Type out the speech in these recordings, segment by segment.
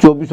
23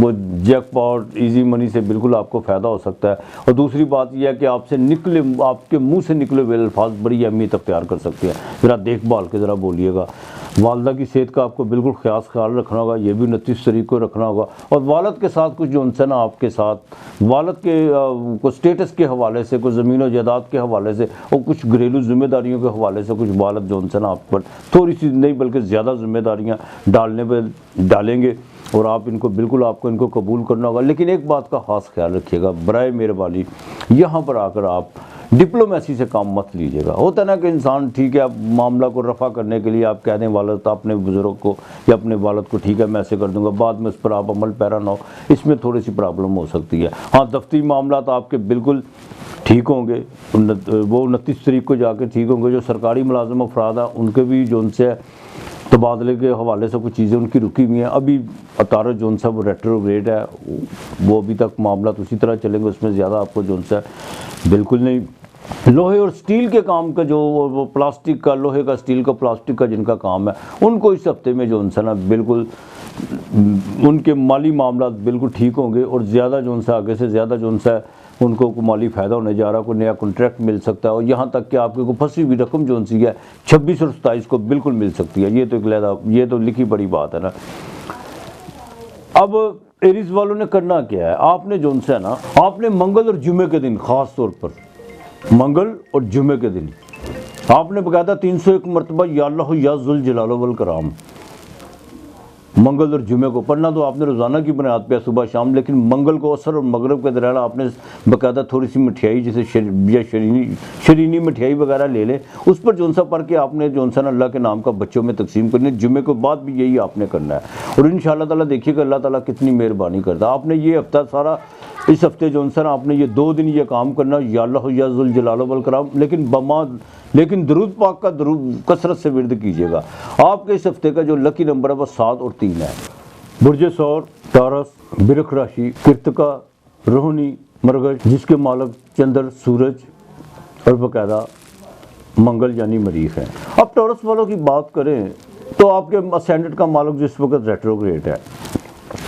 وہ جیک پاٹ easy money سے بالکل آپ کو فائدہ ہو سکتا ہے. اور دوسری بات یہ ہے کہ آپ کے منہ سے نکلے ہوئے الفاظ بڑی اہمیت اختیار کر سکتے ہیں. ذرا دیکھ بھال کے ذرا بولیے گا. والدہ کی صحت کا آپ کو بالکل خیال رکھنا ہوگا, یہ بھی 29 تاریخ کو رکھنا ہوگا. اور والد کے ساتھ کچھ جو ہے نا آپ کے ساتھ والد کے کو اسٹیٹس کے حوالے سے, کچھ زمین و جائیداد کے حوالے سے اور کچھ گھریلو ذمہ داریوں کے حوالے سے کچھ والد جو ہے نا آپ پر تھوڑی سی نہیں بلکہ زیادہ ذمہ داریاں ڈالیں گے, اور آپ ان کو بالکل آپ کو ان کو قبول کرنا ہوگا. لیکن ایک بات کا خاص خیال رکھیے گا, برائے مہربانی یہاں پر آ کر آپ ڈپلومیسی سے کام مت لیجیے گا. ہوتا ہے نا کہ انسان ٹھیک ہے, آپ معاملہ کو رفع کرنے کے لیے آپ کہہ دیں والد اپنے بزرگ کو یا اپنے والد کو, ٹھیک ہے میں ایسے کر دوں گا, بعد میں اس پر آپ عمل پیرا نہ ہو, اس میں تھوڑی سی پرابلم ہو سکتی ہے. ہاں دفتری معاملات آپ کے بالکل ٹھیک ہوں گے, وہ 29 تاریخ کو جا کے ٹھیک ہوں گے. جو سرکاری ملازم افراد ہیں ان کے بھی جو ان سے تبادلے کے حوالے سے کچھ چیزیں ان کی رکی ہوئی ہیں. ابھی عطارد جو ہے وہ ریٹروگریڈ ہے, وہ ابھی تک معاملات اسی طرح چلیں گے, اس میں زیادہ آپ کو جو ہے بالکل نہیں. لوہے اور سٹیل کے کام کا جو وہ پلاسٹک کا, لوہے کا, سٹیل کا, پلاسٹک کا جن کا کام ہے, ان کو اس ہفتے میں جو ہے نا بالکل ان کے مالی معاملات بالکل ٹھیک ہوں گے. اور زیادہ جو ہے آگے سے زیادہ جو ہے ان کو مالی فائدہ ہونے جا رہا, کوئی نیا کنٹریکٹ مل سکتا ہے. اور یہاں تک کہ آپ کو پھنسی ہوئی رقم جو سی ہے 26 اور 27 کو بالکل مل سکتی ہے. یہ تو ایک علیحدہ, یہ تو لکھی پڑی بات ہے نا. اب ایریز والوں نے کرنا کیا ہے, آپ نے جو ہے نا آپ نے منگل اور جمعے کے دن, خاص طور پر منگل اور جمعے کے دن آپ نے باقاعدہ 301 مرتبہ یا اللہ یا ذوالجلال والاکرام منگل اور جمعے کو پڑھنا. تو آپ نے روزانہ کی بنیاد پہ صبح شام, لیکن منگل کو عصر اور مغرب کے درمیان آپ نے باقاعدہ تھوڑی سی مٹھائی جیسے شرینی مٹھائی وغیرہ لے لیں, اس پر جو سا پڑھ کے آپ نے جو ہے اللہ کے نام کا بچوں میں تقسیم کرنی ہے. جمعے کے بعد بھی یہی آپ نے کرنا ہے. اور انشاءاللہ تعالیٰ دیکھیے کہ اللہ تعالیٰ کتنی مہربانی کرتا ہے. آپ نے یہ ہفتہ سارا, اس ہفتے جو ہے آپ نے یہ 2 دن یہ کام کرنا, یا اللہ یا ذوالجلال والاکرام, لیکن درود پاک کا کثرت سے ورد کیجیے گا. آپ کے اس ہفتے کا جو لکی نمبر ہے وہ 7 اور 3 ہے. برج ثور, ٹارس, برک راشی, کرتکا, روہنی, مرگج, جس کے مالک چندر, سورج اور باقاعدہ منگل یعنی مریخ ہے. اب ٹورس والوں کی بات کریں تو آپ کے اسینڈنٹ کا مالک جو اس وقت ریٹروگریڈ ہے,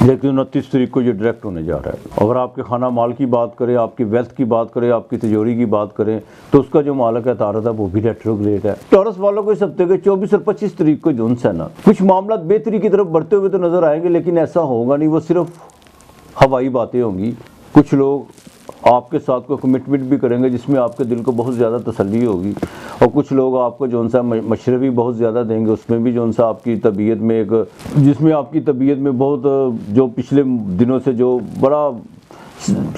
لیکن 29 تاریخ کو یہ ڈائریکٹ ہونے جا رہا ہے. اگر آپ کے خانہ مال کی بات کریں, آپ کی ویلتھ کی بات کریں, آپ کی تجوری کی بات کریں, تو اس کا جو مالک ہے عطارد ہے وہ بھی ریٹروگریڈ ہے. ٹورس والوں کو اس ہفتے کے 24 اور 25 تاریخ کو جو ہے نا کچھ معاملات بہتری کی طرف بڑھتے ہوئے تو نظر آئیں گے, لیکن ایسا ہوگا نہیں, وہ صرف ہوائی باتیں ہوں گی. کچھ لوگ آپ کے ساتھ کوئی کمٹمنٹ بھی کریں گے جس میں آپ کے دل کو بہت زیادہ تسلی ہوگی, اور کچھ لوگ آپ کو جو ہے مشورے بھی بہت زیادہ دیں گے. اس میں بھی جو ہے آپ کی طبیعت میں ایک, جس میں آپ کی طبیعت میں بہت جو پچھلے دنوں سے جو بڑا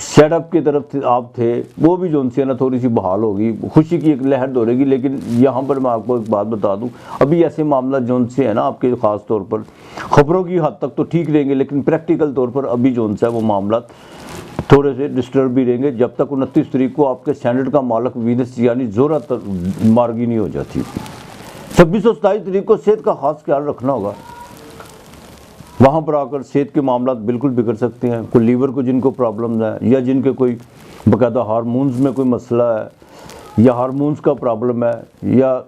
سیٹ اپ کی طرف آپ تھے, وہ بھی جو ہے نا تھوڑی سی بحال ہوگی, خوشی کی ایک لہر دوڑے گی. لیکن یہاں پر میں آپ کو ایک بات بتا دوں, ابھی ایسے معاملات جو ہے نا آپ کے خاص طور پر خبروں کی حد تک تو ٹھیک رہیں گے, لیکن پریکٹیکل طور پر ابھی جو ہے وہ معاملات تھوڑے سے ڈسٹرب بھی رہیں گے جب تک 29 تاریخ کو آپ کے اسٹینڈرڈ کا مالک وینس یعنی زہرہ مارگی نہیں ہو جاتی. 26 اور 27 تاریخ کو صحت کا خاص خیال رکھنا ہوگا. وہاں پر آ کر صحت کے معاملات بالکل بگڑ سکتے ہیں. کوئی لیور کو جن کو پرابلمز ہیں, یا جن کے کوئی باقاعدہ ہارمونز میں کوئی مسئلہ ہے, یا ہارمونز کا پرابلم ہے, یا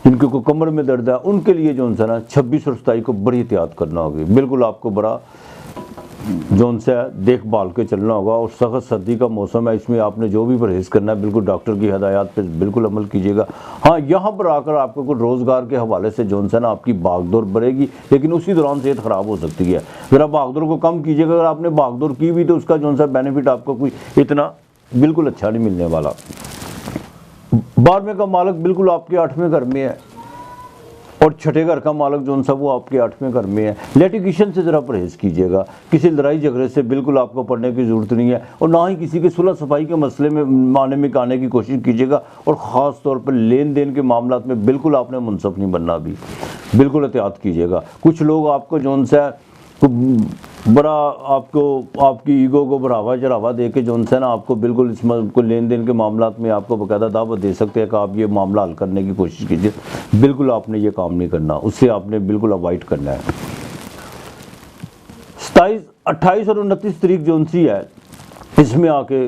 جن کے کوئی کمر میں درد ہے, ان کے لیے جو ہے نا 26 اور 27 کو بڑی احتیاط کرنا ہوگی. بالکل آپ کو بڑا جو ان سے دیکھ بھال کے چلنا ہوگا. اور سخت سردی کا موسم ہے, اس میں آپ نے جو بھی پرہیز کرنا ہے بالکل ڈاکٹر کی ہدایات پہ بالکل عمل کیجیے گا. ہاں یہاں پر آ کر آپ کو کوئی روزگار کے حوالے سے جو ہے نا آپ کی بھاگ دوڑ بڑھے گی, لیکن اسی دوران صحت خراب ہو سکتی ہے. ذرا بھاگ دوڑ کو کم کیجیے گا. اگر آپ نے بھاگ دوڑ کی بھی تو اس کا جو ہے بینیفٹ آپ کو کوئی اتنا بالکل اچھا نہیں ملنے والا. 12ویں کا مالک بالکل آپ کے 8ویں گھر میں ہے, اور چھٹے گھر کا مالک جو ہے وہ آپ کے 8ویں گھر میں ہے. لیٹیگیشن سے ذرا پرہیز کیجیے گا. کسی لڑائی جھگڑے سے بالکل آپ کو پڑھنے کی ضرورت نہیں ہے, اور نہ ہی کسی کے صلح صفائی کے مسئلے میں معنی میں آنے کی کوشش کیجیے گا. اور خاص طور پر لین دین کے معاملات میں بالکل آپ نے منصف نہیں بننا, بھی بالکل احتیاط کیجیے گا. کچھ لوگ آپ کو جو ہے بڑا آپ کی ایگو کو چڑھاوا دے کے جو ہے نا آپ کو بالکل اس کو لین دین کے معاملات میں آپ کو باقاعدہ دعوت دے سکتے ہیں کہ آپ یہ معاملہ حل کرنے کی کوشش کیجیے. بالکل آپ نے یہ کام نہیں کرنا, اس سے آپ نے بالکل اوائڈ کرنا ہے. 27 28 اور 29 تاریخ جو ہے اس میں آ کے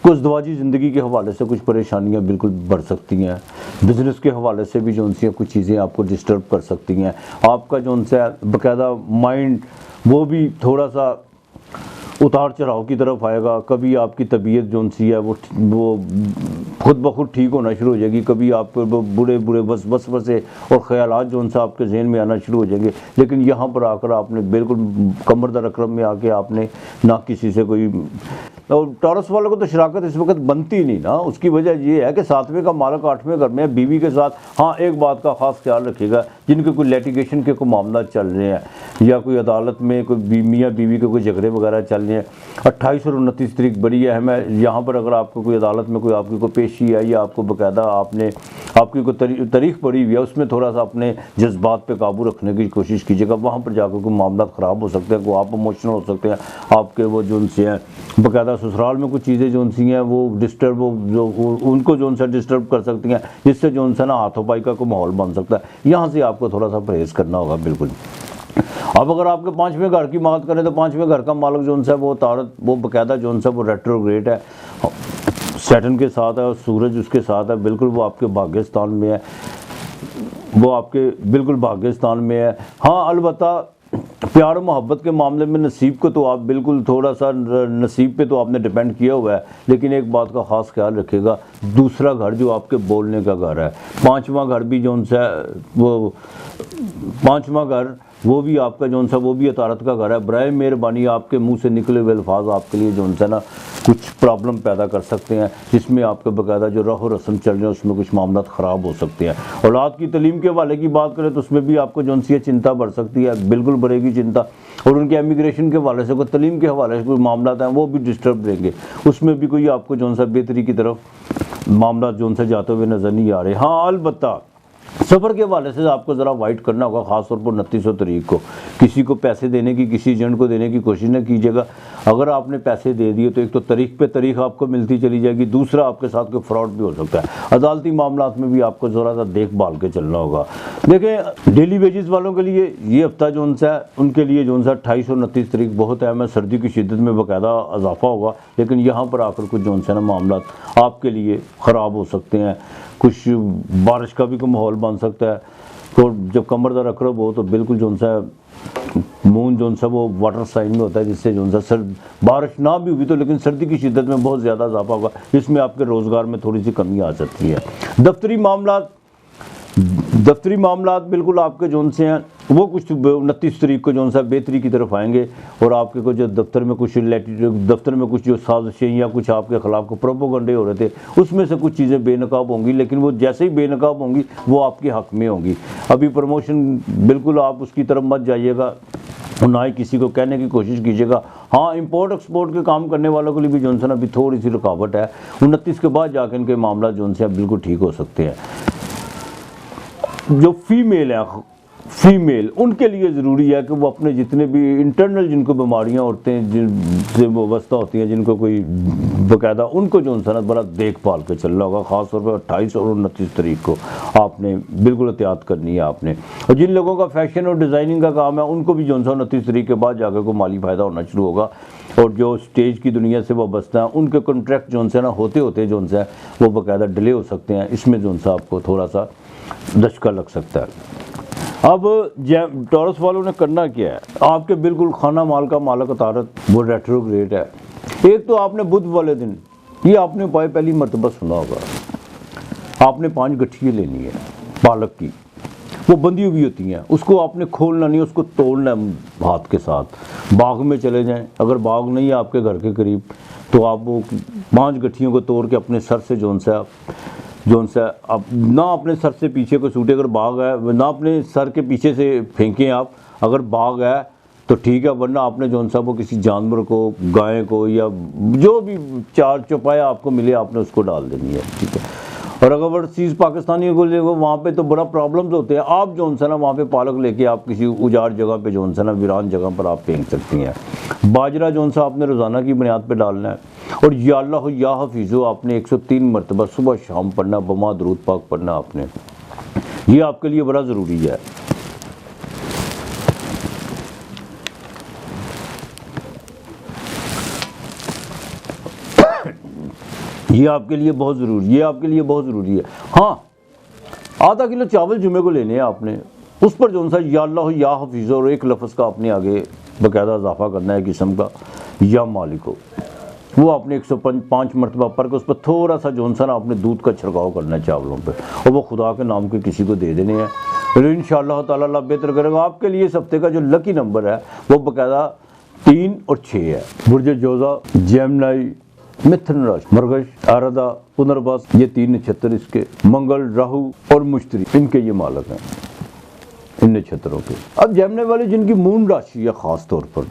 کچھ ازدواجی زندگی کے حوالے سے کچھ پریشانیاں بالکل بڑھ سکتی ہیں، بزنس کے حوالے سے بھی جو ان سے کچھ چیزیں آپ کو ڈسٹرب کر سکتی ہیں، آپ کا جو ان سے باقاعدہ مائنڈ وہ بھی تھوڑا سا اتار چڑھاؤ کی طرف آئے گا، کبھی آپ کی طبیعت جو سی ہے وہ خود بخود ٹھیک ہونا شروع ہو جائے گی، کبھی آپ کو برے وسوسے اور خیالات جو ان سے آپ کے ذہن میں آنا شروع ہو جائیں گے، لیکن یہاں پر آ کر آپ نے بالکل کمر در اکرم میں آ کے آپ نے نہ کسی سے کوئی، اور ٹورس والوں کو تو شراکت اس وقت بنتی نہیں نا، اس کی وجہ یہ ہے کہ 7ویں کا مالک 8ویں گھر میں ہے، بیوی کے ساتھ۔ ہاں ایک بات کا خاص خیال رکھیے گا، جن کے کوئی لیٹیگیشن کے کوئی معاملات چل رہے ہیں یا کوئی عدالت میں کوئی میاں بیوی کے کوئی جھگڑے وغیرہ چل رہے ہیں، 28 اور 29 تاریخ بڑی اہم ہے۔ یہاں پر اگر آپ کو کوئی عدالت میں کوئی آپ کی کوئی پیشی ہے یا آپ کو باقاعدہ آپ کی کوئی تاریخ پڑی ہوئی ہے، اس میں تھوڑا سا اپنے جذبات پہ قابو رکھنے کی کوشش کیجیے گا، وہاں پر جا کر کوئی معاملات خراب ہو سکتے ہیں، کوئی آپ ایموشنل ہو سکتے ہیں، آپ کے وہ جو ان سے ہیں باقاعدہ سسرال میں کچھ چیزیں جو ان سی ہیں وہ ڈسٹرب ان کو جو ان سے ڈسٹرب کر سکتی ہیں، جس سے جو ان سے نا ہاتھوں پائی کا کوئی ماحول بن سکتا ہے، یہاں سے آپ کو تھوڑا سا پرہیز کرنا ہوگا بالکل۔ اب اگر آپ کے 5ویں گھر کی بات کریں تو 5ویں گھر کا مالک جو ان سے وہ تارت وہ باقاعدہ جو ان سے وہ ریٹروگریڈ ہے، سیٹرن کے ساتھ ہے اور سورج اس کے ساتھ ہے، بالکل وہ آپ کے بھاگیستان میں ہے، وہ آپ کے بالکل بھاگیستان میں ہے۔ ہاں البتہ پیار و محبت کے معاملے میں نصیب کو تو آپ بالکل تھوڑا سا نصیب پہ تو آپ نے ڈیپینڈ کیا ہوا ہے، لیکن ایک بات کا خاص خیال رکھے گا، دوسرا گھر جو آپ کے بولنے کا گھر ہے، 5واں گھر بھی جو ان سے وہ 5واں گھر وہ بھی آپ کا جو ان سا وہ بھی اطارت کا گھر ہے، برائے مہربانی آپ کے منہ سے نکلے ہوئے الفاظ آپ کے لیے جو ان سے نا کچھ پرابلم پیدا کر سکتے ہیں، جس میں آپ کے باقاعدہ جو رسم و رسم چل رہے ہیں اس میں کچھ معاملات خراب ہو سکتے ہیں۔ اولاد کی تعلیم کے حوالے کی بات کریں تو اس میں بھی آپ کو جو ان سی چنتا بڑھ سکتی ہے، بالکل بڑھے گی چنتا، اور ان کے امیگریشن کے حوالے سے کوئی تعلیم کے حوالے سے کوئی معاملات ہیں وہ بھی ڈسٹرب رہیں گے، اس میں بھی کوئی آپ کو جو ان سا بہتری کی طرف معاملات جو ان سے جاتے ہوئے نظر نہیں آ رہے۔ ہاں البتہ سفر کے حوالے سے آپ کو ذرا وائٹ کرنا ہوگا، خاص طور پر 29 تاریخ کو کسی کو پیسے دینے کی، کسی ایجنٹ کو دینے کی کوشش نہ کیجیے گا۔ اگر آپ نے پیسے دے دیے تو ایک تو تاریخ پہ تاریخ آپ کو ملتی چلی جائے گی، دوسرا آپ کے ساتھ کوئی فراڈ بھی ہو سکتا ہے، عدالتی معاملات میں بھی آپ کو ذرا سا دیکھ بھال کے چلنا ہوگا۔ دیکھیں ڈیلی ویجز والوں کے لیے یہ ہفتہ جو ان سے ان کے لیے جو ان سے 28 اور 29 تاریخ بہت اہم ہے، سردی کی شدت میں باقاعدہ اضافہ ہوگا، لیکن یہاں پر آ کر کچھ جو ان سے نا معاملات آپ کے لیے خراب ہو سکتے ہیں، کچھ بارش کا بھی کوئی ماحول بن سکتا ہے۔ تو جب کمر در اقرب ہو تو بالکل جو ان سے مون جو ان سے وہ واٹر سائن میں ہوتا ہے، جس سے جو ان سے بارش نہ بھی ہوگی تو لیکن سردی کی شدت میں بہت زیادہ اضافہ ہوگا، جس میں آپ کے روزگار میں تھوڑی سی کمی آ سکتی ہے۔ دفتری معاملات بالکل آپ کے جو ان سے ہیں وہ کچھ 29 تاریخ کو جو ان سے بہتری کی طرف آئیں گے، اور آپ کے کو جو دفتر میں کچھ جو سازشیں یا کچھ آپ کے خلاف کو پروپیگنڈے ہو رہے تھے، اس میں سے کچھ چیزیں بے نقاب ہوں گی، لیکن وہ جیسے ہی بے نقاب ہوں گی وہ آپ کے حق میں ہوں گی۔ ابھی پروموشن بالکل آپ اس کی طرف مت جائیے گا، نہ ہی کسی کو کہنے کی کوشش کیجیے گا۔ ہاں امپورٹ ایکسپورٹ کے کام کرنے والوں کے لیے بھی جو ان سے ابھی تھوڑی سی رکاوٹ ہے، 29 کے بعد جا کے ان کے معاملات جو ان سے بالکل ٹھیک ہو سکتے ہیں۔ جو فیمیل ان کے لیے ضروری ہے کہ وہ اپنے جتنے بھی انٹرنل جن کو بیماریاں ہوتے ہیں، جن سے وابستہ ہوتی ہیں، جن کو کوئی باقاعدہ ان کو جو انسان بڑا دیکھ بھال کے چلنا ہوگا، خاص طور پر 28 اور 29 تاریخ کو آپ نے بالکل احتیاط کرنی ہے آپ نے۔ اور جن لوگوں کا فیشن اور ڈیزائننگ کا کام ہے ان کو بھی جو 29 تاریخ کے بعد جا کے کوئی مالی فائدہ ہونا شروع ہوگا، اور جو اسٹیج کی دنیا سے وابستہ ہیں ان کے کنٹریکٹ جو ان سے نا ہوتے جو ان سے وہ باقاعدہ ڈیلے ہو سکتے ہیں، اس میں جو ان سے آپ کو تھوڑا سا دھچکا لگ سکتا ہے۔ اب ٹورس والوں نے کرنا کیا ہے، آپ کے بالکل خانہ مال کا مالک عطارد وہ ریٹروگریڈ ہے۔ ایک تو آپ نے بدھ والے دن یہ آپ نے پہلی مرتبہ سنا ہوگا، آپ نے 5 گٹھیاں لینی ہے پالک کی، وہ بندھی ہوئی ہوتی ہیں، اس کو آپ نے کھولنا نہیں، اس کو توڑنا ہے ہاتھ کے ساتھ۔ باغ میں چلے جائیں، اگر باغ نہیں ہے آپ کے گھر کے قریب تو آپ وہ 5 گٹھیوں کو توڑ کے اپنے سر سے جو ان سے اب نہ اپنے سر سے پیچھے کو سوٹے، اگر باغ ہے نہ اپنے سر کے پیچھے سے پھینکیں آپ، اگر باغ ہے تو ٹھیک ہے، ورنہ آپ نے جو ان سا وہ کسی جانور کو، گائے کو یا جو بھی چار چوپایا آپ کو ملے آپ نے اس کو ڈال دینی ہے، ٹھیک ہے۔ اور اگر اوورسیز پاکستانیوں کو لے وہاں پہ تو بڑا پرابلمز ہوتے ہیں، آپ جو ان سے نا وہاں پہ پالک لے کے آپ کسی اجاڑ جگہ پہ جو ان سے نا ویران جگہ پر آپ پھینک سکتی ہیں۔ باجرہ جو ان سے آپ نے روزانہ کی بنیاد پہ ڈالنا ہے، اور یا اللہ یا حفیظو آپ نے 103 مرتبہ صبح شام پڑھنا، بما درود پاک پڑھنا آپ نے، یہ آپ کے لیے بڑا ضروری ہے۔ یہ آپ کے لیے بہت ضروری ہے، ہاں آدھا کلو چاول جمعے کو لینے ہیں آپ نے، اس پر جو سا یا اللہ یا حفیظ اور ایک لفظ کا اپنے آگے باقاعدہ اضافہ کرنا ہے قسم کا یا مالک ہو، وہ آپ نے 105 مرتبہ پڑھ کے اس پر تھوڑا سا جو نا آپ نے دودھ کا چھڑکاؤ کرنا ہے چاولوں پہ، اور وہ خدا کے نام کے کسی کو دے دینے ہیں، پھر انشاءاللہ تعالیٰ اللہ بہتر کرے گا آپ کے لیے۔ اس ہفتے کا جو لکی نمبر ہے وہ باقاعدہ 3 اور 6 ہے۔ برج جوزا، جیمنائی، متھن راشی، مرغش، آردہ، پنربس، یہ 3 نچھتر اس کے، منگل، راہو اور مشتری، ان کے یہ مالک ہیں ان نچھتروں کے۔ اب جیمنائی والے جن کی مون راشی ہے، خاص طور پر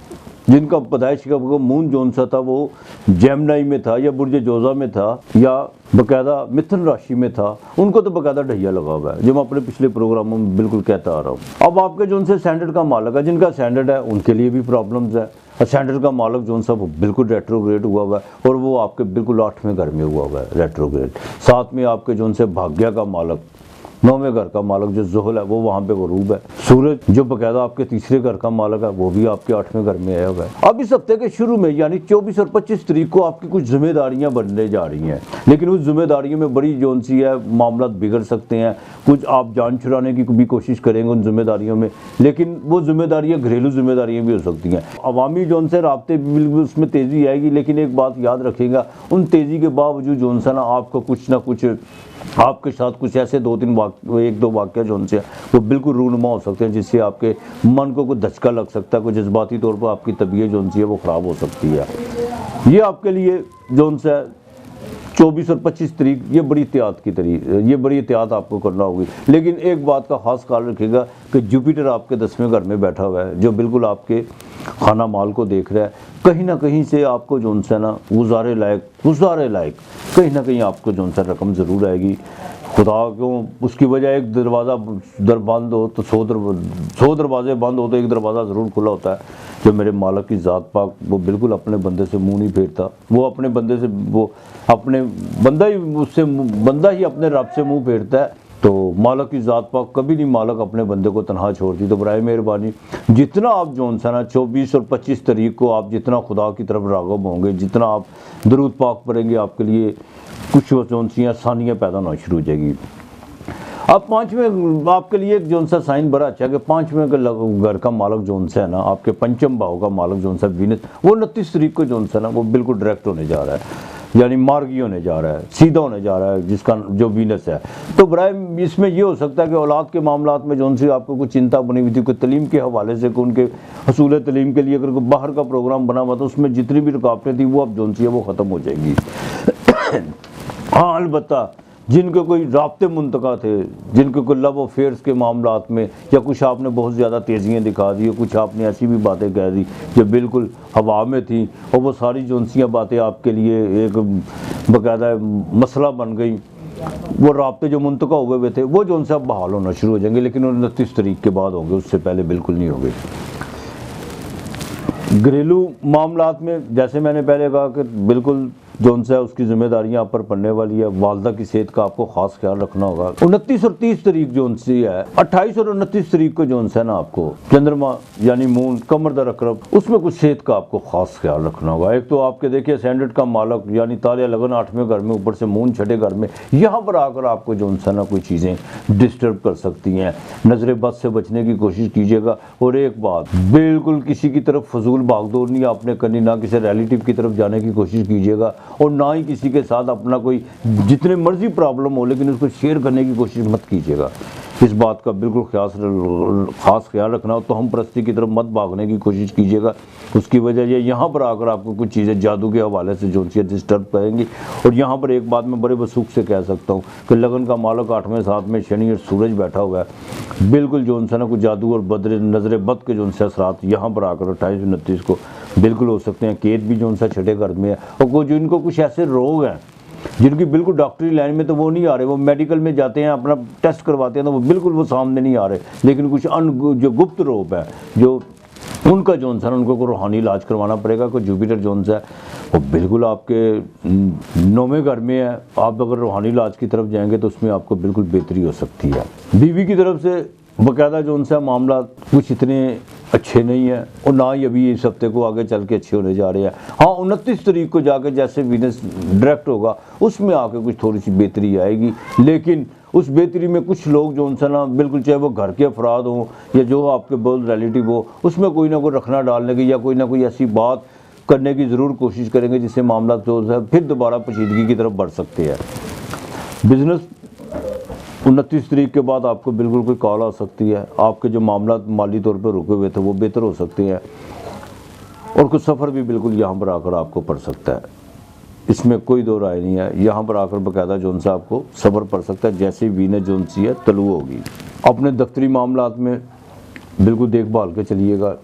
جن کا پیدائش کا مون جون سا تھا وہ جیمنائی میں تھا یا برج جوزا میں تھا یا باقاعدہ متھن راشی میں تھا، ان کو تو باقاعدہ ڈھیا لگا ہوا ہے، جو میں اپنے پچھلے پروگراموں میں بالکل کہتا آ رہا ہوں۔ اب آپ کے جو ان سے سینڈرڈ کا مالک ہے، جن کا سینڈرڈ ہے ان کے لیے بھی پرابلمز ہے، اور سینڈرڈ کا مالک جو سا وہ بالکل ریٹروگریڈ ہوا ہوا ہے، اور وہ آپ کے بالکل 8ویں گھر میں ہوا ہوا ہے ریٹروگریڈ۔ ساتھ میں آپ کے جو ان سے بھاگیہ کا مالک، 9ویں گھر کا مالک جو زحل ہے وہ وہاں پہ غروب ہے۔ سورج جو باقاعدہ آپ کے 3رے گھر کا مالک ہے وہ بھی آپ کے 8ویں گھر میں آیا ہوا ہے۔ اب اس ہفتے کے شروع میں یعنی 24 اور 25 تاریخ کو آپ کی کچھ ذمہ داریاں بننے جا رہی ہیں، لیکن اس ذمہ داریوں میں بڑی جو سی ہے معاملات بگڑ سکتے ہیں، کچھ آپ جان چھڑانے کی بھی کوشش کریں گے ان ذمہ داریوں میں، لیکن وہ ذمہ داریاں گھریلو ذمہ داریاں بھی ہو سکتی ہیں۔ عوامی جو سے رابطے بھی بالکل اس میں تیزی آئے گی، لیکن ایک بات یاد رکھیے گا، ان تیزی کے باوجود جو سا نا آپ کو کچھ نہ کچھ آپ کے ساتھ کچھ ایسے 1-2 واقعہ جو ان سے وہ بالکل رونما ہو سکتے ہیں، جس سے آپ کے من کو کوئی دھچکا لگ سکتا ہے، کوئی جذباتی طور پر آپ کی طبیعت جو ان سے ہے وہ خراب ہو سکتی ہے۔ یہ آپ کے لیے جو ان سے 24 اور 25 تاریخ یہ بڑی احتیاط آپ کو کرنا ہوگی، لیکن ایک بات کا خاص خیال رکھیے گا کہ جوپیٹر آپ کے 10ویں گھر میں بیٹھا ہوا ہے، جو بالکل آپ کے خانہ مال کو دیکھ رہا ہے، کہیں نہ کہیں سے آپ کو جو ان سے نا گزارے لائق کہیں نہ کہیں آپ کو جو ان سے رقم ضرور آئے گی۔ خدا کیوں اس کی وجہ ایک دروازہ بند ہو تو 100 دروازے بند ہو تو ایک دروازہ ضرور کھلا ہوتا ہے۔ جو میرے مالک کی ذات پاک وہ بالکل اپنے بندے سے منہ نہیں پھیرتا، وہ اپنے بندے سے بندہ ہی اپنے رب سے منہ پھیرتا ہے، تو مالک کی ذات پاک کبھی نہیں مالک اپنے بندے کو تنہا چھوڑتی۔ تو برائے مہربانی جتنا آپ جو نا 24 اور 25 تاریخ کو آپ جتنا خدا کی طرف راغب ہوں گے، جتنا آپ درود پاک پڑھیں گے، آپ کے لیے کچھ جو سی آسانیاں پیدا ہونا شروع ہو جائے گی۔ اب 5ویں آپ کے لیے جو سا سائن بڑا اچھا ہے کہ 5ویں گھر کا مالک جو ہے نا آپ کے 5م بھاؤ کا مالک جو سا وینس، وہ 29 تاریخ کو جو سا نا وہ بالکل ڈائریکٹ ہونے جا رہا ہے، یعنی مارگی ہونے جا رہا ہے، سیدھا ہونے جا رہا ہے، جس کا جو وینس ہے۔ تو برائے اس میں یہ ہو سکتا ہے کہ اولاد کے معاملات میں جو سی آپ کو کچھ چنتا بنی ہوئی تھی، کوئی تعلیم کے حوالے سے، ان کے حصول تعلیم کے لیے اگر کوئی باہر کا پروگرام بنا ہوا تو اس میں جتنی بھی رکاوٹیں تھیں وہ اب جو سی ہے وہ ختم ہو جائیں گی۔ ہاں البتہ جن کے کوئی رابطے منتقع تھے، جن کے کوئی لو افیئرس کے معاملات میں، یا کچھ آپ نے بہت زیادہ تیزیاں دکھا دی، کچھ آپ نے ایسی بھی باتیں کہہ دی جو بالکل ہوا میں تھیں، اور وہ ساری جونسیاں باتیں آپ کے لیے ایک باقاعدہ مسئلہ بن گئی، وہ رابطے جو منتقع ہوئے تھے وہ جو ان سے اب بحال ہونا شروع ہو جائیں گے، لیکن 29 تاریخ کے بعد ہوں گے، اس سے پہلے بالکل نہیں ہوں گے۔ گھریلو معاملات میں جیسے میں نے پہلے کہا کہ بالکل جو ان سے اس کی ذمہ داریاں آپ پر پڑنے والی ہے، والدہ کی صحت کا آپ کو خاص خیال رکھنا ہوگا۔ 29 اور 30 تاریخ جو ان سے ہے، 28 اور 29 تاریخ کو جو ان سے نا آپ کو چندرما یعنی مون کمر در عقرب، اس میں کچھ صحت کا آپ کو خاص خیال رکھنا ہوگا۔ ایک تو آپ کے دیکھیے سینڈرڈ کا مالک یعنی تالیہ لگن 8ویں گھر میں، اوپر سے مون 6 گھر میں، یہاں پر آ کر آپ کو جو ان سے نا کوئی چیزیں ڈسٹرب کر سکتی ہیں۔ نظر بد سے بچنے کی کوشش کیجیے گا، اور ایک بات بالکل کسی کی طرف فضول بھاگ دوڑ نہیں آپ نے کرنی، نہ کسی ریلیٹیو کی طرف جانے کی کوشش کیجیے گا، اور نہ ہی کسی کے ساتھ اپنا کوئی جتنے مرضی پرابلم ہو لیکن اس کو شیئر کرنے کی کوشش مت کیجیے گا۔ اس بات کا بالکل خاص خیال رکھنا ہو تو ہم پرستی کی طرف مت بھاگنے کی کوشش کیجیے گا۔ اس کی وجہ یہ یہاں پر آ کر آپ کو کچھ چیزیں جادو کے حوالے سے جو سی ڈسٹرب کریں گی۔ اور یہاں پر ایک بات میں بڑے وثوق سے کہہ سکتا ہوں کہ لگن کا مالک 8ویں 7 شنی اور سورج بیٹھا ہوا ہے، بالکل جو نا کوئی جادو اور نظر بد کے جو سے اثرات یہاں پر آ کر 28 29 کو بالکل ہو سکتے ہیں۔ کیت بھی جو 6 گھر میں ہے، اور جو ان کو کچھ ایسے روگ ہیں جن کی بالکل ڈاکٹری لائن میں تو وہ نہیں آ رہے، وہ میڈیکل میں جاتے ہیں اپنا ٹیسٹ کرواتے ہیں تو وہ بالکل وہ سامنے نہیں آ رہے، لیکن کچھ جو گپت روگ ہے جو ان کا جو ہے ان کو روحانی علاج کروانا پڑے گا۔ کوئی جوپیٹر جو ہے وہ بالکل آپ کے 9ویں گھر میں ہے، آپ اگر روحانی علاج کی طرف جائیں گے تو اس میں آپ کو بالکل بہتری ہو سکتی ہے۔ بیوی کی طرف سے باقاعدہ جو ان سے معاملات کچھ اتنے اچھے نہیں ہیں اور نہ ہی ابھی اس ہفتے کو آگے چل کے اچھے ہونے جا رہے ہیں۔ ہاں 29 تاریخ کو جا کے جیسے وینس ڈائریکٹ ہوگا اس میں آ کے کچھ تھوڑی سی بہتری آئے گی، لیکن اس بہتری میں کچھ لوگ جو ان سے نا بالکل چاہے وہ گھر کے افراد ہوں یا جو آپ کے بہت ریلیٹیو ہو، اس میں کوئی نہ کوئی رکھنا ڈالنے کی یا کوئی نہ کوئی ایسی بات کرنے کی ضرور کوشش کریں گے جس سے معاملات جو ہے پھر دوبارہ پوشیدگی کی طرف بڑھ سکتے ہیں۔ بزنس 29 تاریخ کے بعد آپ کو بالکل کوئی کال آ سکتی ہے، آپ کے جو معاملات مالی طور پہ رکے ہوئے تھے وہ بہتر ہو سکتے ہیں، اور کچھ سفر بھی بالکل یہاں پر آ کر آپ کو پڑ سکتا ہے، اس میں کوئی دو رائے نہیں ہے۔ یہاں پر آ کر باقاعدہ جو سے آپ کو سفر پڑ سکتا ہے جیسے وینس جو سی ہے طلوع ہوگی۔ اپنے دفتری معاملات میں بالکل دیکھ بھال کے چلیے گا،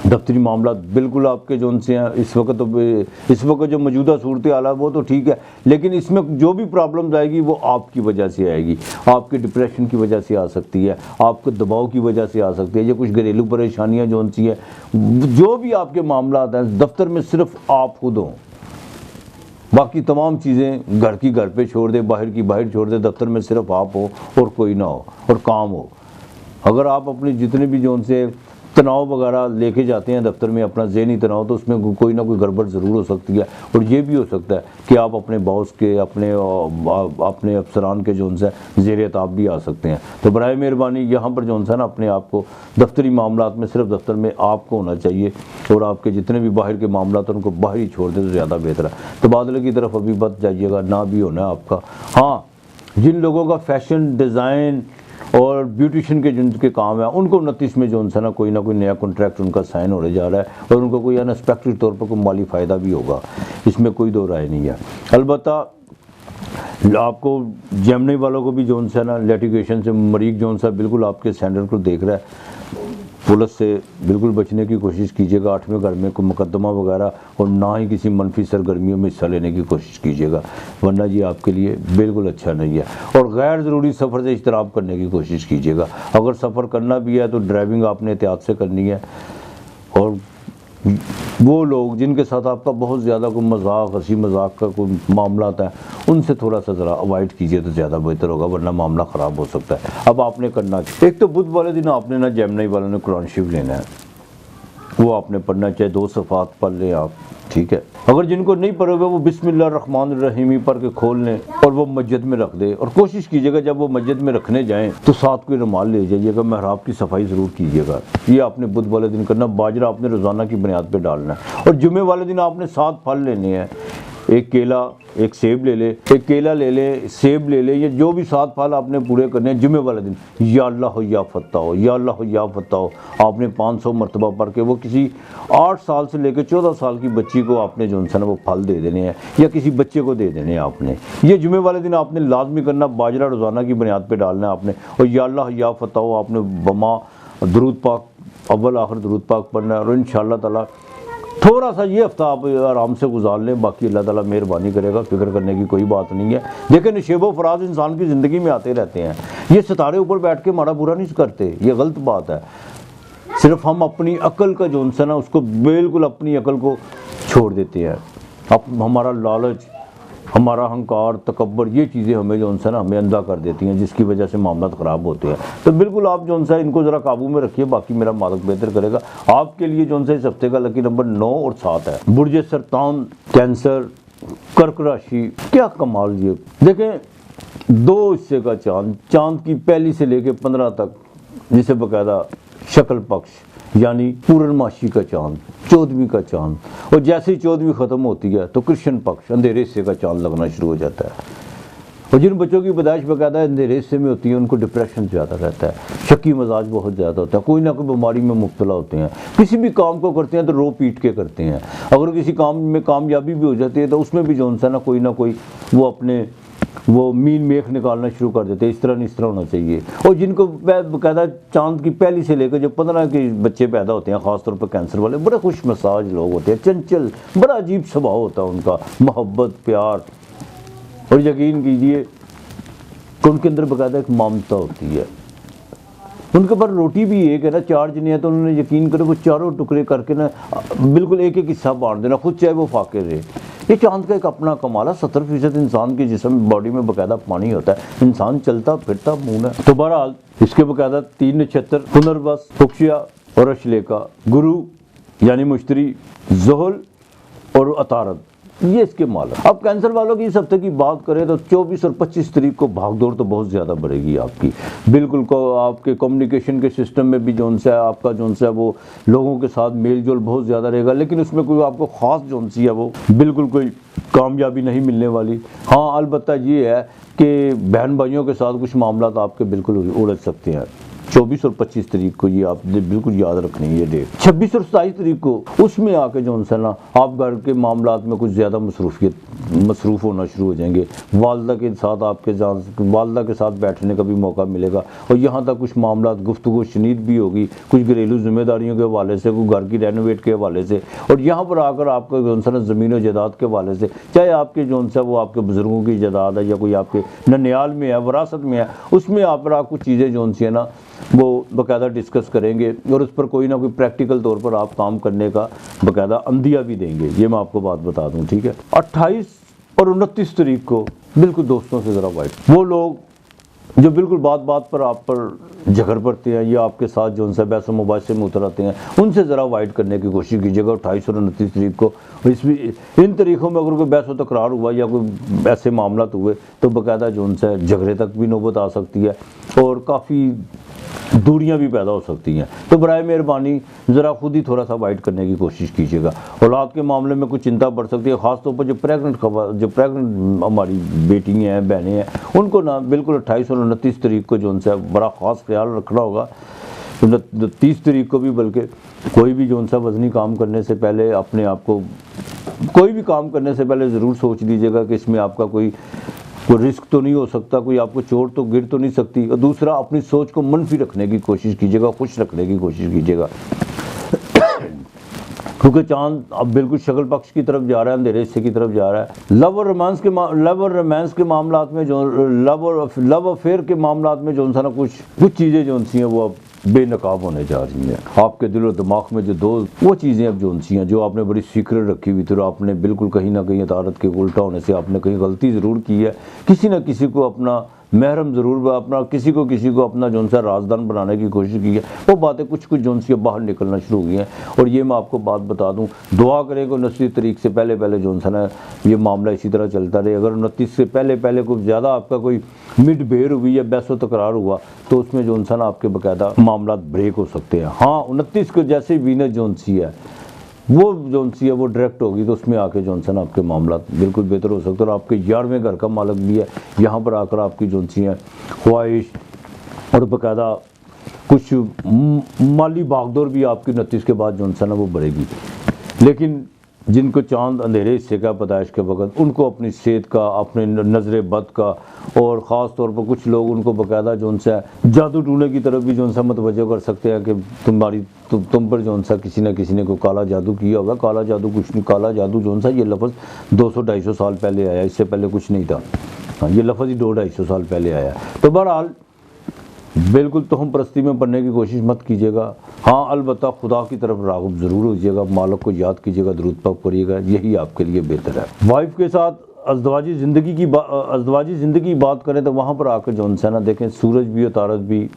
دفتری معاملات بالکل آپ کے جو سے ہیں اس وقت جو موجودہ صورتحال ہے وہ تو ٹھیک ہے، لیکن اس میں جو بھی پرابلمز آئے گی وہ آپ کی وجہ سے آئے گی، آپ کے ڈپریشن کی وجہ سے آ سکتی ہے، آپ کے دباؤ کی وجہ سے آ سکتی ہے، یا کچھ گھریلو پریشانیاں جو سی ہیں، جو بھی آپ کے معاملات ہیں دفتر میں صرف آپ خود ہوں، باقی تمام چیزیں گھر کی گھر پہ چھوڑ دیں، باہر کی باہر چھوڑ دیں، دفتر میں صرف آپ ہو اور کوئی نہ ہو اور کام ہو۔ اگر آپ اپنے جتنے بھی جو سے تناؤ وغیرہ لے کے جاتے ہیں دفتر میں، اپنا ذہنی تناؤ، تو اس میں کوئی نہ کوئی گڑبڑ ضرور ہو سکتی ہے، اور یہ بھی ہو سکتا ہے کہ آپ اپنے باس کے اپنے افسران کے جو سے زیر اطاعت بھی آ سکتے ہیں۔ تو برائے مہربانی یہاں پر جو نا اپنے آپ کو دفتری معاملات میں صرف دفتر میں آپ کو ہونا چاہیے، اور آپ کے جتنے بھی باہر کے معاملات ہیں ان کو باہر ہی چھوڑ دیں تو زیادہ بہتر ہے۔ تبادلے کی طرف ابھی بت جائیے گا، نہ بھی ہونا ہے آپ کا۔ ہاں جن لوگوں کا فیشن ڈیزائن اور بیوٹیشن کے جن کے کام ہیں ان کو 29 میں جو سے نا کوئی نہ کوئی نیا کنٹریکٹ ان کا سائن ہونے جا رہا ہے، اور ان کو کوئی انسپیکٹڈ طور پر کوئی مالی فائدہ بھی ہوگا، اس میں کوئی دو رائے نہیں ہے۔ البتہ آپ کو جیمنی والوں کو بھی جو سے نا لیٹیگیشن سے مریض جو سا بالکل آپ کے سینڈر کو دیکھ رہا ہے، پولیس سے بالکل بچنے کی کوشش کیجیے گا، 8ویں گھر میں کوئی مقدمہ وغیرہ اور نہ ہی کسی منفی سرگرمیوں میں حصہ لینے کی کوشش کیجیے گا، ورنہ یہ آپ کے لیے بالکل اچھا نہیں ہے۔ اور غیر ضروری سفر سے اجتناب کرنے کی کوشش کیجیے گا، اگر سفر کرنا بھی ہے تو ڈرائیونگ آپ نے احتیاط سے کرنی ہے، اور وہ لوگ جن کے ساتھ آپ کا بہت زیادہ کوئی مذاق ہنسی مذاق کا کوئی معاملات ہیں ان سے تھوڑا سا ذرا اوائڈ کیجیے تو زیادہ بہتر ہوگا، ورنہ معاملہ خراب ہو سکتا ہے۔ اب آپ نے کرنا ایک تو بدھ والے دن آپ نے نا جیمنی والوں نے قرآن شریف لینا ہے، وہ آپ نے پڑھنا چاہے 2 صفحات پڑھ لیں آپ، ٹھیک ہے۔ اگر جن کو نہیں پڑھے ہوئے وہ بسم اللہ الرحمن الرحیم ہی پڑھ کے کھول لیں اور وہ مسجد میں رکھ دے، اور کوشش کیجیے گا جب وہ مسجد میں رکھنے جائیں تو ساتھ کوئی رومال لے جائیے گا، محراب کی صفائی ضرور کیجیے گا۔ یہ آپ نے بدھ والے دن کرنا، باجرہ آپ نے روزانہ کی بنیاد پہ ڈالنا ہے، اور جمعے والے دن آپ نے 7 پھل لینے ہیں، ایک کیلا ایک سیب لے لے، ایک کیلا لے لے سیب لے لے، یہ جو بھی 7 پھل آپ نے پورے کرنے ہیں جمعے والے دن، یا اللہ ہو یا فتح ہو، یا اللہ ہو یا فتح ہو، آپ نے 500 مرتبہ پڑھ کے وہ کسی 8 سال سے لے کے 14 سال کی بچی کو آپ نے جو ہے نا وہ پھل دے دینے ہیں، یا کسی بچے کو دے دینے ہیں آپ نے۔ یہ جمعے والے دن آپ نے لازمی کرنا، باجرہ روزانہ کی بنیاد پہ ڈالنا ہے آپ نے، اور یا اللہ یا فتح ہو آپ نے بما درود پاک اول آخر درود پاک پڑھنا ہے، اور انشاءاللہ تعالی تھوڑا سا یہ ہفتہ آپ آرام سے گزار لیں، باقی اللہ تعالیٰ مہربانی کرے گا، فکر کرنے کی کوئی بات نہیں ہے۔ دیکھیں نشیب و فراز انسان کی زندگی میں آتے رہتے ہیں، یہ ستارے اوپر بیٹھ کے ہمارا برا نہیں کرتے، یہ غلط بات ہے۔ صرف ہم اپنی عقل کا جو ہے نا اس کو بالکل اپنی عقل کو چھوڑ دیتے ہیں، ہمارا لالچ، ہمارا اہنکار، تکبر، یہ چیزیں ہمیں جو ہے نا ہمیں اندھا کر دیتی ہیں، جس کی وجہ سے معاملات خراب ہوتے ہیں۔ تو بالکل آپ جو ہے ان کو ذرا قابو میں رکھیے، باقی میرا مالک بہتر کرے گا۔ آپ کے لیے جو ہے اس ہفتے کا لکی نمبر 9 اور 7 ہے۔ برج سرطان، کینسر، کرک راشی، کیا کمال! یہ دیکھیں 2 حصے کا چاند کی پہلی سے لے کے 15 تک، جسے باقاعدہ شکل پکش یعنی پورنماشی کا چاند، 14ویں کا چاند، اور جیسے ہی 14ویں ختم ہوتی ہے تو کرشن پکش اندھیرے حصے کا چاند لگنا شروع ہو جاتا ہے۔ اور جن بچوں کی پیدائش باقاعدہ اندھیرے حصے میں ہوتی ہے ان کو ڈپریشن زیادہ رہتا ہے، شکی مزاج بہت زیادہ ہوتا ہے، کوئی نہ کوئی بیماری میں مبتلا ہوتے ہیں، کسی بھی کام کو کرتے ہیں تو رو پیٹ کے کرتے ہیں، اگر کسی کام میں کامیابی بھی ہو جاتی ہے تو اس میں بھی جو ہے نا کوئی نہ کوئی وہ اپنے مین میخ نکالنا شروع کر دیتے ہیں، اس طرح نہیں، اس طرح ہونا چاہیے۔ اور جن کو باقاعدہ چاند کی پہلی سے لے کر جو 15 کے بچے پیدا ہوتے ہیں، خاص طور پر کینسر والے، بڑے خوش مزاج لوگ ہوتے ہیں، چنچل، بڑا عجیب سبھاؤ ہوتا ہے ان کا، محبت، پیار، اور یقین کیجئے کہ ان کے اندر باقاعدہ ایک ممتا ہوتی ہے۔ ان کے پر روٹی بھی ایک ہے نا، 4 جنے ہیں تو انہوں نے یقین کرے وہ چاروں ٹکڑے کر کے نا بالکل ایک ایک حصہ بانٹ دینا، خود چاہے وہ فاقے رہے۔ یہ چاند کا ایک اپنا کمال ہے، 70% انسان کے جسم باڈی میں باقاعدہ پانی ہوتا ہے، انسان چلتا پھرتا منہ ہے۔ تو بہرحال اس کے باقاعدہ 3 نچھتر، پنروس، پکشیا، اور اشلیکا, گرو یعنی مشتری, زحل اور عطارد, یہ اس کے مال ہے. اب کینسر والوں کی اس ہفتے کی بات کریں تو 24 اور 25 تاریخ کو بھاگ دوڑ تو بہت زیادہ بڑھے گی آپ کی. بالکل آپ کے کمیونیکیشن کے سسٹم میں بھی جون سا ہے آپ کا جون سا ہے وہ لوگوں کے ساتھ میل جول بہت زیادہ رہے گا, لیکن اس میں کوئی آپ کو خاص جون سی ہے وہ بالکل کوئی کامیابی نہیں ملنے والی. ہاں البتہ یہ ہے کہ بہن بھائیوں کے ساتھ کچھ معاملات آپ کے بالکل الجھ سکتے ہیں 24 اور 25 تاریخ کو, یہ آپ نے بالکل یاد رکھنی ہے یہ ڈیٹ. 26 اور 27 تاریخ کو اس میں آ کے جو ہے نا آپ گھر کے معاملات میں کچھ زیادہ مصروف ہونا شروع ہو جائیں گے. والدہ کے ساتھ والدہ کے ساتھ بیٹھنے کا بھی موقع ملے گا, اور یہاں تک کچھ معاملات گفتگو شنید بھی ہوگی, کچھ گھریلو ذمہ داریوں کے حوالے سے, کوئی گھر کی رینوویٹ کے حوالے سے, اور یہاں پر آ کر آپ کا جو ہے نا زمین و جائیداد کے حوالے سے, چاہے آپ کے جو ہے وہ آپ کے بزرگوں کی جائیداد ہے یا کوئی آپ کے ننیال میں ہے, وراثت میں ہے, اس میں آپ کچھ چیزیں جو ہے نا وہ باقاعدہ ڈسکس کریں گے, اور اس پر کوئی نہ کوئی پریکٹیکل طور پر آپ کام کرنے کا باقاعدہ عندیہ بھی دیں گے. یہ میں آپ کو بات بتا دوں, ٹھیک ہے. 28 اور 29 تاریخ کو بالکل دوستوں سے ذرا وائٹ, وہ لوگ جو بالکل بات پر آپ پر جھگڑ پڑتے ہیں یا آپ کے ساتھ جو ان سے بحث و مباحثے میں اتر آتے ہیں, ان سے ذرا وائٹ کرنے کی کوشش کیجیے گا 28 اور 29 تاریخ کو. ان تاریخوں میں اگر کوئی بحث و تکرار ہوا یا کوئی ایسے معاملات ہوئے تو باقاعدہ جو ان سے جھگڑے تک بھی نوبت آ سکتی ہے اور کافی دوریاں بھی پیدا ہو سکتی ہیں. تو برائے مہربانی ذرا خود ہی تھوڑا سا وائٹ کرنے کی کوشش کیجیے گا. اولاد کے معاملے میں کچھ چنتا بڑھ سکتی ہے, خاص طور پر جو پریگننٹ ہماری بیٹی ہیں, بہنیں ہیں, ان کو نا بالکل 28 اور 29 تاریخ کو جو ان سے بڑا خاص خیال رکھنا ہوگا. 30 تاریخ کو بھی, بلکہ کوئی بھی جو ان سا وزنی کام کرنے سے پہلے اپنے آپ کو کوئی بھی کام کرنے سے پہلے ضرور سوچ لیجیے گا کہ اس میں آپ کا کوئی رسک تو نہیں ہو سکتا, کوئی آپ کو چوٹ تو گر تو نہیں سکتی. اور دوسرا اپنی سوچ کو منفی رکھنے کی کوشش کیجیے گا, خوش رکھنے کی کوشش کیجیے گا, کیونکہ چاند اب بالکل شکل پکش کی طرف جا رہا ہے, اندھیرے حصے کی طرف جا رہا ہے. لو اور رومانس کے معاملات میں جو لو افیئر کے معاملات میں جو نا کچھ چیزیں جو ہیں وہ اب بے نقاب ہونے جا رہی ہیں. آپ کے دل و دماغ میں جو وہ چیزیں اب جو ہیں جو آپ نے بڑی سیکرٹ رکھی ہوئی تھی, اور آپ نے بالکل کہیں نہ کہیں عدالت کے الٹا ہونے سے آپ نے کہیں غلطی ضرور کی ہے, کسی نہ کسی کو اپنا محرم ضرور اپنا کسی کو اپنا جو سا رازدان بنانے کی کوشش کی ہے, وہ باتیں کچھ جو سی باہر نکلنا شروع ہوئی ہیں. اور یہ میں آپ کو بات بتا دوں, دعا کریں کہ 29 تاریخ سے پہلے جو سا نا یہ معاملہ اسی طرح چلتا رہے. اگر 29 سے پہلے کوئی زیادہ آپ کا کوئی مڈ بیر ہوئی یا بحث و تکرار ہوا تو اس میں جو سا نا آپ کے باقاعدہ معاملات بریک ہو سکتے ہیں. ہاں 29 کو جیسے وینس جو سی ہے وہ جو سی ہے وہ ڈائریکٹ ہوگی, تو اس میں آ کے جو ہے نا آپ کے معاملات بالکل بہتر ہو سکتے ہیں. اور آپ کے 11ویں گھر کا مالک بھی ہے, یہاں پر آ کر آپ کی جو سی ہیں خواہش اور باقاعدہ کچھ مالی بھاگدور بھی آپ کی 29 کے بعد جو ہے نا وہ بڑھے گی. لیکن جن کو چاند اندھیرے حصے کا پیدائش کے وقت, ان کو اپنی صحت کا, اپنے نظر بد کا, اور خاص طور پر کچھ لوگ ان کو باقاعدہ جو ان سے جادو ٹونے کی طرف بھی جو ان سے متوجہ کر سکتے ہیں کہ تم پر جو ان سا کسی نہ کسی نے کوئی کالا جادو کیا ہوگا. کالا جادو کچھ نہیں, کالا جادو جو ان سا یہ لفظ 200-250 سال پہلے آیا, اس سے پہلے کچھ نہیں تھا. ہاں یہ لفظ ہی 200-250 سال پہلے آیا. تو بہرحال بالکل تہم پرستی میں پڑھنے کی کوشش مت کیجیے گا. ہاں البتہ خدا کی طرف راغب ضرور ہوجیے گا, مالک کو یاد کیجیے گا, درود پاک پڑھیے گا, یہی آپ کے لیے بہتر ہے. وائف کے ساتھ ازدواجی زندگی کی بات کریں تو وہاں پر آ کر جو ہے نا دیکھیں سورج بھی, عطارد بھی,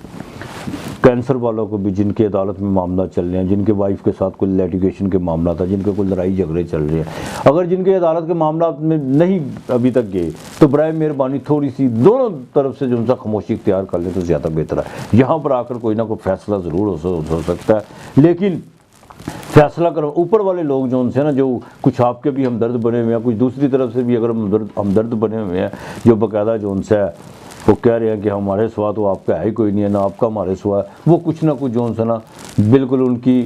کینسر والوں کو بھی, جن کے عدالت میں معاملات چل رہے ہیں, جن کے وائف کے ساتھ کوئی لیٹیگیشن کے معاملات ہیں, جن کے کوئی لڑائی جھگڑے چل رہے ہیں, اگر جن کے عدالت کے معاملات میں نہیں ابھی تک گئے تو برائے مہربانی تھوڑی سی دونوں طرف سے جو ان سے خاموشی اختیار کر لیں تو زیادہ بہتر ہے. یہاں پر آ کر کوئی نہ کوئی فیصلہ ضرور ہو سکتا ہے, لیکن فیصلہ کرو اوپر والے لوگ جو ان سے نا جو کچھ آپ کے بھی ہمدرد بنے ہوئے ہیں, کچھ دوسری طرف سے بھی اگر ہمدرد بنے ہوئے ہیں جو باقاعدہ جو ان سے وہ کہہ رہے ہیں کہ ہمارے سوا تو آپ کا ہے ہی کوئی نہیں ہے, نہ آپ کا ہمارے سوا ہے, وہ کچھ نہ کچھ جو ان سے نا بالکل ان کی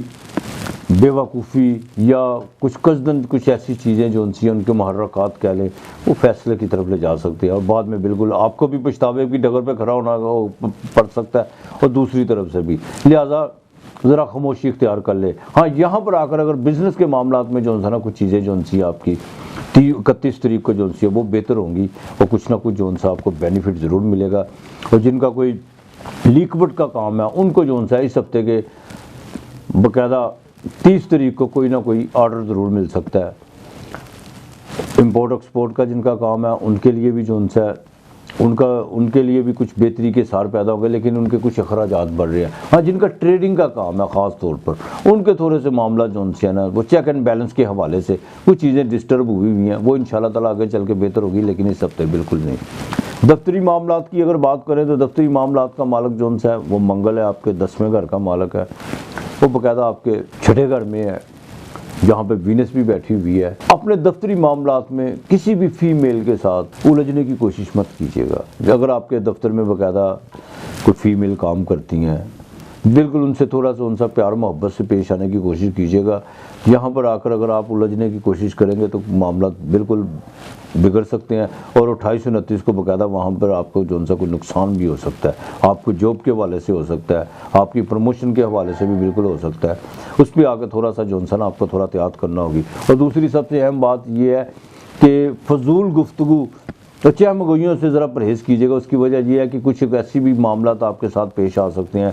بے وقوفی یا کچھ قصدن کچھ ایسی چیزیں جو ان سے ان کے محرکات کہہ لیں وہ فیصلے کی طرف لے جا سکتے ہیں, اور بعد میں بالکل آپ کو بھی پچھتاوے کی ڈگر پہ کھڑا ہونا پڑ سکتا ہے, اور دوسری طرف سے بھی. لہٰذا ذرا خاموشی اختیار کر لے. ہاں یہاں پر آ کر اگر بزنس کے معاملات میں جو ہے نا کچھ چیزیں جو سی آپ کی 31 تاریخ کو جو سی وہ بہتر ہوں گی, اور کچھ نہ کچھ جو سا آپ کو بینیفٹ ضرور ملے گا. اور جن کا کوئی لیکوڈ کا کام ہے ان کو جو سا اس ہفتے کے باقاعدہ 30 تاریخ کو کوئی نہ کوئی آرڈر ضرور مل سکتا ہے. امپورٹ ایکسپورٹ کا جن کا کام ہے ان کے لیے بھی جو سا ان کے لیے بھی کچھ بہتری کے سار پیدا ہوں گے، لیکن ان کے کچھ اخراجات بڑھ رہے ہیں۔ ہاں جن کا ٹریڈنگ کا کام ہے خاص طور پر، ان کے تھوڑے سے معاملات جو ان سے ہیں نا وہ چیک اینڈ بیلنس کے حوالے سے کچھ چیزیں ڈسٹرب ہوئی ہیں، وہ انشاءاللہ تعالیٰ آگے چل کے بہتر ہوگی، لیکن اس ہفتے بالکل نہیں۔ دفتری معاملات کی اگر بات کریں تو دفتری معاملات کا مالک جو ان سے ہے وہ منگل ہے، آپ کے 10ویں گھر کا مالک ہے، وہ باقاعدہ آپ کے 6 گھر میں ہے جہاں پہ وینس بھی بیٹھی ہوئی ہے۔ اپنے دفتری معاملات میں کسی بھی فیمیل کے ساتھ الجھنے کی کوشش مت کیجیے گا۔ اگر آپ کے دفتر میں باقاعدہ کوئی فیمیل کام کرتی ہیں، بالکل ان سے تھوڑا سا ان سے پیار محبت سے پیش آنے کی کوشش کیجیے گا۔ یہاں پر آ کر اگر آپ الجھنے کی کوشش کریں گے تو معاملات بالکل بگڑ سکتے ہیں، اور 28 اور 29 کو باقاعدہ وہاں پر آپ کو جو ان سے کوئی نقصان بھی ہو سکتا ہے، آپ کو جاب کے حوالے سے ہو سکتا ہے، آپ کی پروموشن کے حوالے سے بھی بالکل ہو سکتا ہے۔ اس پہ آ کے تھوڑا سا جو ان سے نا آپ کو تھوڑا احتیاط کرنا ہوگی۔ اور دوسری سب سے اہم بات یہ ہے کہ فضول گفتگو چہمگوئیوں سے ذرا پرہیز کیجیے گا۔ اس کی وجہ یہ ہے کہ کچھ ایسی بھی معاملات آپ کے ساتھ پیش آ سکتے ہیں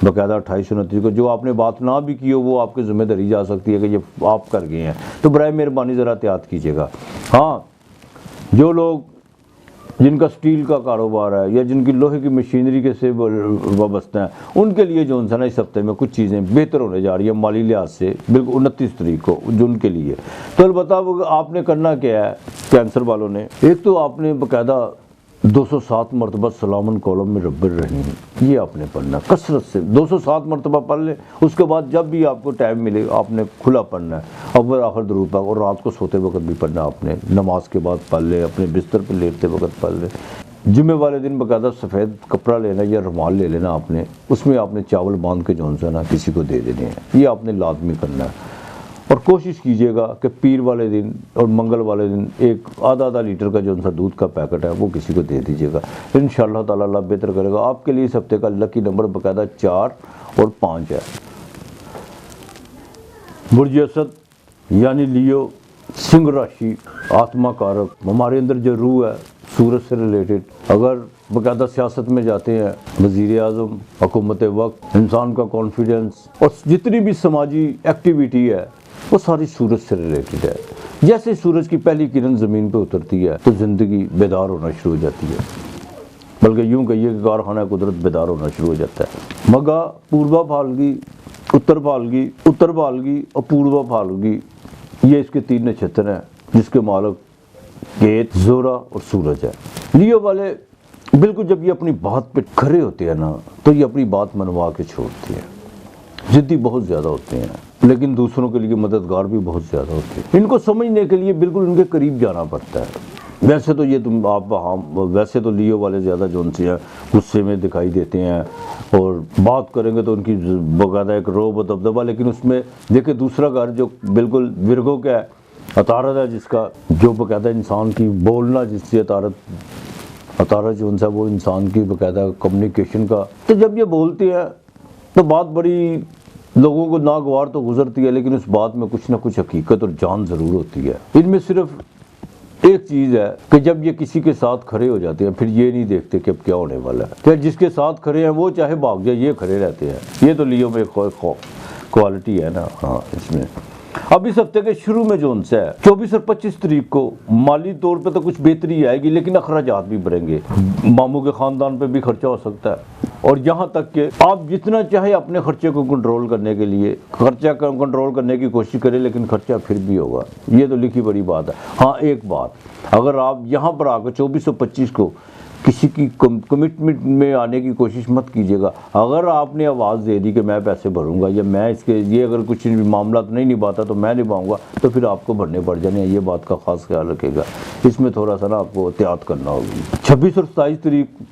باقاعدہ 28 اور 29 کو، جو آپ نے بات نہ بھی کی ہو وہ آپ کی ذمہ داری جا سکتی ہے کہ یہ آپ کر گئے ہیں، تو برائے مہربانی ذرا احتیاط کیجیے گا۔ ہاں جو لوگ جن کا سٹیل کا کاروبار ہے یا جن کی لوہے کی مشینری کے سے وابستہ ہیں، ان کے لیے جو ہے نا اس ہفتے میں کچھ چیزیں بہتر ہونے جا رہی ہیں مالی لحاظ سے، بالکل 29 تاریخ کو جو ان کے لیے۔ تو البتہ وہ آپ نے کرنا کیا ہے کینسر والوں نے، ایک تو آپ نے باقاعدہ 207 مرتبہ سلام کولم میں رب الرحیم، یہ آپ نے پڑھنا کثرت سے 207 مرتبہ پڑھ لیں۔ اس کے بعد جب بھی آپ کو ٹائم ملے آپ نے کھلا پڑھنا ہے، اول آخر درود پاک، اور رات کو سوتے وقت بھی پڑھنا آپ نے، نماز کے بعد پڑھ لیں، اپنے بستر پہ لیٹتے وقت پڑھ لیں۔ جمعے والے دن باقاعدہ سفید کپڑا لینا یا رومال لے لینا آپ نے، اس میں آپ نے چاول باندھ کے جو ہے نا کسی کو دے دینے ہیں، یہ آپ نے لازمی کرنا ہے۔ اور کوشش کیجئے گا کہ پیر والے دن اور منگل والے دن ایک آدھا لیٹر کا جو ان سا دودھ کا پیکٹ ہے وہ کسی کو دے دیجئے گا، انشاءاللہ تعالی اللہ بہتر کرے گا آپ کے لیے۔ اس ہفتے کا لکی نمبر باقاعدہ 4 اور 5 ہے۔ برج اسد یعنی لیو، سنگھ راشی، آتما کارک، ہمارے اندر جو روح ہے سورج سے ریلیٹڈ، اگر باقاعدہ سیاست میں جاتے ہیں، وزیر اعظم، حکومت وقت، انسان کا کانفیڈنس اور جتنی بھی سماجی ایکٹیویٹی ہے وہ ساری سورج سے ریلیٹڈ ہے۔ جیسے سورج کی پہلی کرن زمین پہ اترتی ہے تو زندگی بیدار ہونا شروع ہو جاتی ہے، بلکہ یوں کہیے کہ کارخانہ قدرت بیدار ہونا شروع ہو جاتا ہے۔ مگا، پوربا پھالگی، اتر پھالگی، اتر پھالگی اور پوربا پھالگی، یہ اس کے 3 نچھتر ہیں جس کے مالک کیت، زورا اور سورج ہے۔ لیو والے بالکل جب یہ اپنی بات پہ کھڑے ہوتے ہیں نا تو یہ اپنی بات منوا کے چھوڑتے ہیں، ضدی بہت زیادہ ہوتے ہیں لیکن دوسروں کے لیے مددگار بھی بہت زیادہ ہوتے ہیں۔ ان کو سمجھنے کے لیے بالکل ان کے قریب جانا پڑتا ہے۔ ویسے تو یہ ویسے تو لیو والے زیادہ جو ان سے ہیں غصے میں دکھائی دیتے ہیں، اور بات کریں گے تو ان کی باقاعدہ ایک روب و دبدبہ، لیکن اس میں دیکھیں دوسرا گھر جو بالکل ورگو کا ہے، عطارد ہے، جس کا جو باقاعدہ انسان کی بولنا، جس سے عطارد جو ان سے وہ انسان کی باقاعدہ کمیونیکیشن کا، تو جب یہ بولتے ہیں تو بات بڑی لوگوں کو ناگوار تو گزرتی ہے، لیکن اس بات میں کچھ نہ کچھ حقیقت اور جان ضرور ہوتی ہے۔ ان میں صرف ایک چیز ہے کہ جب یہ کسی کے ساتھ کھڑے ہو جاتے ہیں پھر یہ نہیں دیکھتے کہ اب کیا ہونے والا ہے، کہ جس کے ساتھ کھڑے ہیں وہ چاہے بھاگ جائے یہ کھڑے رہتے ہیں۔ یہ تو لیو میں کوالٹی ہے نا۔ ہاں اس میں اب اس ہفتے کے شروع میں جو ان سے ہے 24 اور 25 تاریخ کو مالی طور پہ تو کچھ بہتری آئے گی، لیکن اخراجات بھی بڑھیں گے، ماموں کے خاندان پہ بھی خرچہ ہو سکتا ہے، اور یہاں تک کہ آپ جتنا چاہے اپنے خرچے کو کنٹرول کرنے کے لیے خرچہ کنٹرول کرنے کی کوشش کریں، لیکن خرچہ پھر بھی ہوگا، یہ تو لکھی بڑی بات ہے۔ ہاں ایک بات، اگر آپ یہاں پر آ کر 24 اور 25 کو کسی کی کمٹمنٹ میں آنے کی کوشش مت کیجیے گا۔ اگر آپ نے آواز دے دی کہ میں پیسے بھروں گا یا میں اس کے یہ اگر کچھ معاملات نہیں نبھاتا تو میں نبھاؤں گا، تو پھر آپ کو بھرنے پڑ جانے ہیں، یہ بات کا خاص خیال رکھے گا۔ اس میں تھوڑا سا نا آپ کو احتیاط کرنا ہوگی۔ 26 اور 27 تاریخ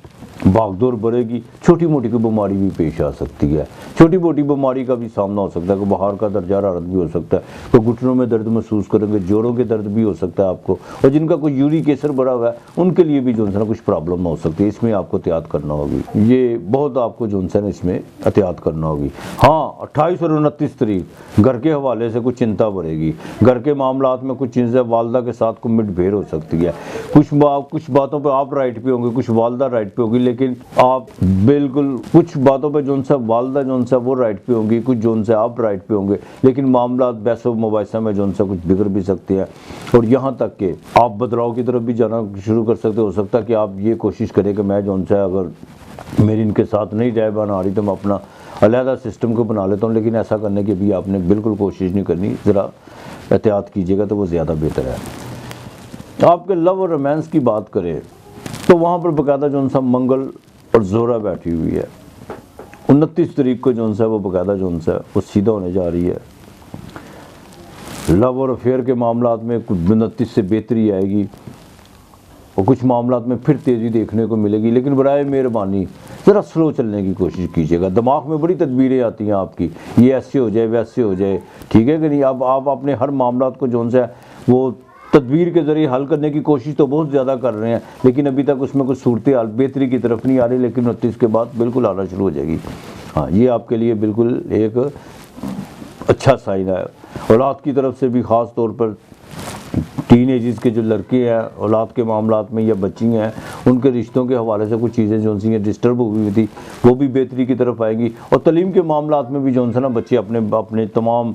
بھاگ دوڑ بڑھے گی، چھوٹی موٹی کوئی بیماری بھی پیش آ سکتی ہے، چھوٹی موٹی بیماری کا بھی سامنا ہو سکتا ہے، کہ بخار کا درجہ حرارت بھی ہو سکتا ہے، کوئی گھٹنوں میں درد محسوس کریں گے، جوڑوں کے درد بھی ہو سکتا ہے آپ کو، اور جن کا کوئی یورک ایسڈ بڑھا ہوا ہے ان کے لیے بھی جو ہے نا کچھ پرابلم ہو سکتی ہے، اس میں آپ کو احتیاط کرنا ہوگی، یہ بہت آپ کو جو ہے نا اس میں احتیاط کرنا ہوگی۔ ہاں 28 اور 29 تاریخ گھر کے حوالے سے کچھ چنتا بڑھے گی، گھر کے معاملات میں کچھ چیزیں والدہ کے ساتھ کو مٹ بھیڑ ہو سکتی ہے، کچھ باتوں پہ آپ رائٹ پہ ہوں گے، کچھ والدہ رائٹ پہ ہوگی، لیکن آپ بالکل کچھ باتوں پہ جو سا والدہ جو سا وہ رائٹ پہ ہوں گی، کچھ جو سا آپ رائٹ پہ ہوں گے، لیکن معاملات بحث و مباحثہ میں جو سا کچھ بگڑ بھی سکتے ہیں، اور یہاں تک کہ آپ بدلاؤ کی طرف بھی جانا شروع کر سکتے ہو سکتا ہے کہ آپ یہ کوشش کریں کہ میں جو سا اگر میری ان کے ساتھ نہیں رہ بنا رہی تو میں اپنا علیحدہ سسٹم کو بنا لیتا ہوں، لیکن ایسا کرنے کی بھی آپ نے بالکل کوشش نہیں کرنی، ذرا احتیاط کیجیے گا تو وہ زیادہ بہتر ہے۔ آپ کے لو اور رومانس کی بات کریں تو وہاں پر باقاعدہ جو سا منگل اور زہرہ بیٹھی ہوئی ہے، 29 تاریخ کو جو سا وہ باقاعدہ جو سا وہ سیدھا ہونے جا رہی ہے۔ لو اور افیئر کے معاملات میں 29 سے بہتری آئے گی اور کچھ معاملات میں پھر تیزی دیکھنے کو ملے گی، لیکن برائے مہربانی ذرا سلو چلنے کی کوشش کیجیے گا۔ دماغ میں بڑی تدبیریں آتی ہیں آپ کی، یہ ایسے ہو جائے ویسے ہو جائے، ٹھیک ہے کہ نہیں؟ اب آپ اپنے ہر معاملات کو جو ہے وہ تدبیر کے ذریعے حل کرنے کی کوشش تو بہت زیادہ کر رہے ہیں، لیکن ابھی تک اس میں کچھ صورتحال بہتری کی طرف نہیں آ رہی، لیکن 29 کے بعد بالکل آنا شروع ہو جائے گی۔ ہاں، یہ آپ کے لیے بالکل ایک اچھا سائن ہے۔ اولاد کی طرف سے بھی خاص طور پر ٹین ایجز کے جو لڑکے ہیں اولاد کے معاملات میں یا بچی ہیں، ان کے رشتوں کے حوالے سے کچھ چیزیں جو سی ڈسٹرب ہوئی تھی وہ بھی بہتری کی طرف آئیں گی، اور تعلیم کے معاملات میں بھی جو ہے نا بچے اپنے تمام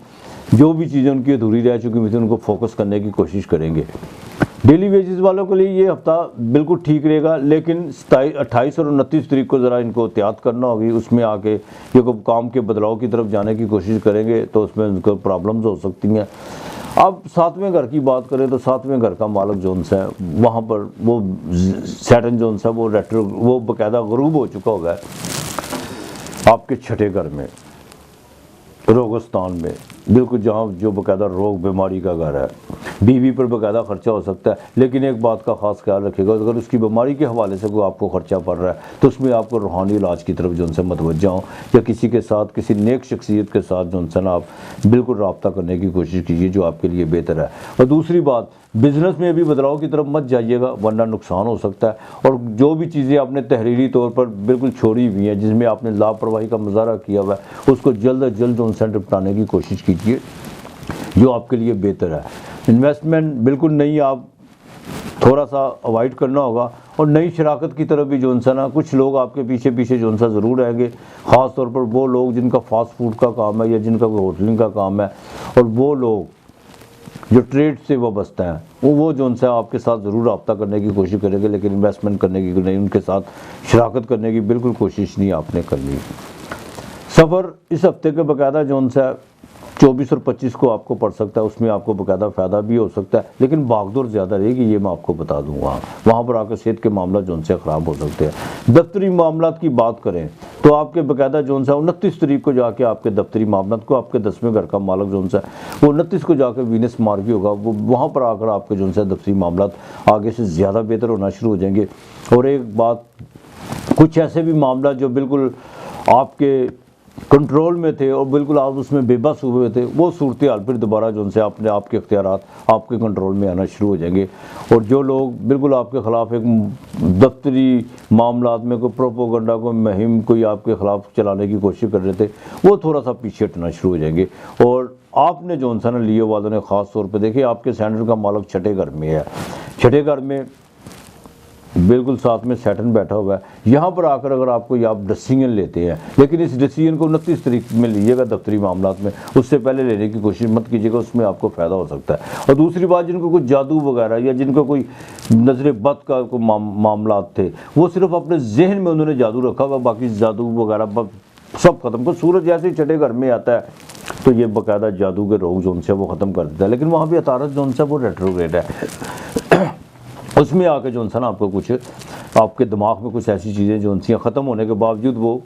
جو بھی چیزیں ان کی ادھوری رہ چکی ہوئی تھیں ان کو فوکس کرنے کی کوشش کریں گے۔ ڈیلی ویجز والوں کے لیے یہ ہفتہ بالکل ٹھیک رہے گا، لیکن 28 اور 29 تاریخ کو ذرا ان کو احتیاط کرنا ہوگی، اس میں آ کے یہ کوئی کام کے بدلاؤ کی طرف جانے کی کوشش کریں گے تو اس میں ان کو پرابلمز ہو سکتی ہیں۔ اب 7ویں گھر کی بات کریں تو 7ویں گھر کا مالک جونس ہے وہاں پر وہ سیٹن جونس ہے وہ ریٹرو وہ باقاعدہ غروب ہو چکا ہوگا آپ کے 6 گھر میں، روگستان میں، بالکل جہاں جو باقاعدہ روگ بیماری کا گھر ہے۔ بیوی پر باقاعدہ خرچہ ہو سکتا ہے، لیکن ایک بات کا خاص خیال رکھیے گا، اگر اس کی بیماری کے حوالے سے کوئی آپ کو خرچہ پڑ رہا ہے تو اس میں آپ کو روحانی علاج کی طرف جو ان سے متوجہ ہوں، یا کسی کے ساتھ کسی نیک شخصیت کے ساتھ جو ان سے آپ بالکل رابطہ کرنے کی کوشش کیجیے جو آپ کے لیے بہتر ہے۔ اور دوسری بات، بزنس میں بھی بدلاؤ کی طرف مت جائیے گا ورنہ نقصان ہو سکتا ہے، اور جو بھی چیزیں آپ نے تحریری طور پر بالکل چھوڑی ہوئی ہیں جس میں آپ نے لاپرواہی کا مظاہرہ کیا ہوا ہے اس کو جلد از جلد ان سے نپٹانے کی کوشش کیجیے جو آپ کے لیے بہتر ہے۔ انویسٹمنٹ بالکل نہیں، آپ تھوڑا سا اوائڈ کرنا ہوگا، اور نئی شراکت کی طرف بھی جو انسان ہے کچھ لوگ آپ کے پیچھے جو انسان ضرور آئیں گے، خاص طور پر وہ لوگ جن کا فاسٹ فوڈ کا کام ہے یا جن کا کوئی ہوٹلنگ کا کام ہے، اور وہ لوگ جو ٹریڈ سے وابستہ ہیں وہ جو ان سے آپ کے ساتھ ضرور رابطہ کرنے کی کوشش کریں گے، لیکن انویسٹمنٹ کرنے کی نہیں، ان کے ساتھ شراکت کرنے کی بالکل کوشش نہیں آپ نے کرنی۔ سفر اس ہفتے کے باقاعدہ جو ان سے 24 اور 25 کو آپ کو پڑ سکتا ہے، اس میں آپ کو باقاعدہ فائدہ بھی ہو سکتا ہے، لیکن بھاگ دوڑ زیادہ رہے گی، یہ میں آپ کو بتا دوں گا، وہاں پر آ کے صحت کے معاملات جو ان سے خراب ہو سکتے ہیں۔ دفتری معاملات کی بات کریں تو آپ کے باقاعدہ جو ان سے 29 تاریخ کو جا کے آپ کے دفتری معاملات کو آپ کے 10ویں گھر کا مالک جو ان سے وہ 29 کو جا کے وینس مارگی ہوگا، وہ وہاں پر آ کر آپ کے جو ان سے دفتری معاملات آگے سے زیادہ بہتر ہونا شروع ہو جائیں گے۔ اور ایک بات، کچھ ایسے بھی معاملات جو بالکل آپ کے کنٹرول میں تھے اور بالکل آپ اس میں بے بس ہوئے تھے، وہ صورتحال پھر دوبارہ جو ان سے آپ کے اختیارات آپ کے کنٹرول میں آنا شروع ہو جائیں گے، اور جو لوگ بالکل آپ کے خلاف ایک دفتری معاملات میں کوئی پروپوگنڈا کو مہم کوئی آپ کے خلاف چلانے کی کوشش کر رہے تھے وہ تھوڑا سا پیچھے ہٹنا شروع ہو جائیں گے۔ اور آپ نے جو انسان لیو والوں نے خاص طور پہ دیکھے آپ کے سینٹر کا مالک 6 گھر میں ہے، 6 گھر میں بالکل ساتھ میں سیٹن بیٹھا ہوا ہے، یہاں پر آ کر اگر آپ کوئی آپ ڈیسیژن لیتے ہیں، لیکن اس ڈیسیژن کو 29 تاریخ میں لیجیے گا دفتری معاملات میں، اس سے پہلے لینے کی کوشش مت کیجیے گا، اس میں آپ کو فائدہ ہو سکتا ہے۔ اور دوسری بات، جن کو کوئی جادو وغیرہ یا جن کو کوئی نظر بد کا کوئی معاملات تھے، وہ صرف اپنے ذہن میں انہوں نے جادو رکھا ہوا، باقی جادو وغیرہ سب ختم کر، سورج جیسے ہی 6 گھر میں آتا ہے تو یہ باقاعدہ جادو کے روگ جو ان سے وہ ختم کر دیتا ہے، لیکن وہاں بھی عطارد جو ان سے وہ ریٹروگریڈ ہے، اس میں آ کے جو انسان آپ کو کچھ آپ کے دماغ میں کچھ ایسی چیزیں جو انسیاں ختم ہونے کے باوجود وہ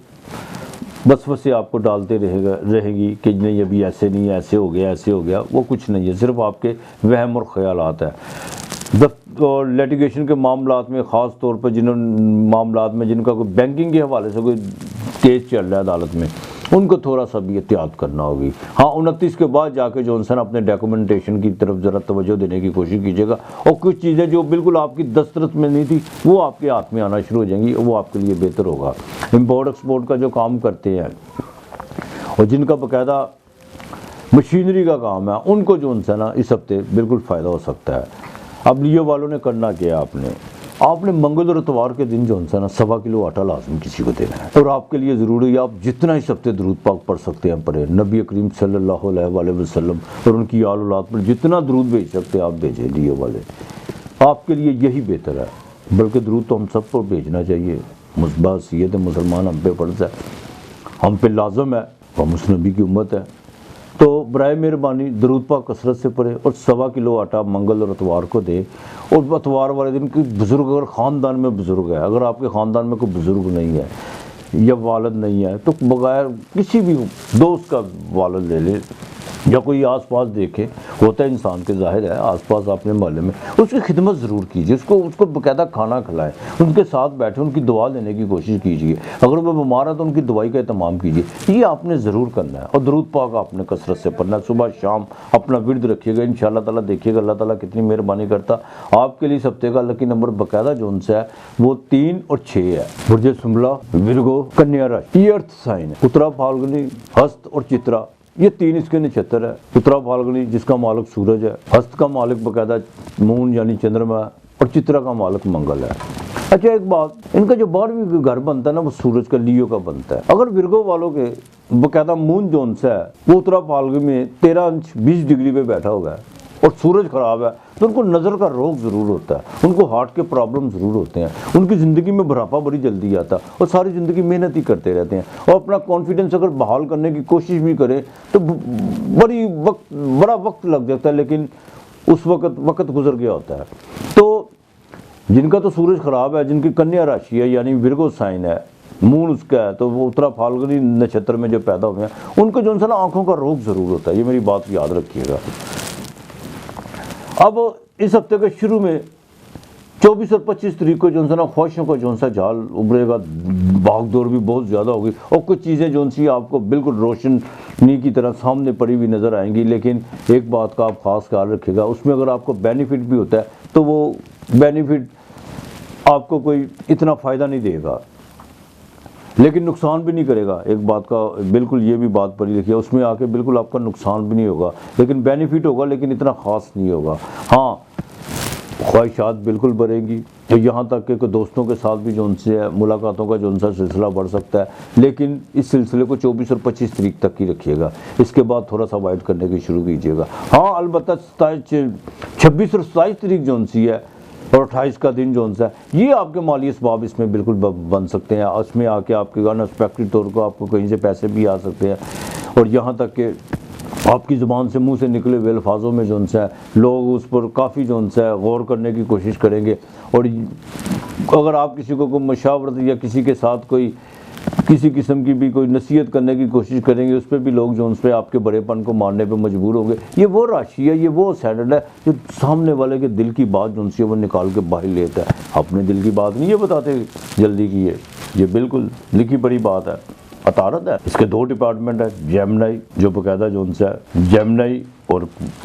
وسوسے آپ کو ڈالتے رہے گی کہ نہیں ابھی ایسے نہیں ہے، ایسے ہو گیا ایسے ہو گیا، وہ کچھ نہیں ہے، صرف آپ کے وہم اور خیالات ہیں۔ اور لیٹیگیشن کے معاملات میں خاص طور پر معاملات میں جن کا کوئی بینکنگ کے حوالے سے کوئی کیس چل رہا ہے عدالت میں، ان کو تھوڑا سا بھی احتیاط کرنا ہوگی۔ ہاں 29 کے بعد جا کے جو انسان اپنے ڈاکومنٹیشن کی طرف ذرا توجہ دینے کی کوشش کیجیے گا، اور کچھ چیزیں جو بالکل آپ کی دسترس میں نہیں تھی وہ آپ کے ہاتھ میں آنا شروع ہو جائیں گی، وہ آپ کے لیے بہتر ہوگا۔ امپورٹ ایکسپورٹ کا جو کام کرتے ہیں اور جن کا باقاعدہ مشینری کا کام ہے، ان کو جو انسان اس ہفتے بالکل فائدہ ہو سکتا ہے۔ اب لیو والوں نے کرنا کیا، آپ نے منگل اور اتوار کے دن جو ہے نا 1.25 کلو آٹا لازم کسی کو دینا ہے، اور آپ کے لیے ضروری ہے آپ جتنا اس ہفتے درود پاک پڑھ سکتے ہیں پڑھیں، نبی کریم صلی اللہ علیہ وآلہ وسلم اور ان کی آل اولاد پر جتنا درود بھیج سکتے ہیں آپ بھیجیں لیے والے، آپ کے لیے یہی بہتر ہے، بلکہ درود تو ہم سب کو بھیجنا چاہیے، مصباح سید مسلمان ہم پہ فرض ہے، ہم پہ لازم ہے، ہم اس نبی کی امت ہے، تو برائے مہربانی درود پاک کثرت سے پڑھے اور 1.25 کلو آٹا منگل اور اتوار کو دے، اور اتوار والے دن کوئی بزرگ اگر خاندان میں بزرگ ہے، اگر آپ کے خاندان میں کوئی بزرگ نہیں ہے یا والد نہیں ہے تو بغیر کسی بھی دوست کا والد لے لے یا کوئی آس پاس دیکھے، ہوتا ہے انسان کے ظاہر ہے آس پاس اپنے محلے میں، اس کی خدمت ضرور کیجیے، اس کو باقاعدہ کھانا کھلائیں، ان کے ساتھ بیٹھے ان کی دعا لینے کی کوشش کیجیے، اگر وہ بیمار ہے تو ان کی دوائی کا اہتمام کیجیے، یہ آپ نے ضرور کرنا ہے، اور درود پاک آپ نے کثرت سے پڑھنا ہے، صبح شام اپنا ورد رکھیے گا، انشاءاللہ تعالیٰ دیکھیے گا اللہ تعالیٰ کتنی مہربانی کرتا، آپ کے لیے اس ہفتے کا لکی نمبر باقاعدہ جو ان سے ہے وہ 3 اور 6 ہے، برج سنبلا، ورگو، کنیا راشی، یہ ارتھ سائن ہے، اترا پھالگنی، ہست اور چترا، یہ 3 اس کے نچھتر ہے، اترا پھالگنی جس کا مالک سورج ہے، ہست کا مالک باقاعدہ مون یعنی چندرما ہے، اور چترا کا مالک منگل ہے۔ اچھا ایک بات، ان کا جو 12ویں گھر بنتا ہے نا وہ سورج کا لیو کا بنتا ہے، اگر ورگو والوں کے باقاعدہ مون جون سے ہے وہ اترا پھالگنی میں 13 انچ 20 ڈگری پہ بیٹھا ہوا ہے اور سورج خراب ہے تو ان کو نظر کا روگ ضرور ہوتا ہے، ان کو ہارٹ کے پرابلم ضرور ہوتے ہیں، ان کی زندگی میں بڑھاپا بڑی جلدی آتا ہے اور ساری زندگی محنت ہی کرتے رہتے ہیں، اور اپنا کانفیڈنس اگر بحال کرنے کی کوشش بھی کریں تو بڑا وقت لگ جاتا ہے، لیکن اس وقت گزر گیا ہوتا ہے۔ تو جن کا تو سورج خراب ہے، جن کی کنیا راشی ہے یعنی ورگو سائن ہے، مون اس کا ہے، تو وہ اترا پھالگنی نچھتر میں جو پیدا ہوئے ہیں ان کو جو ہے نا آنکھوں کا روگ ضرور ہوتا ہے، یہ میری بات یاد رکھیے گا۔ اب اس ہفتے کے شروع میں 24 اور 25 تاریخ کو جو ہے نا خواہشوں کا جو سا جال ابھرے گا، بھاگ دوڑ بھی بہت زیادہ ہوگی، اور کچھ چیزیں جو سی آپ کو بالکل روشنی کی طرح سامنے پڑی ہوئی نظر آئیں گی، لیکن ایک بات کا آپ خاص خیال رکھیے گا، اس میں اگر آپ کو بینیفٹ بھی ہوتا ہے تو وہ بینیفٹ آپ کو کوئی اتنا فائدہ نہیں دے گا، لیکن نقصان بھی نہیں کرے گا، ایک بات کا بالکل یہ بھی بات پڑھی لکھی ہے، اس میں آ کے بالکل آپ کا نقصان بھی نہیں ہوگا، لیکن بینیفٹ ہوگا لیکن اتنا خاص نہیں ہوگا۔ ہاں خواہشات بالکل بڑھیں گی، تو یہاں تک کہ دوستوں کے ساتھ بھی جو ان سے ملاقاتوں کا جو ان کا سلسلہ بڑھ سکتا ہے، لیکن اس سلسلے کو 24 اور 25 تاریخ تک ہی رکھیے گا، اس کے بعد تھوڑا سا اوائڈ کرنے کی شروع کیجیے گا۔ ہاں البتہ 26 اور 27 تاریخ جو ان سی ہے اور 28 کا دن جو ہے یہ آپ کے مالی اسباب اس میں بالکل بن سکتے ہیں، اس میں آ کے آپ کے انسپیکٹڈ طور کو آپ کو کہیں سے پیسے بھی آ سکتے ہیں، اور یہاں تک کہ آپ کی زبان سے منہ سے نکلے ہوئے الفاظوں میں جو ہے لوگ اس پر کافی جو ہے غور کرنے کی کوشش کریں گے، اور اگر آپ کسی کو کوئی مشاورت یا کسی کے ساتھ کوئی کسی قسم کی بھی کوئی نصیحت کرنے کی کوشش کریں گے، اس پہ بھی لوگ جو ان پہ آپ کے بڑے پن کو ماننے پہ مجبور ہوں گے۔ یہ وہ راشی ہے، یہ وہ سینڈل ہے جو سامنے والے کے دل کی بات جو ان سے وہ نکال کے باہر لیتا ہے، اپنے دل کی بات نہیں یہ بتاتے جلدی کی ہے، یہ بالکل لکھی پڑھی بات ہے۔ عطارد ہے، اس کے 2 ڈپارٹمنٹ ہے، جیمنائی جو باقاعدہ جو ان سے ہے جیمنائی اور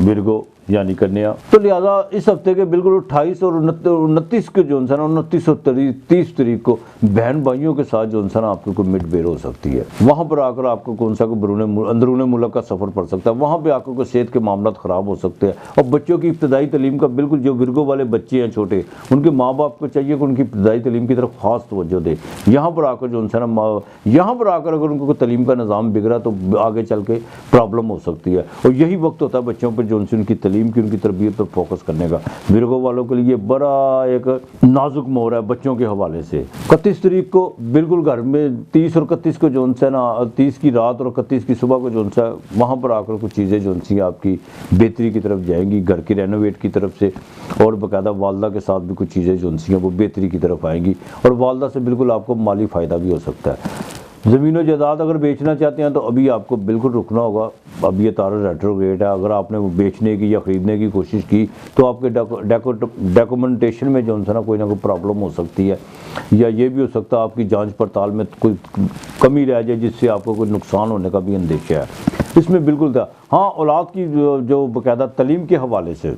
ورگو یعنی کنیا، تو لہٰذا اس ہفتے کے بالکل 28 اور 29 کے جو ہے نا 29 اور 30 تاریخ کو بہن بھائیوں کے ساتھ جو ہے نا آپ کو کوئی مٹ بیر ہو سکتی ہے، وہاں پر آ کر آپ کو کون سا کوئی اندرون ملک کا سفر پڑ سکتا ہے، وہاں پہ آپ کو کوئی صحت کے معاملات خراب ہو سکتے ہیں، اور بچوں کی ابتدائی تعلیم کا بالکل جو ورگو والے بچے ہیں چھوٹے، ان کے ماں باپ کو چاہیے کہ ان کی ابتدائی تعلیم کی طرف خاص توجہ دے، یہاں پر آ کر جو ہے نا یہاں پر آ کر اگر ان کو تعلیم کا نظام بگڑا تو آگے چل کے پرابلم ہو سکتی ہے، اور یہی وقت ہوتا ہے بچوں پر جو ان کی تعلیم کی ان کی تربیت پر فوکس کرنے کا۔ ورگو والوں کے لیے بڑا ایک نازک مور ہے بچوں کے حوالے سے۔ 31 تاریخ کو بالکل گھر میں 30 اور 31 کو جو ہے نا 30 کی رات اور 31 کی صبح کو جو ہے وہاں پر آ کر کچھ چیزیں جو سی آپ کی بہتری کی طرف جائیں گی، گھر کی رینوویٹ کی طرف سے، اور باقاعدہ والدہ کے ساتھ بھی کچھ چیزیں جو سی ہیں وہ بہتری کی طرف آئیں گی، اور والدہ سے بالکل آپ کو مالی فائدہ بھی ہو سکتا ہے۔ زمین و جائیداد اگر بیچنا چاہتے ہیں تو ابھی آپ کو بالکل رکنا ہوگا، اب یہ تارا ریٹروگریڈ ہے، اگر آپ نے وہ بیچنے کی یا خریدنے کی کوشش کی تو آپ کے ڈاکومنٹیشن میں جو ہے نا کوئی نہ کوئی پرابلم ہو سکتی ہے، یا یہ بھی ہو سکتا ہے آپ کی جانچ پڑتال میں کوئی کمی رہ جائے جس سے آپ کو کوئی نقصان ہونے کا بھی اندیشہ ہے، اس میں بالکل تھا۔ ہاں اولاد کی جو باقاعدہ تعلیم کے حوالے سے،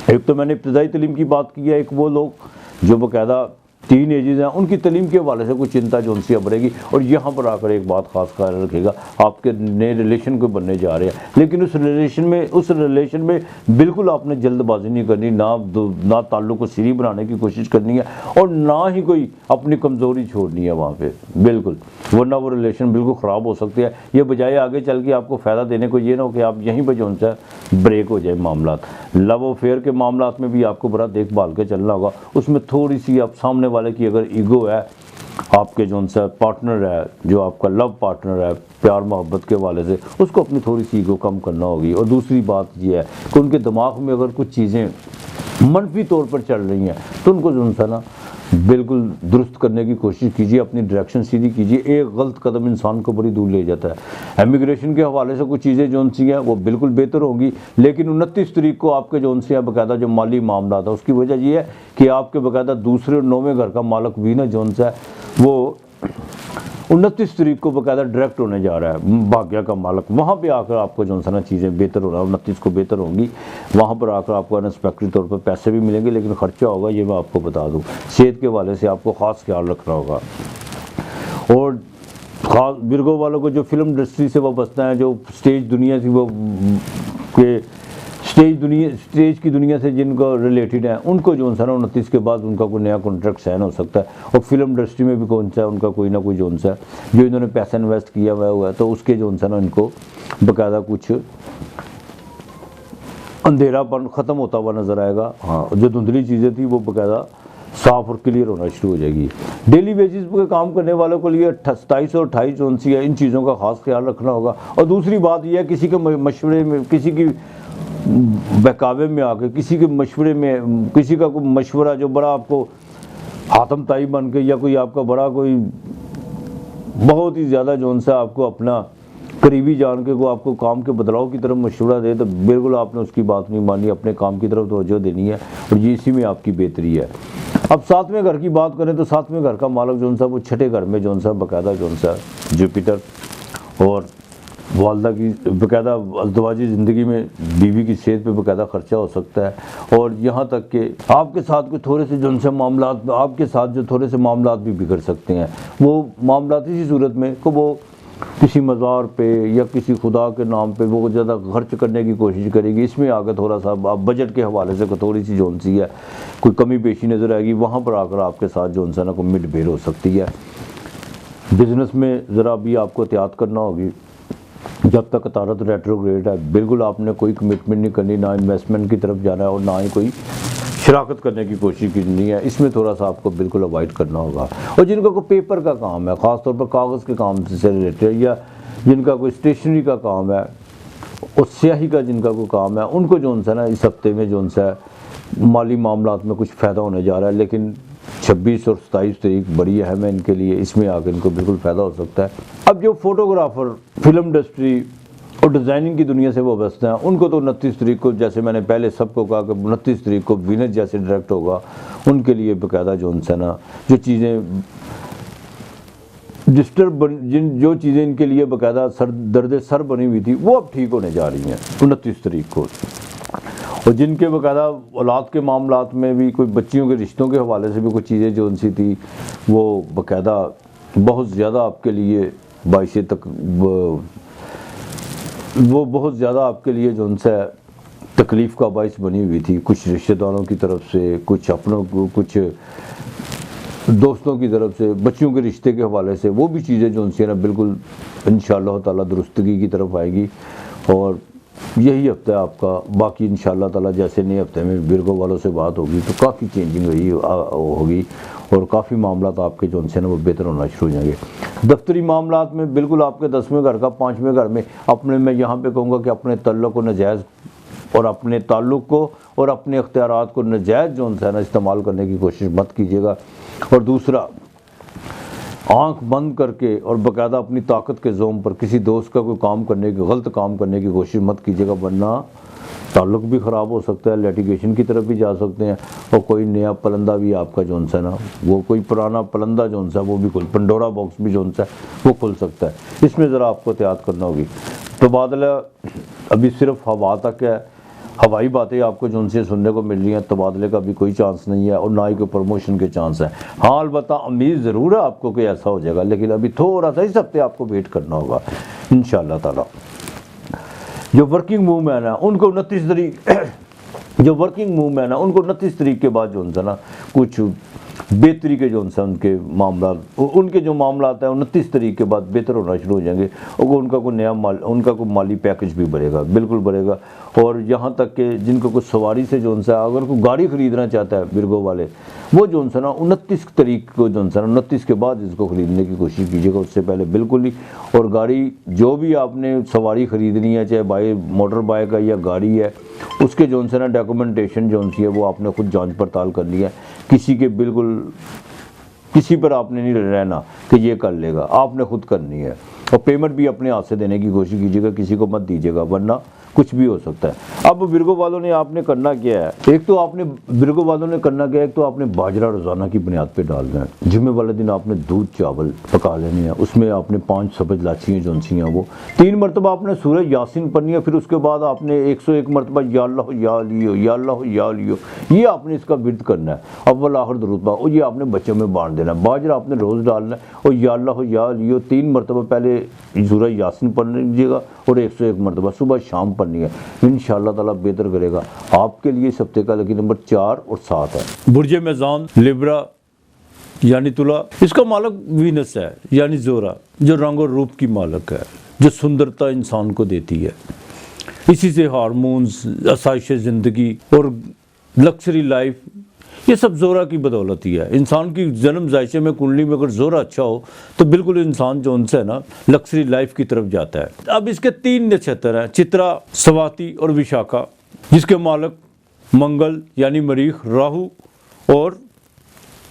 ایک تو میں نے ابتدائی تعلیم کی بات کی ہے، ایک وہ لوگ جو باقاعدہ تین ایجز ہیں ان کی تعلیم کے حوالے سے کوئی چنتا جو ان سے اب رہے گی. اور یہاں پر آ کر ایک بات خاص خیال رکھے گا, آپ کے نئے ریلیشن کو بننے جا رہے ہیں, لیکن اس ریلیشن میں بالکل آپ نے جلد بازی نہیں کرنی, نہ تعلق کو سیری بنانے کی کوشش کرنی ہے اور نہ ہی کوئی اپنی کمزوری چھوڑنی ہے وہاں پہ بالکل, ورنہ وہ ریلیشن بالکل خراب ہو سکتی ہے. یہ بجائے آگے چل کے آپ کو فائدہ دینے کو یہ نہ ہو کہ آپ یہیں پہ جو ان سے بریک ہو جائے معاملات. لو افیئر کے معاملات میں بھی آپ کو بڑا دیکھ بھال کے چلنا ہوگا. اس میں تھوڑی سی آپ سامنے والے کی اگر ایگو ہے, آپ کے جو ان سے پارٹنر ہے, جو آپ کا لو پارٹنر ہے پیار محبت کے حوالے سے, اس کو اپنی تھوڑی سی ایگو کم کرنا ہوگی. اور دوسری بات یہ ہے کہ ان کے دماغ میں اگر کچھ چیزیں منفی طور پر چل رہی ہیں تو ان کو جو ہے نا بالکل درست کرنے کی کوشش کیجیے, اپنی ڈائریکشن سیدھی کیجیے. ایک غلط قدم انسان کو بڑی دور لے جاتا ہے. امیگریشن کے حوالے سے کچھ چیزیں جو ان سی ہیں وہ بالکل بہتر ہوں گی, لیکن 29 تاریخ کو آپ کے جو ان سے باقاعدہ جو مالی معاملات ہیں اس کی وجہ یہ ہے کہ آپ کے باقاعدہ دوسرے اور 9ویں گھر کا مالک بھی نا جو ان سے وہ 29 تاریخ کو باقاعدہ ڈائریکٹ ہونے جا رہا ہے, بھاگیہ کا مالک. وہاں پہ آ کر آپ کو جو ہے نا چیزیں بہتر ہو رہا ہے, 29 کو بہتر ہوں گی. وہاں پر آ کر آپ کو انسپیکٹری طور پر پیسے بھی ملیں گے, لیکن خرچہ ہوگا, یہ میں آپ کو بتا دوں. صحت کے حوالے سے آپ کو خاص خیال رکھنا ہوگا. اور خاص برگو والوں کو جو فلم انڈسٹری سے وابستہ ہیں, جو اسٹیج دنیا سے وہ کہ اسٹیج کی دنیا سے جن کو ریلیٹڈ ہیں, ان کو جو ہے نا 29 کے بعد ان کا کوئی نیا کانٹریکٹ سائن ہو سکتا ہے. اور فلم انڈسٹری میں بھی کون سا ان کا کوئی نہ کوئی جو انہوں نے پیسہ انویسٹ کیا ہوا ہے, تو اس کے جو ہے نا ان کو باقاعدہ کچھ اندھیرا پن ختم ہوتا ہوا نظر آئے گا. ہاں, جو دھندلی چیزیں تھیں وہ باقاعدہ صاف اور کلیئر ہونا شروع ہو جائے گی. ڈیلی بیسس پہ کام کرنے والوں کے لیے 27 اور 28 جو ہے ان چیزوں کا خاص خیال رکھنا ہوگا. اور دوسری بات یہ ہے کسی کے مشورے میں, کسی کی بہکاوے میں آ کے, کسی کے مشورے میں, کسی کا کوئی مشورہ جو بڑا آپ کو حاتم تائی بن کے, یا کوئی آپ کا بڑا کوئی بہت ہی زیادہ جو ان سے آپ کو اپنا قریبی جان کے وہ آپ کو کام کے بدلاؤ کی طرف مشورہ دے, تو بالکل آپ نے اس کی بات نہیں مانی, اپنے کام کی طرف توجہ دینی ہے. اور یہ اسی میں آپ کی بہتری ہے. اب 7ویں گھر کی بات کریں تو 7ویں گھر کا مالک جو ہے وہ 6ٹھے گھر میں جو ہے باقاعدہ جو ہے جوپیٹر, اور والدہ کی باقاعدہ ازدواجی زندگی میں بیوی کی صحت پہ باقاعدہ خرچہ ہو سکتا ہے. اور یہاں تک کہ آپ کے ساتھ کوئی تھوڑے سے جو ان سے معاملات, آپ کے ساتھ جو تھوڑے سے معاملات بھی بگڑ سکتے ہیں, وہ معاملات اسی صورت میں کہ وہ کسی مزار پہ یا کسی خدا کے نام پہ وہ زیادہ خرچ کرنے کی کوشش کرے گی. اس میں آگے تھوڑا سا بجٹ کے حوالے سے تھوڑی سی جو سی ہے کوئی کمی پیشی نظر آئے گی. وہاں پر آ کر آپ کے ساتھ جو نا کوئی مڈ بھیڑ ہو سکتی ہے. بزنس میں ذرا بھی آپ کو احتیاط کرنا ہوگی. جب تک عطارد ریٹروگریڈ ہے بالکل آپ نے کوئی کمٹمنٹ نہیں کرنی, نہ انویسٹمنٹ کی طرف جانا ہے اور نہ ہی کوئی شراکت کرنے کی کوشش کرنی ہے. اس میں تھوڑا سا آپ کو بالکل اوائڈ کرنا ہوگا. اور جن کا کوئی پیپر کا کام ہے, خاص طور پر کاغذ کے کام سے ریلیٹڈ, یا جن کا کوئی اسٹیشنری کا کام ہے اور سیاہی کا جن کا کوئی کام ہے, ان کو جو ہے نا اس ہفتے میں جو ہے مالی معاملات میں کچھ فائدہ ہونے جا رہا ہے. لیکن 26 اور 27 تاریخ بڑی اہم ہے ان کے لیے, اس میں آ کے ان کو بالکل فائدہ ہو سکتا ہے. اب جو فوٹوگرافر فلم انڈسٹری اور ڈیزائننگ کی دنیا سے وابستہ ہیں, ان کو تو 29 تاریخ کو, جیسے میں نے پہلے سب کو کہا کہ 29 تاریخ کو وینس جیسے ڈائریکٹ ہوگا, ان کے لیے باقاعدہ جو ہے نا جو چیزیں جو چیزیں ان کے لیے باقاعدہ درد سر بنی ہوئی تھی وہ اب ٹھیک ہونے جا رہی ہیں 29 تاریخ کو. اور جن کے باقاعدہ اولاد کے معاملات میں بھی, کوئی بچیوں کے رشتوں کے حوالے سے بھی کچھ چیزیں جو ان سی تھی وہ باقاعدہ بہت زیادہ آپ کے لیے باعث وہ بہت زیادہ آپ کے لیے جو ان سے تکلیف کا باعث بنی ہوئی تھی. کچھ رشتہ داروں کی طرف سے, کچھ اپنوں کو, کچھ دوستوں کی طرف سے, بچیوں کے رشتے کے حوالے سے, وہ بھی چیزیں جو ان سے نا بالکل انشاءاللہ تعالیٰ درستگی کی طرف آئے گی. اور یہی ہفتہ آپ کا. باقی انشاءاللہ تعالیٰ جیسے نئے ہفتے میں برگو والوں سے بات ہوگی تو کافی چینجنگ ہوگی اور کافی معاملات آپ کے جو ان سے نا وہ بہتر ہونا شروع ہو جائیں گے. دفتری معاملات میں بالکل آپ کے 10ویں گھر کا 5ویں گھر میں اپنے, میں یہاں پہ کہوں گا کہ اپنے تعلق کو ناجائز اور اپنے تعلق کو اور اپنے اختیارات کو ناجائز جو ہے نا استعمال کرنے کی کوشش مت کیجیے گا. اور دوسرا, آنکھ بند کر کے اور باقاعدہ اپنی طاقت کے زوم پر کسی دوست کا کوئی کام کرنے کی, غلط کام کرنے کی کوشش مت کیجیے گا, ورنہ تعلق بھی خراب ہو سکتا ہے, لیٹیگیشن کی طرف بھی جا سکتے ہیں. اور کوئی نیا پلندہ بھی آپ کا جو ہے نا وہ کوئی پرانا پلندہ جو ہے وہ بھی پنڈورا باکس بھی جو ہے وہ کھل سکتا ہے. اس میں ذرا آپ کو احتیاط کرنا ہوگی. تبادلہ ابھی صرف ہوا تک ہے, ہوائی باتیں آپ کو جو ان سے سننے کو مل رہی ہیں، تبادلے کا بھی کوئی چانس نہیں ہے اور نہ ہی کوئی پروموشن کے چانس ہیں۔ ہاں البتہ امید ضرور ہے آپ کو کہ ایسا ہو جائے گا، لیکن ابھی تھوڑا سا اس ہفتے آپ کو ویٹ کرنا ہوگا انشاءاللہ تعالی۔ جو ورکنگ وومین ہیں ان کو 29 تاریخ جو ورکنگ وومین ہیں ان کو 29 تاریخ کے بعد جو ہے نا کچھ بہتری کے جو ان کے معاملات، ان کے جو معاملات ہیں 29 تاریخ کے بعد بہتر ہونا شروع ہو جائیں گے، اور ان کا کوئی نیا ان کا کوئی مالی پیکج بھی بڑھے گا، بالکل بڑھے گا۔ اور یہاں تک کہ جن کو کوئی سواری سے جو اگر کوئی گاڑی خریدنا چاہتا ہے ورگو والے، وہ جو نا 29 تاریخ کو جو نا 29 کے بعد اس کو خریدنے کی کوشش کیجیے گا، اس سے پہلے بالکل ہی۔ اور گاڑی جو بھی آپ نے سواری خریدنی ہے، چاہے موٹر بائک ہے یا گاڑی ہے، اس کے جو نا ڈاکومنٹیشن جو ہے وہ آپ نے خود جانچ پڑتال کرنی ہے، کسی کے بالکل کسی پر آپ نے نہیں رہنا کہ یہ کر لے گا، آپ نے خود کرنی ہے۔ اور پیمنٹ بھی اپنے ہاتھ سے دینے کی کوشش کیجیے گا، کسی کو مت دیجیے گا ورنہ کچھ بھی ہو سکتا ہے۔ اب ورگو والوں نے آپ نے کرنا کیا ہے، ایک تو آپ نے ورگو والوں نے کرنا کیا ہے، ایک تو آپ نے باجرہ روزانہ کی بنیاد پہ ڈالنا ہے۔ جمعے والے دن آپ نے دودھ چاول پکا لینے ہیں، اس میں آپ نے 5 سبز لاچیاں جو سی ہیں وہ 3 مرتبہ آپ نے سورہ یاسین پڑھنی ہے، پھر اس کے بعد آپ نے 101 مرتبہ یا اللہ یا علیو یا اللہ یا علیو، یہ آپ نے اس کا ورد کرنا ہے اول آخر درود پاک، اور یہ آپ نے بچوں میں بانٹ دینا ہے۔ باجرہ آپ نے روز ڈالنا ہے، اور یا اللہ یا علیو 3 مرتبہ پہلے سورہ یاسین پڑھ لیجیے گا، اور 101 مرتبہ صبح شام پڑھنی ہے، انشاءاللہ تعالیٰ بہتر کرے گا آپ کے لیے۔ اس ہفتے کا لکی نمبر 4 اور 7 ہے۔ برج میزان لیبرا یعنی تلا، اس کا مالک وینس ہے یعنی زورا، جو رنگ اور روپ کی مالک ہے، جو سندرتا انسان کو دیتی ہے، اسی سے ہارمونز، آسائش زندگی اور لکسری لائف، یہ سب زورا کی بدولت ہی ہے۔ انسان کی جنم زائشے میں کنڈلی میں اگر زورا اچھا ہو تو بالکل انسان جو ان سے نا لکسری لائف کی طرف جاتا ہے۔ اب اس کے 3 نچھتر ہیں، چترا، سواتی اور وشاکھا، جس کے مالک منگل یعنی مریخ، راہو اور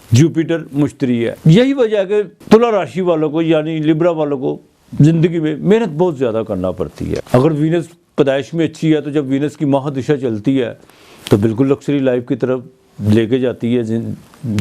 جوپیٹر مشتری ہے۔ یہی وجہ ہے کہ تلا راشی والوں کو یعنی لیبرا والوں کو زندگی میں محنت بہت زیادہ کرنا پڑتی ہے۔ اگر وینس پیدائش میں اچھی ہے تو جب وینس کی مہادشا چلتی ہے تو بالکل لکسری لائف کی طرف لے کے جاتی ہے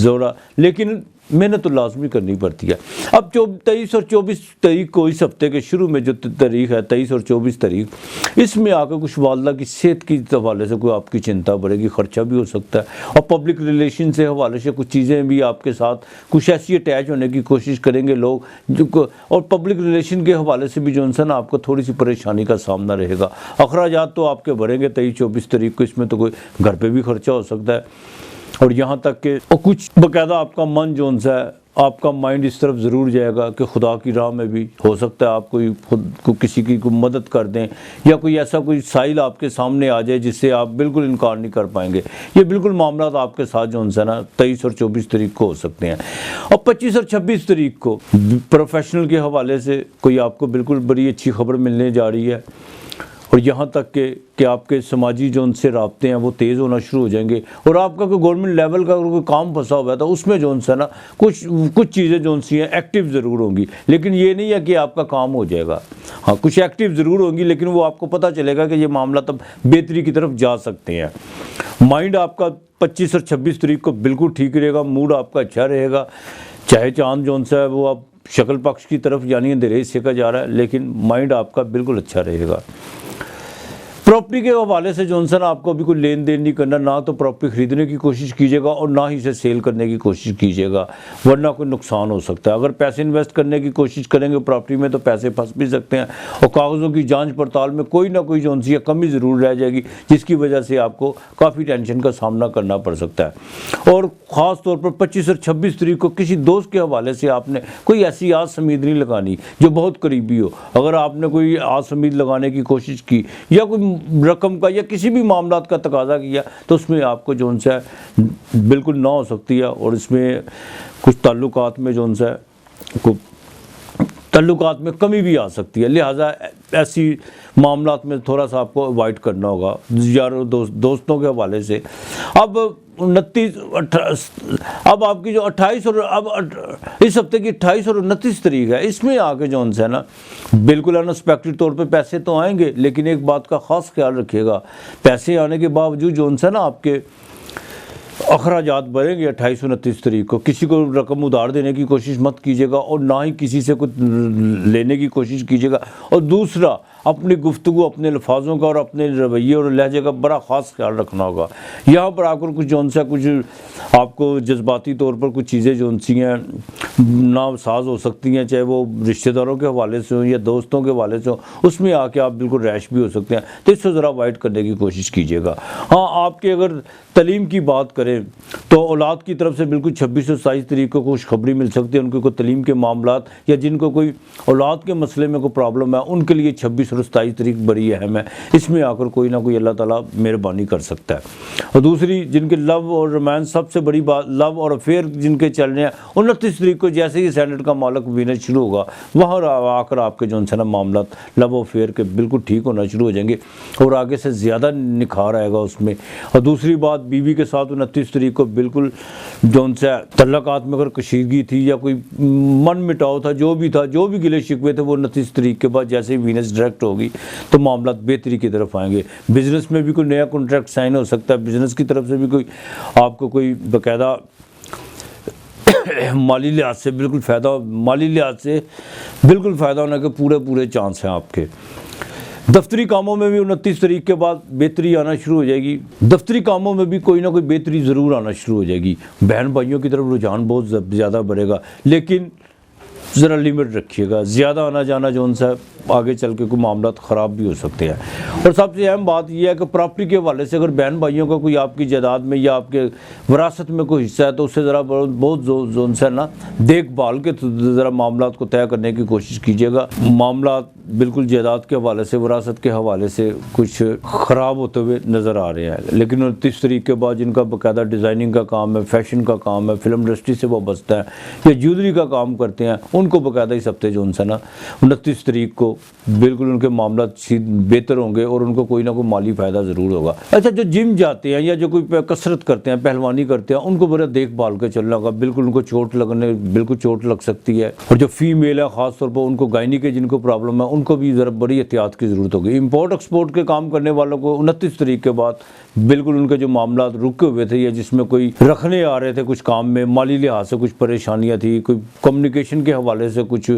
زورا، لیکن محنت تو لازمی کرنی پڑتی ہے۔ اب 23 اور 24 تاریخ کو اس ہفتے کے شروع میں جو تاریخ ہے 23 اور 24 تاریخ، اس میں آ کے کچھ والدہ کی صحت کی حوالے سے کوئی آپ کی چنتا بڑھے گی، خرچہ بھی ہو سکتا ہے، اور پبلک ریلیشن سے حوالے سے کچھ چیزیں بھی آپ کے ساتھ کچھ ایسی اٹیچ ہونے کی کوشش کریں گے لوگ اور پبلک ریلیشن کے حوالے سے بھی جو ہے نا آپ کو تھوڑی سی پریشانی کا سامنا رہے گا۔ اخراجات تو آپ کے بڑھیں گے 23-24 تاریخ کو، اس میں تو کوئی گھر پہ بھی خرچہ ہو سکتا ہے، اور یہاں تک کہ کچھ باقاعدہ آپ کا من جو ہے آپ کا مائنڈ اس طرف ضرور جائے گا کہ خدا کی راہ میں بھی ہو سکتا ہے آپ کوئی خود کو کسی کی کوئی مدد کر دیں، یا کوئی ایسا کوئی سائل آپ کے سامنے آ جائے جس سے آپ بالکل انکار نہیں کر پائیں گے۔ یہ بالکل معاملات آپ کے ساتھ جو ہے نا 23 اور 24 تاریخ کو ہو سکتے ہیں۔ اور 25 اور 26 تاریخ کو پروفیشنل کے حوالے سے کوئی آپ کو بالکل بڑی اچھی خبر ملنے جا رہی ہے، اور یہاں تک کہ آپ کے سماجی جو ان سے رابطے ہیں وہ تیز ہونا شروع ہو جائیں گے، اور آپ کا کوئی گورنمنٹ لیول کا کوئی کام پھنسا ہوا تھا اس میں جو ہے نا کچھ چیزیں جو سی ہیں ایکٹیو ضرور ہوں گی، لیکن یہ نہیں ہے کہ آپ کا کام ہو جائے گا۔ ہاں کچھ ایکٹیو ضرور ہوں گی، لیکن وہ آپ کو پتہ چلے گا کہ یہ معاملات اب بہتری کی طرف جا سکتے ہیں۔ مائنڈ آپ کا 25 اور 26 تاریخ کو بالکل ٹھیک رہے گا، موڈ آپ کا اچھا رہے گا، چاہے چاند جو ہے وہ آپ شکل پکش کی طرف یعنی اندھیرے حصے کا جا رہا ہے، لیکن مائنڈ آپ کا بالکل اچھا رہے گا۔ پراپرٹی کے حوالے سے جو نا آپ کو ابھی کوئی لین دین نہیں کرنا، نہ تو پراپرٹی خریدنے کی کوشش کیجیے گا اور نہ ہی اسے سیل کرنے کی کوشش کیجیے گا، ورنہ کوئی نقصان ہو سکتا ہے۔ اگر پیسے انویسٹ کرنے کی کوشش کریں گے پراپرٹی میں تو پیسے پھنس بھی سکتے ہیں، اور کاغذوں کی جانچ پڑتال میں کوئی نہ کوئی جو سی کمی ضرور رہ جائے گی، جس کی وجہ سے آپ کو کافی ٹینشن کا سامنا کرنا پڑ سکتا ہے۔ اور خاص طور پر 25 اور 26 تاریخ کو کسی دوست کے حوالے سے آپ نے کوئی ایسی آس امید نہیں لگانی جو بہت قریبی ہو۔ اگر آپ نے کوئی آس امید لگانے کی کوشش کی یا کوئی رقم کا یا کسی بھی معاملات کا تقاضا کیا تو اس میں آپ کو جو ان سے بالکل نہ ہو سکتی ہے، اور اس میں کچھ تعلقات میں جو ان سے تعلقات میں کمی بھی آ سکتی ہے، لہٰذا ایسی معاملات میں تھوڑا سا آپ کو اوائڈ کرنا ہوگا یاروں دوستوں کے حوالے سے۔ اب 29 اب آپ کی جو 28 اور اب اس ہفتے کی 28 اور 29 تاریخ ہے، اس میں آ کے جو ہے نا بالکل انسپیکٹڈ طور پہ پیسے تو آئیں گے، لیکن ایک بات کا خاص خیال رکھیے گا، پیسے آنے کے باوجود جو ہے نا آپ کے اخراجات بڑھیں گے 28 اور 29 تاریخ کو۔ کسی کو رقم ادھار دینے کی کوشش مت کیجیے گا، اور نہ ہی کسی سے کچھ لینے کی کوشش کیجیے گا۔ اور دوسرا، اپنی گفتگو، اپنے الفاظوں کا اور اپنے رویے اور لہجے کا بڑا خاص خیال رکھنا ہوگا۔ یہاں پر آ کر کچھ جون سا کچھ آپ کو جذباتی طور پر کچھ چیزیں جون سی ہیں ناساز ہو سکتی ہیں، چاہے وہ رشتہ داروں کے حوالے سے ہوں یا دوستوں کے حوالے سے ہوں، اس میں آ کے آپ بالکل ریش بھی ہو سکتے ہیں، تو اس سے ذرا اوائڈ کرنے کی کوشش کیجیے گا۔ ہاں، آپ کے اگر تعلیم کی بات کریں تو اولاد کی طرف سے بالکل 26 اور 27 تاریخ کو خوشخبری مل سکتی ہے۔ ان کو کوئی تعلیم کے معاملات یا جن کو کوئی اولاد کے مسئلے میں کوئی پرابلم ہے، ان کے لیے 26 اور 27 تاریخ بڑی اہم ہے۔ اس میں آ کر کوئی نہ کوئی اللہ تعالیٰ مہربانی کر سکتا ہے۔ اور دوسری، جن کے لو اور رومانس، سب سے بڑی بات لو اور افیئر جن کے چل رہے ہیں، 29 تاریخ کو جیسے ہی سینٹ کا مالک وینس شروع ہوگا، وہاں آ کر آپ کے جو ہے نا معاملات لو افیئر کے بالکل ٹھیک ہونا شروع ہو جائیں گے اور آگے سے زیادہ نکھار آئے گا اس میں۔ اور دوسری بات، بیوی کے ساتھ 29 تاریخ کو بالکل جون سے تعلقات میں اگر کشیدگی تھی یا کوئی من مٹاؤ تھا، جو بھی تھا، جو بھی گلے شکوے تھے، وہ 29 تاریخ کے بعد جیسے ہی وینس ڈائریکٹ ہوگی تو معاملات بہتری کی طرف آئیں گے۔ بزنس میں بھی کوئی نیا کنٹریکٹ سائن ہو سکتا ہے، بزنس کی طرف سے بھی کوئی آپ کو کوئی باقاعدہ مالی لحاظ سے بالکل فائدہ ہونے کے پورے چانس ہیں آپ کے۔ دفتری کاموں میں بھی 29 تاریخ کے بعد بہتری آنا شروع ہو جائے گی، دفتری کاموں میں بھی کوئی نہ کوئی بہتری ضرور آنا شروع ہو جائے گی۔ بہن بھائیوں کی طرف رجحان بہت زیادہ بڑھے گا، لیکن ذرا لمٹ رکھیے گا، زیادہ آنا جانا جو ان سے آگے چل کے کوئی معاملات خراب بھی ہو سکتے ہیں۔ اور سب سے اہم بات یہ ہے کہ پراپرٹی کے حوالے سے اگر بہن بھائیوں کا کوئی آپ کی جائیداد میں یا آپ کے وراثت میں کوئی حصہ ہے تو اس سے ذرا بہت زون سے نا دیکھ بھال کے ذرا معاملات کو طے کرنے کی کوشش کیجیے گا۔ معاملات بالکل جائیداد کے حوالے سے، وراثت کے حوالے سے کچھ خراب ہوتے ہوئے نظر آ رہے ہیں، لیکن 29 تاریخ کے بعد جن کا باقاعدہ ڈیزائننگ کا کام ہے، فیشن کا کام ہے، فلم انڈسٹری سے وابستہ ہے یا جیولری کا کام کرتے ہیں، ان کو باقاعدہ اس ہفتے جو ان سے نا 29 تاریخ کو بالکل ان کے معاملات بہتر ہوں گے اور ان کو کوئی نہ کوئی مالی فائدہ ضرور ہوگا۔ اچھا، جو جم جاتے ہیں یا جو کوئی کثرت کرتے ہیں، پہلوانی کرتے ہیں، ان کو بڑا دیکھ بھال کے چلنا ہوگا، بالکل ان کو چوٹ لگ سکتی ہے۔ اور جو فیمیل ہے خاص طور پر ان کو گائنی کے جن کو پرابلم ہے، ان کو بھی ذرا بڑی احتیاط کی ضرورت ہوگی۔ امپورٹ ایکسپورٹ کے کام کرنے والوں کو 29 تاریخ کے بعد بالکل ان کے جو معاملات رکے ہوئے تھے یا جس میں کوئی رکھنے آ رہے تھے کچھ کام میں، مالی لحاظ سے کچھ پریشانیاں تھی، کوئی کمیونیکیشن کے حوالے سے کچھ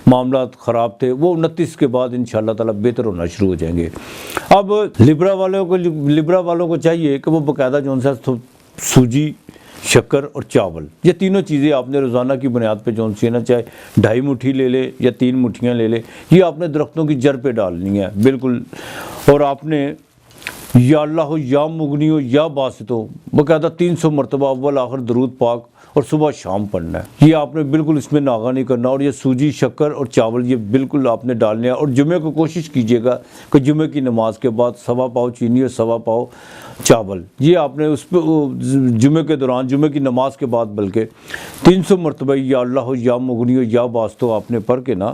معاملات خراب تھے، وہ 29 کے بعد انشاءاللہ تعالی بہتر ہونا شروع ہو جائیں گے۔ اب لبرا والوں کو چاہیے کہ وہ باقاعدہ جو ہے سوجی، شکر اور چاول، یہ تینوں چیزیں آپ نے روزانہ کی بنیاد پہ جو سی ہے نا، چاہے 2.5 مٹھی لے لے یا 3 مٹھیاں لے لے، یہ آپ نے درختوں کی جڑ پہ ڈالنی ہے بالکل۔ اور آپ نے یا اللہ ہو یا مغنی ہو یا باسط ہو باقاعدہ 300 مرتبہ اول آخر درود پاک اور صبح شام پڑھنا ہے۔ یہ آپ نے بالکل اس میں ناغہ نہیں کرنا، اور یہ سوجی، شکر اور چاول یہ بالکل آپ نے ڈالنے ہیں۔ اور جمعے کو کوشش کیجیے گا کہ جمعے کی نماز کے بعد 1.25 پاؤ چینی اور 1.25 پاؤ چاول، یہ آپ نے اس پہ جمعے کے دوران، جمعے کی نماز کے بعد بلکہ 300 مرتبہ یا اللہ ہو یا مغنی ہو یا باسط ہو آپ نے پڑھ کے نا،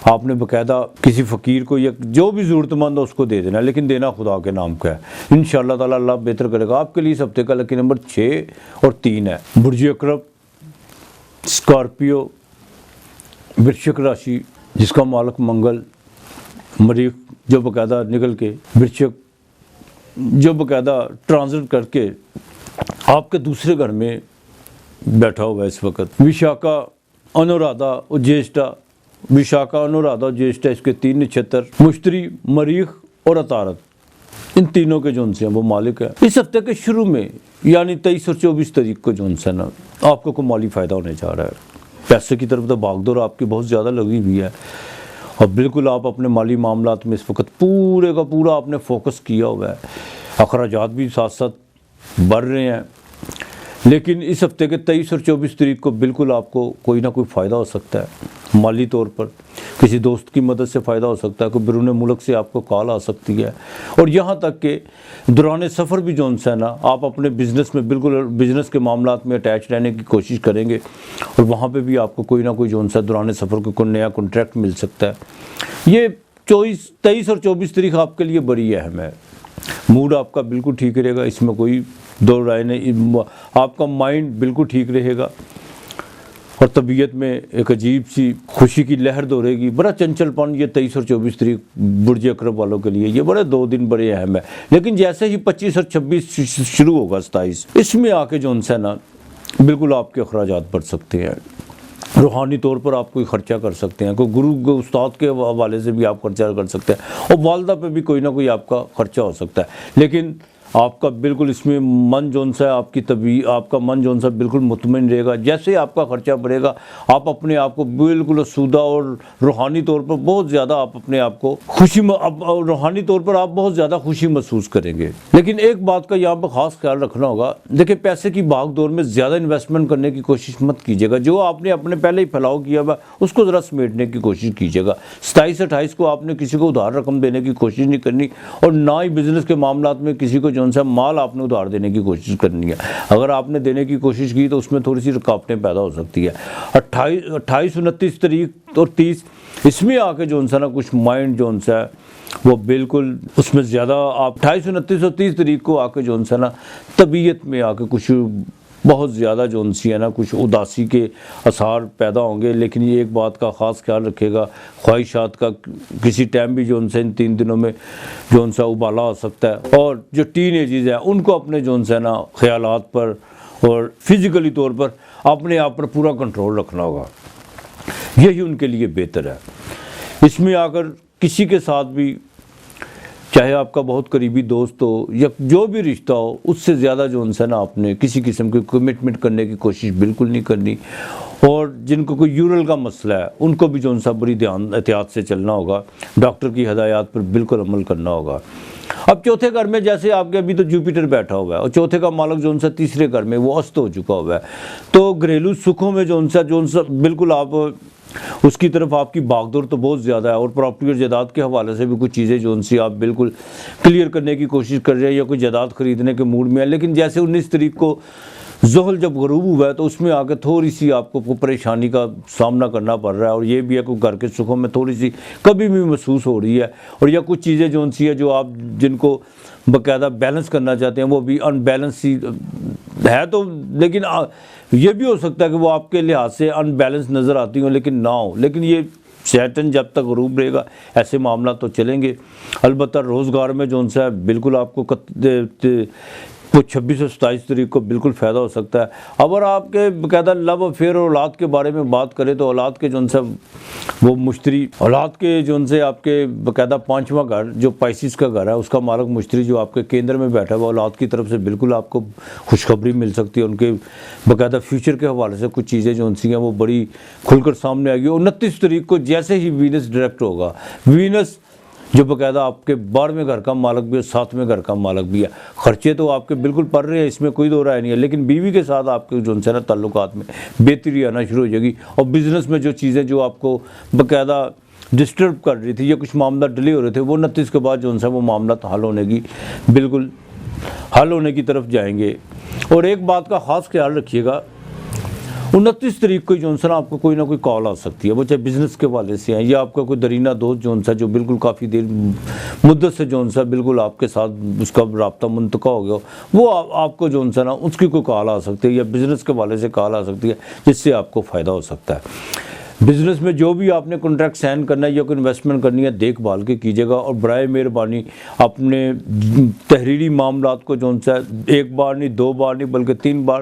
آپ نے باقاعدہ کسی فقیر کو یا جو بھی ضرورت مند ہو اس کو دے دینا، لیکن دینا خدا کے نام کا ہے۔ انشاءاللہ تعالی اللہ بہتر کرے گا آپ کے لیے۔ اس ہفتے کا لکی نمبر 6 اور 3 ہے۔ برج اقرب، اسکارپیو، ورشک راشی جس کا مالک منگل، مریخ جو باقاعدہ نکل کے ورشک جو باقاعدہ ٹرانزٹ کر کے آپ کے دوسرے گھر میں بیٹھا ہوا ہے اس وقت۔ وشاکا، انورادھا اور جیشٹا، وشاکا، انورادھا اور جیشٹا اس کے 3 نچھتر، مشتری، مریخ اور عطارد، ان تینوں کے جو ہیں وہ مالک ہے۔ اس ہفتے کے شروع میں یعنی 23 اور 24 تاریخ کو جو ہے نا آپ کو کوئی مالی فائدہ ہونے جا رہا ہے۔ پیسے کی طرف تو بھاگ دور آپ کی بہت زیادہ لگی ہوئی ہے، اور بالکل آپ اپنے مالی معاملات میں اس وقت پورے کا پورا آپ نے فوکس کیا ہوا ہے۔ اخراجات بھی ساتھ ساتھ بڑھ رہے ہیں، لیکن اس ہفتے کے 23 اور 24 تاریخ کو بالکل آپ کو کوئی نہ کوئی فائدہ ہو سکتا ہے مالی طور پر۔ کسی دوست کی مدد سے فائدہ ہو سکتا ہے، کوئی بیرون ملک سے آپ کو کال آ سکتی ہے، اور یہاں تک کہ دوران سفر بھی جو ہے نا آپ اپنے بزنس میں بالکل بزنس کے معاملات میں اٹیچ رہنے کی کوشش کریں گے، اور وہاں پہ بھی آپ کو کوئی نہ کوئی جو ہے دوران سفر کو کوئی نیا کنٹریکٹ مل سکتا ہے۔ یہ 23 اور 24 تاریخ آپ کے لیے بڑی اہم ہے۔ موڈ آپ کا بالکل ٹھیک رہے گا، اس میں کوئی دو رائے نہیں، آپ کا مائنڈ بالکل ٹھیک رہے گا، اور طبیعت میں ایک عجیب سی خوشی کی لہر دوڑے گی۔ بڑا چنچل پن یہ 23 اور 24 تاریخ برج اقرب والوں کے لیے، یہ بڑے 2 دن بڑے اہم ہے۔ لیکن جیسے ہی 25 اور 26 شروع ہوگا 27، اس میں آ کے جو ہے نا بالکل آپ کے اخراجات بڑھ سکتے ہیں۔ روحانی طور پر آپ کوئی خرچہ کر سکتے ہیں، کوئی گرو استاد کے حوالے سے بھی آپ خرچہ کر سکتے ہیں، اور والدہ پہ بھی کوئی نہ کوئی آپ کا خرچہ ہو سکتا ہے، لیکن آپ کا بالکل اس میں من جون سا ہے، آپ کا من جون سا بالکل مطمئن رہے گا۔ جیسے آپ کا خرچہ بڑھے گا، آپ اپنے آپ کو بالکل اسودہ اور روحانی طور پر بہت زیادہ آپ اپنے آپ کو روحانی طور پر آپ بہت زیادہ خوشی محسوس کریں گے۔ لیکن ایک بات کا یہاں پر خاص خیال رکھنا ہوگا، دیکھیں پیسے کی بھاگ دور میں زیادہ انویسٹمنٹ کرنے کی کوشش مت کیجیے گا۔ جو آپ نے اپنے پہلے ہی پھیلاؤ کیا ہوا اس کو ذرا سمیٹنے کی کوشش کیجیے گا۔ 27-28 کو آپ نے کسی کو ادھار رقم دینے کی کوشش نہیں کرنی، اور نہ ہی بزنس کے معاملات میں کسی کو جون سا مال آپ نے ادھار دینے کی کوشش کرنی ہے۔ اگر آپ نے دینے کی کوشش کی تو اس میں تھوڑی سی رکاوٹیں پیدا ہو سکتی ہے۔ 28 29 تاریخ اور 30 اس میں آ کے جون سا نا کچھ مائنڈ جون سا ہے وہ بالکل اس میں زیادہ آپ 28 29 اور 30 تاریخ کو آ کے جون سا نا طبیعت میں آ کے کچھ بہت زیادہ جون سی ہے نا کچھ اداسی کے اثار پیدا ہوں گے۔ لیکن یہ ایک بات کا خاص خیال رکھے گا، خواہشات کا کسی ٹائم بھی جون سے ان 3 دنوں میں جون سا ابالا ہو سکتا ہے، اور جو ٹین ایجز ہیں ان کو اپنے جون سے نا خیالات پر اور فزیکلی طور پر اپنے آپ پر پورا کنٹرول رکھنا ہوگا، یہی ان کے لیے بہتر ہے۔ اس میں آ کر کسی کے ساتھ بھی، چاہے آپ کا بہت قریبی دوست ہو یا جو بھی رشتہ ہو، اس سے زیادہ جو ان سے نا آپ نے کسی قسم کی کمٹمنٹ کرنے کی کوشش بالکل نہیں کرنی، اور جن کو کوئی یورل کا مسئلہ ہے ان کو بھی جو ان سا بڑی احتیاط سے چلنا ہوگا، ڈاکٹر کی ہدایات پر بالکل عمل کرنا ہوگا۔ اب چوتھے گھر میں جیسے آپ کے ابھی تو جوپیٹر بیٹھا ہوا ہے، اور چوتھے کا مالک جو ان سے تیسرے گھر میں وہ است ہو چکا ہوا ہے، تو گھریلو سکھوں میں جو ان سا بالکل آپ اس کی طرف آپ کی بھاگ دوڑ تو بہت زیادہ ہے، اور پراپرٹی اور جائیداد کے حوالے سے بھی کچھ چیزیں جو ان سے آپ بالکل کلیئر کرنے کی کوشش کر رہے ہیں یا کوئی جائیداد خریدنے کے موڈ میں ہے۔ لیکن جیسے 19 تاریخ کو زحل جب غروب ہوا ہے تو اس میں آ کے تھوڑی سی آپ کو پریشانی کا سامنا کرنا پڑ رہا ہے، اور یہ بھی ہے کہ گھر کے سکھوں میں تھوڑی سی کبھی بھی محسوس ہو رہی ہے، اور یا کچھ چیزیں جو ان سی ہے جو آپ جن کو باقاعدہ بیلنس کرنا چاہتے ہیں وہ بھی ان بیلنس ہی ہے، تو لیکن یہ بھی ہو سکتا ہے کہ وہ آپ کے لحاظ سے ان بیلنس نظر آتی ہوں لیکن نہ ہو، لیکن یہ سیٹن جب تک غروب رہے گا ایسے معاملات تو چلیں گے۔ البتہ روزگار میں جو ان سے بالکل آپ کو 26 اور 27 تاریخ کو بالکل فائدہ ہو سکتا ہے۔ اگر آپ کے باقاعدہ لو افیئر اور اولاد کے بارے میں بات کریں تو اولاد کے جو ان سے وہ مشتری، اولاد کے جو ان سے آپ کے باقاعدہ 5واں گھر جو پائسس کا گھر ہے اس کا مالک مشتری جو آپ کے کیندر میں بیٹھا ہوا، اولاد کی طرف سے بالکل آپ کو خوشخبری مل سکتی ہے، ان کے باقاعدہ فیوچر کے حوالے سے کچھ چیزیں جو ان سی ہیں وہ بڑی کھل کر سامنے آئے گی۔ 29 تاریخ کو جیسے ہی وینس ڈائریکٹ ہوگا، وینس جو باقاعدہ آپ کے 12ویں گھر کا مالک بھی ہے، 7ویں گھر کا مالک بھی ہے، خرچے تو آپ کے بالکل پڑ رہے ہیں، اس میں کوئی دو رائے نہیں ہے، لیکن بیوی کے ساتھ آپ کے جو ان سے نا تعلقات میں بہتری آنا شروع ہو جائے گی، اور بزنس میں جو چیزیں جو آپ کو باقاعدہ ڈسٹرب کر رہی تھی یا کچھ معاملات ڈیلے ہو رہے تھے وہ 29 کے بعد جو ان سے وہ معاملات حل ہونے کی طرف جائیں گے۔ اور ایک بات کا خاص خیال رکھیے گا، 29 تاریخ کو جون سا آپ کو کوئی نہ کوئی کال آ سکتی ہے، وہ چاہے بزنس کے والے سے ہیں یا آپ کا کوئی درینہ دوست جون سا جو بالکل کافی دیر مدت سے جون سا بالکل آپ کے ساتھ اس کا رابطہ منتقع ہو گیا، وہ آپ کو جون سا نا اس کی کوئی کال آ سکتی ہے یا بزنس کے والے سے کال آ سکتی ہے جس سے آپ کو فائدہ ہو سکتا ہے۔ بزنس میں جو بھی آپ نے کنٹریکٹ سائن کرنا ہے یا کوئی انویسٹمنٹ کرنی ہے دیکھ بھال کے کیجیے گا، اور برائے مہربانی اپنے تحریری معاملات کو جون سا 1 بار نہیں 2 بار نہیں بلکہ 3 بار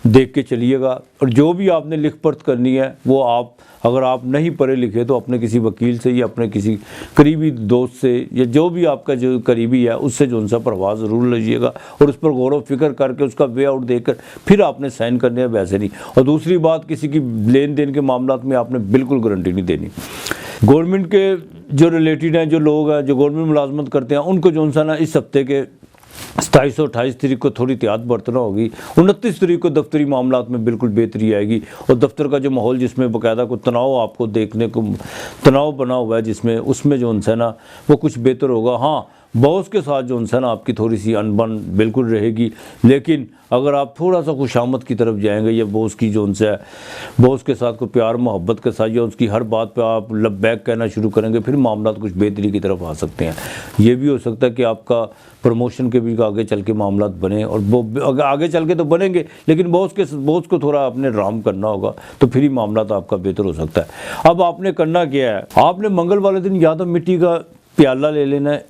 دیکھ کے چلیے گا، اور جو بھی آپ نے لکھ پڑھ کرنی ہے وہ اگر آپ نہیں پڑھے لکھے تو اپنے کسی وکیل سے یا اپنے کسی قریبی دوست سے یا جو بھی آپ کا جو قریبی ہے اس سے جو ان سا پرواز ضرور لیجیے گا، اور اس پر غور و فکر کر کے اس کا وے آؤٹ دیکھ کر پھر آپ نے سائن کرنے ہیں، ویسے نہیں۔ اور دوسری بات، کسی کی لین دین کے معاملات میں آپ نے بالکل گارنٹی نہیں دینی۔ گورنمنٹ کے جو ریلیٹڈ ہیں، جو لوگ ہیں جو گورنمنٹ ملازمت کرتے ہیں، ان کو جو ان سا نا اس ہفتے کے 27 اور 28 تاریخ کو تھوڑی احتیاط برتنا ہوگی۔ 29 تاریخ کو دفتری معاملات میں بالکل بہتری آئے گی، اور دفتر کا جو ماحول جس میں باقاعدہ کوئی تناؤ آپ کو دیکھنے کو تناؤ بنا ہوا ہے جس میں اس میں جو ان سے نا وہ کچھ بہتر ہوگا۔ ہاں، باس کے ساتھ جو ان سے نا آپ کی تھوڑی سی انبن بالکل رہے گی، لیکن اگر آپ تھوڑا سا خوشامد کی طرف جائیں گے یا باس کی جو ان سے باس کے ساتھ کوئی پیار محبت کے ساتھ یا اس کی ہر بات پہ آپ لبیک کہنا شروع کریں گے، پھر معاملات کچھ بہتری کی طرف آ سکتے ہیں۔ یہ بھی ہو سکتا ہے کہ آپ کا پروموشن کے بھی آگے چل کے معاملات بنے، اور آگے چل کے تو بنیں گے لیکن باس کو تھوڑا آپ نے رام کرنا ہوگا، تو پھر ہی معاملات آپ کا بہتر ہو سکتا ہے۔ اب آپ نے کرنا کیا ہے، آپ نے منگل والے دن یا تو مٹی کا پیالہ لے لینا ہے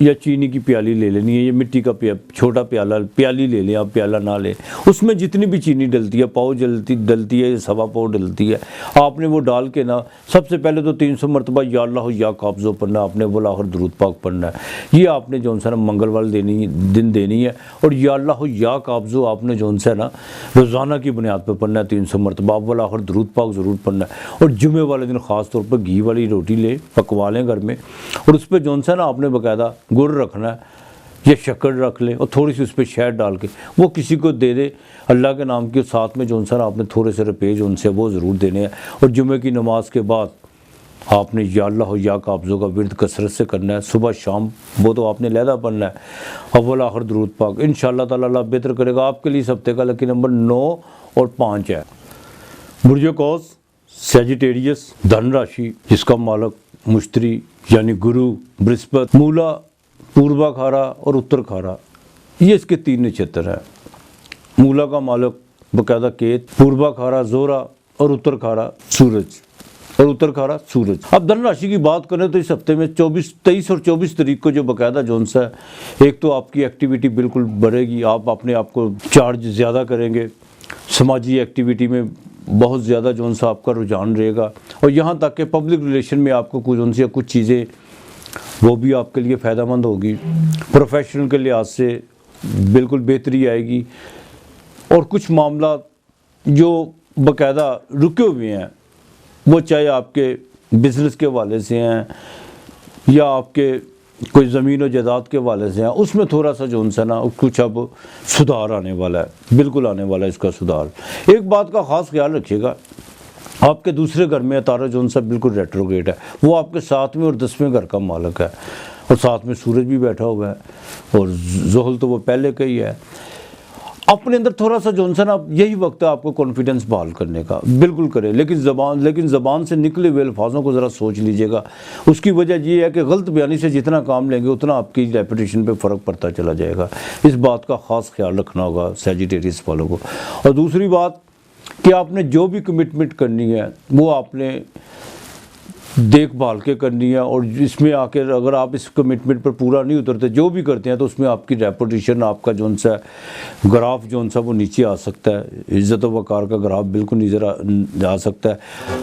یا چینی کی پیالی لے لینی ہے، یہ مٹی کا چھوٹا پیالی لے لیں آپ، پیالہ نہ لیں، اس میں جتنی بھی چینی ڈلتی ہے، پاؤ ڈلتی ہے یا سوا پاؤ ڈلتی ہے، آپ نے وہ ڈال کے نا سب سے پہلے تو 300 مرتبہ یا اللہ یا قابضو پڑھنا ہے، آپ نے بولا اور درود پاک پڑھنا ہے، یہ آپ نے جو ہے نا منگل والے دن دینی ہے، اور یا اللہ یا قابضو آپ نے جو ہے نا روزانہ کی بنیاد پہ پڑھنا ہے 300 مرتبہ، آپ بولا اور درود پاک ضرور پڑھنا ہے، اور جمعے والے دن خاص طور پر گھی والی روٹی لیں، پکوا لیں گھر میں، اور اس پہ جو ہے نا آپ نے باقاعدہ گڑ رکھنا ہے یا شکر رکھ لیں، اور تھوڑی سی اس پہ شہد ڈال کے وہ کسی کو دے دے اللہ کے نام کے ساتھ میں، جو ہے نا آپ نے تھوڑے سے روپے جو ان سے وہ ضرور دینے ہیں، اور جمعے کی نماز کے بعد آپ نے یا اللہ یا قابضوں کا ورد کثرت سے کرنا ہے، صبح شام وہ تو آپ نے علیحدہ پڑھنا ہے، اول آخر درود پاک، انشاءاللہ تعالی اللہ بہتر کرے گا آپ کے لیے۔ اس ہفتے کا لکی نمبر 9 اور 5 ہے۔ برج قوس سیجیٹیریس، دھن راشی، جس کا مالک مشتری یعنی گرو برہسپت، مولا پوربا کھارا اور اتر کھارا، یہ اس کے 3 نچتر ہیں۔ مولا کا مالک باقاعدہ کیت، پوربا کھارا زورا اور اتر کھارا سورج، اور اتر کھارا سورج۔ اب دھن راشی کی بات کریں تو اس ہفتے میں 23 اور 24 تاریخ کو جو باقاعدہ جونس ہے، ایک تو آپ کی ایکٹیویٹی بالکل بڑھے گی، آپ اپنے آپ کو چارج زیادہ کریں گے، سماجی ایکٹیویٹی میں بہت زیادہ جو سا آپ کا رجحان رہے گا، اور یہاں تک کہ پبلک ریلیشن میں آپ کو کچھ چیزیں وہ بھی آپ کے لیے فائدہ مند ہوگی، پروفیشنل کے لحاظ سے بالکل بہتری آئے گی، اور کچھ معاملات جو باقاعدہ رکے ہوئے ہیں، وہ چاہے آپ کے بزنس کے حوالے سے ہیں یا آپ کے کوئی زمین و جائیداد کے حوالے سے ہیں، اس میں تھوڑا سا جو ہے نا کچھ اب سدھار آنے والا ہے، بالکل آنے والا ہے اس کا سدھار۔ ایک بات کا خاص خیال رکھیے گا، آپ کے دوسرے گھر میں تارا جو سا بالکل ریٹروگریڈ ہے، وہ آپ کے 7ویں اور 10ویں گھر کا مالک ہے، اور ساتھ میں سورج بھی بیٹھا ہوا ہے، اور زحل تو وہ پہلے کا ہی ہے۔ اپنے اندر تھوڑا سا جو ہے نا یہی وقت ہے آپ کو کانفیڈنس بحال کرنے کا، بالکل کرے، لیکن زبان سے نکلے ہوئے الفاظوں کو ذرا سوچ لیجئے گا۔ اس کی وجہ یہ ہے کہ غلط بیانی سے جتنا کام لیں گے اتنا آپ کی ریپوٹیشن پہ فرق پڑتا چلا جائے گا، اس بات کا خاص خیال رکھنا ہوگا سیجیٹیریس والوں کو۔ اور دوسری بات کہ آپ نے جو بھی کمٹمنٹ کرنی ہے وہ آپ نے دیکھ بھال کے کرنی ہے، اور اس میں آ کے اگر آپ اس کمٹمنٹ پر پورا نہیں اترتے، جو بھی کرتے ہیں، تو اس میں آپ کی ریپوٹیشن، آپ کا جو سا گراف جو سا وہ نیچے آ سکتا ہے، عزت و وقار کا گراف بالکل نیچے آ سکتا ہے،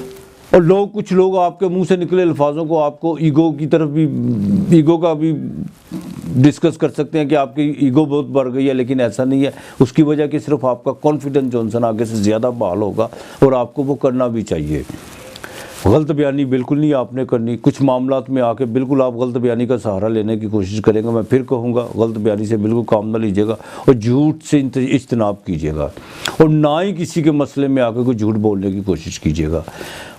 اور کچھ لوگ آپ کے منہ سے نکلے الفاظوں کو آپ کو ایگو کا بھی ڈسکس کر سکتے ہیں کہ آپ کی ایگو بہت بڑھ گئی ہے، لیکن ایسا نہیں ہے، اس کی وجہ کہ صرف آپ کا کانفیڈنس جو ہے آگے سے زیادہ بحال ہوگا، اور آپ کو وہ کرنا بھی چاہیے۔ غلط بیانی بالکل نہیں آپ نے کرنی، کچھ معاملات میں آ کے بالکل آپ غلط بیانی کا سہارا لینے کی کوشش کریں گے، میں پھر کہوں گا غلط بیانی سے بالکل کام نہ لیجیے گا، اور جھوٹ سے اجتناب کیجیے گا، اور نہ ہی کسی کے مسئلے میں آ کے کوئی جھوٹ بولنے کی کوشش کیجیے گا۔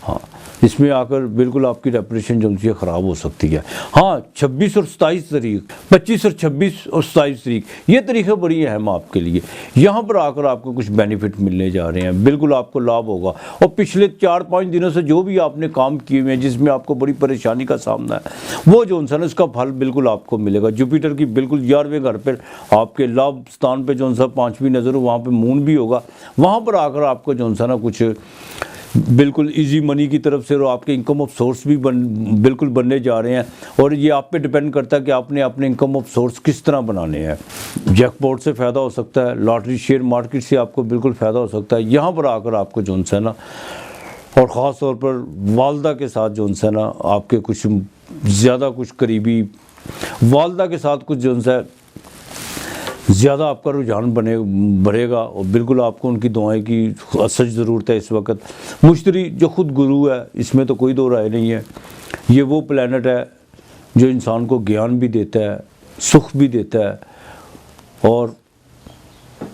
ہاں، اس میں آ کر بالکل آپ کی ریپوٹیشن جو ہے خراب ہو سکتی ہے۔ ہاں، 25 اور 27 تاریخ، 25 اور 26 اور 27 تاریخ، یہ تاریخیں بڑی اہم آپ کے لیے، یہاں پر آ کر آپ کو کچھ بینیفٹ ملنے جا رہے ہیں، بالکل آپ کو لابھ ہوگا، اور پچھلے 4-5 دنوں سے جو بھی آپ نے کام کیے ہوئے ہیں جس میں آپ کو بڑی پریشانی کا سامنا ہے، وہ جو انسان اس کا پھل بالکل آپ کو ملے گا۔ جوپیٹر کی بالکل 11ویں گھر پر آپ کے لابھ ستان پہ جو انسان 5ویں نظر ہو، وہاں پہ مون بھی ہوگا، وہاں پر آ کر آپ کو جو انسان کچھ بالکل ایزی منی کی طرف سے، اور آپ کے انکم آف سورس بھی بالکل بننے جا رہے ہیں، اور یہ آپ پہ ڈیپینڈ کرتا ہے کہ آپ نے اپنے انکم آف سورس کس طرح بنانے ہیں۔ جیک پاٹ سے فائدہ ہو سکتا ہے، لاٹری شیئر مارکیٹ سے آپ کو بالکل فائدہ ہو سکتا ہے، یہاں پر آ کر آپ کو جو ہے نا، اور خاص طور پر والدہ کے ساتھ جو ہے نا آپ کے کچھ زیادہ کچھ قریبی والدہ کے ساتھ کچھ جو ہے زیادہ آپ کا رجحان بڑھے گا، اور بالکل آپ کو ان کی دعائیں کی سچ ضرورت ہے اس وقت۔ مشتری جو خود گرو ہے، اس میں تو کوئی دو رائے نہیں ہے، یہ وہ پلینٹ ہے جو انسان کو گیان بھی دیتا ہے، سکھ بھی دیتا ہے، اور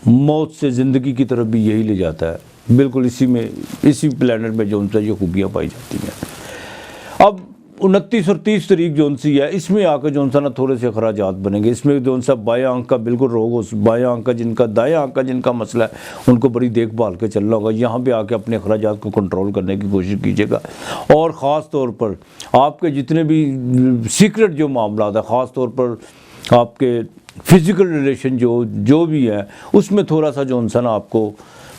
موت سے زندگی کی طرف بھی یہی لے جاتا ہے، بالکل اسی پلینٹ میں جو ان سے یہ خوبیاں پائی جاتی ہیں۔ اب 29 اور 30 تاریخ جو سی ہے، اس میں آ کر جو نا تھوڑے سے اخراجات بنیں گے، اس میں جو سا بایاں آنکھ کا بالکل روگ ہو، بایاں آنکھ کا دایاں آنکھ کا جن کا مسئلہ ہے، ان کو بڑی دیکھ بھال کے چلنا ہوگا، یہاں پہ آ کے اپنے اخراجات کو کنٹرول کرنے کی کوشش کیجیے گا، اور خاص طور پر آپ کے جتنے بھی سیکرٹ جو معاملات ہیں، خاص طور پر آپ کے فزیکل ریلیشن جو بھی ہے، اس میں تھوڑا سا جو نا آپ کو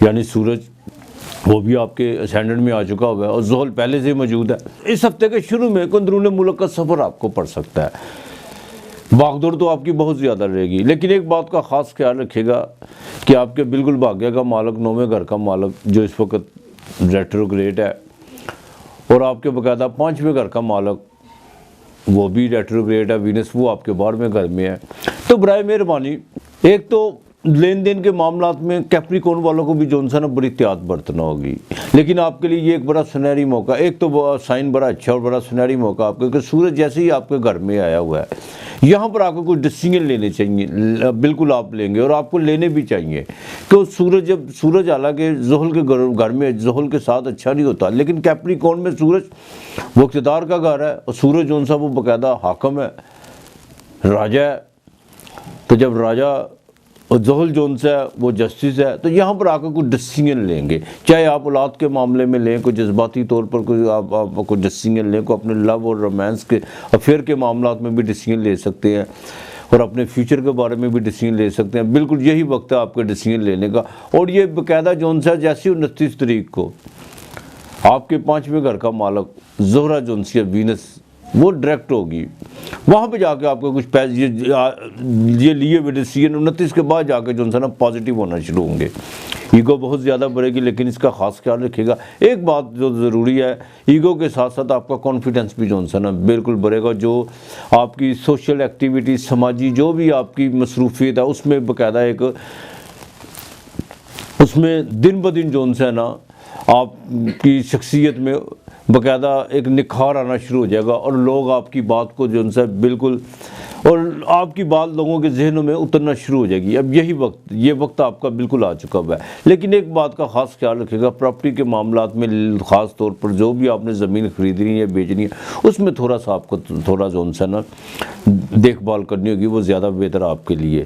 یعنی سورج وہ بھی آپ کے اسینڈنٹ میں آ چکا ہوا ہے اور زحل پہلے سے موجود ہے۔ اس ہفتے کے شروع میں اندرون ملک کا سفر آپ کو پڑ سکتا ہے، بھاگ دوڑ تو آپ کی بہت زیادہ رہے گی، لیکن ایک بات کا خاص خیال رکھیے گا کہ آپ کے بالکل بھاگیہ کا مالک، نویں گھر کا مالک جو اس وقت ریٹروگریڈ ہے، اور آپ کے باقاعدہ پانچویں گھر کا مالک وہ بھی ریٹروگریڈ ہے، وینس، وہ آپ کے 12ویں گھر میں ہے۔ تو برائے مہربانی ایک تو لین دین کے معاملات میں کیپریکون والوں کو بھی جو ہے نا بڑی احتیاط برتنا ہوگی، لیکن آپ کے لیے یہ ایک بڑا سنہری موقع، ایک تو سائن بڑا اچھا اور بڑا سنہری موقع آپ کا کہ سورج جیسے ہی آپ کے گھر میں آیا ہوا ہے، یہاں پر آپ کو کچھ ڈیسیژن لینے چاہیے، بالکل آپ لیں گے اور آپ کو لینے بھی چاہیے، کہ سورج جب سورج حالانکہ زحل کے گھر میں زحل کے ساتھ اچھا نہیں ہوتا، لیکن کیپریکون میں سورج وہ اقتدار کا گھر ہے اور سورج جو سا وہ باقاعدہ حاکم ہے، راجہ ہے، تو جب راجہ اور زحل جو ہے وہ جسٹس ہے، تو یہاں پر آ کے کچھ ڈیسیژن لیں گے، چاہے آپ اولاد کے معاملے میں لیں، کوئی جذباتی طور پر کوئی آپ کوئی ڈیسیژن لیں، کوئی اپنے لو اور رومانس کے افیئر کے معاملات میں بھی ڈیسیژن لے سکتے ہیں اور اپنے فیوچر کے بارے میں بھی ڈیسیژن لے سکتے ہیں۔ بالکل یہی وقت ہے آپ کے ڈیسیژن لینے کا، اور یہ باقاعدہ جو ہے جیسے 29 تاریخ کو آپ کے 5ویں گھر کا مالک زہرہ جو ہے وینس وہ ڈائریکٹ ہوگی، وہاں پہ جا کے آپ کو کچھ یہ لیے ہوئے ڈیسیژن 29 کے بعد جا کے جو ہے نا پازیٹیو ہونا شروع ہوں گے۔ ایگو بہت زیادہ بڑھے گی، لیکن اس کا خاص خیال رکھیے گا۔ ایک بات جو ضروری ہے، ایگو کے ساتھ ساتھ آپ کا کانفیڈنس بھی جو ہے نا بالکل بڑھے گا، جو آپ کی سوشل ایکٹیویٹی، سماجی جو بھی آپ کی مصروفیت ہے، اس میں باقاعدہ ایک اس میں دن بدن جو ہے نا آپ کی شخصیت میں باقاعدہ ایک نکھار آنا شروع ہو جائے گا، اور لوگ آپ کی بات کو جو ہے بالکل، اور آپ کی بات لوگوں کے ذہنوں میں اترنا شروع ہو جائے گی۔ اب یہ وقت آپ کا بالکل آ چکا ہوا ہے، لیکن ایک بات کا خاص خیال رکھے گا، پراپرٹی کے معاملات میں خاص طور پر جو بھی آپ نے زمین خریدنی ہے بیچنی ہے، اس میں تھوڑا سا آپ کو تھوڑا جو ہے نا دیکھ بھال کرنی ہوگی، وہ زیادہ بہتر آپ کے لیے۔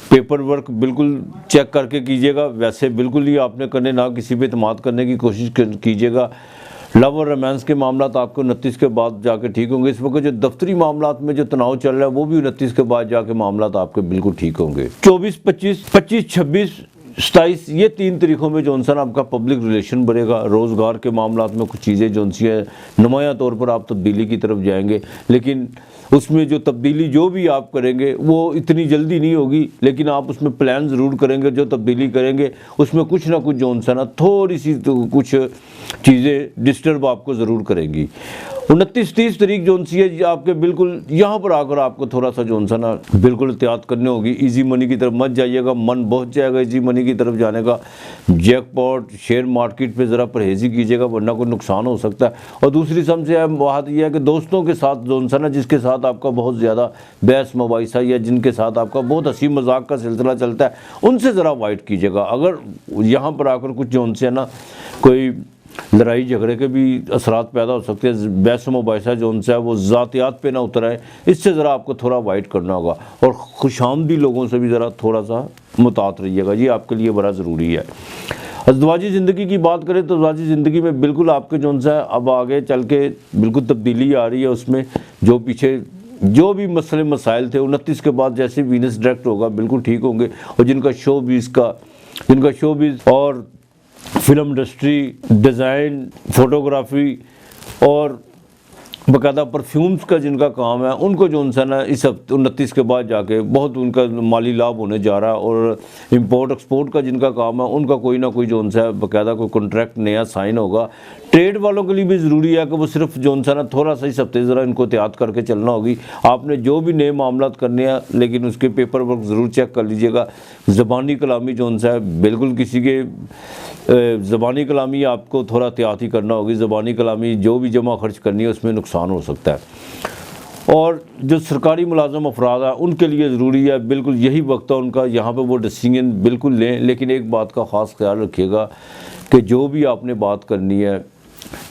پیپر ورک بالکل چیک کر کے کیجیے گا، ویسے بالکل ہی آپ نے کرنے نہ کسی پہ اعتماد کرنے کی کوشش کیجیے گا۔ لو اور رومانس کے معاملات آپ کو 29 کے بعد جا کے ٹھیک ہوں گے۔ اس وقت جو دفتری معاملات میں جو تناؤ چل رہا ہے، وہ بھی 29 کے بعد جا کے معاملات آپ کے بالکل ٹھیک ہوں گے۔ 24، 25، 26، 27 یہ 3 تاریخوں میں جو ہے آپ کا پبلک ریلیشن بڑھے گا، روزگار کے معاملات میں کچھ چیزیں جو ہیں نمایاں طور پر آپ تبدیلی کی طرف جائیں گے، لیکن اس میں جو تبدیلی جو بھی آپ کریں گے وہ اتنی جلدی نہیں ہوگی، لیکن آپ اس میں پلان ضرور کریں گے۔ جو تبدیلی کریں گے اس میں کچھ نہ کچھ جو ہے نا تھوڑی سی کچھ چیزیں ڈسٹرب آپ کو ضرور کریں گی۔ 29، 30 تاریخ جو ہے آپ کے بالکل یہاں پر آ کر آپ کو تھوڑا سا جو ہے نا بالکل احتیاط کرنی ہوگی، ایزی منی کی طرف مت جائیے گا، من بہت جائے گا ایزی منی کی طرف جانے کا۔ جیک پاٹ شیئر مارکیٹ پہ ذرا پرہیزی کیجیے گا، ورنہ کوئی نقصان ہو سکتا ہے۔ اور دوسری سب سے اہم بات یہ ہے کہ دوستوں کے ساتھ جو ہے نا جس کے ساتھ آپ کا بہت زیادہ بحث مباحثہ یا جن کے ساتھ آپ کا بہت ہنسی مذاق کا سلسلہ چلتا ہے، ان سے ذرا اوائڈ کیجیے گا۔ اگر یہاں پر آ کر کچھ جو ہے نا کوئی لڑائی جھگڑے کے بھی اثرات پیدا ہو سکتے ہیں، بحث و مباحثہ جو ان سے ہے وہ ذاتیات پہ نہ اترائے، اس سے ذرا آپ کو تھوڑا اوائڈ کرنا ہوگا، اور خوش آمدی لوگوں سے بھی ذرا تھوڑا سا محتاط رہیے گا، یہ آپ کے لیے بڑا ضروری ہے۔ ازدواجی زندگی کی بات کریں تو ازدواجی زندگی میں بالکل آپ کے جو ہے اب آگے چل کے بالکل تبدیلی آ رہی ہے، اس میں جو پیچھے جو بھی مسئلے مسائل تھے 29 کے بعد جیسے وینس ڈائریکٹ ہوگا بالکل ٹھیک ہوں گے، اور جن کا شو بیز اور فلم انڈسٹری، ڈیزائن، فوٹوگرافی اور باقاعدہ پرفیومز کا جن کا کام ہے، ان کو جو ہے نا اس ہفتے 29 کے بعد جا کے بہت ان کا مالی لابھ ہونے جا رہا ہے، اور امپورٹ ایکسپورٹ کا جن کا کام ہے ان کا کوئی نہ کوئی جو ہے باقاعدہ کوئی کنٹریکٹ نیا سائن ہوگا۔ ٹریڈ والوں کے لیے بھی ضروری ہے کہ وہ صرف جو ہے نا تھوڑا سا اس ہفتے ذرا ان کو احتیاط کر کے چلنا ہوگی۔ آپ نے جو بھی نئے معاملات کرنے ہیں لیکن اس کے پیپر ورک ضرور چیک کر لیجئے گا۔ زبانی کلامی جو ہے بالکل کسی کے زبانی کلامی آپ کو تھوڑا احتیاط ہی کرنا ہوگی، زبانی کلامی جو بھی جمع خرچ کرنی ہے اس میں نقصان ہو سکتا ہے۔ اور جو سرکاری ملازم افراد ہیں ان کے لیے ضروری ہے، بالکل یہی وقت ہے ان کا، یہاں پہ وہ ڈیسیژن بالکل لیں، لیکن ایک بات کا خاص خیال رکھیے گا کہ جو بھی آپ نے بات کرنی ہے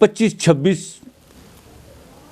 25, 26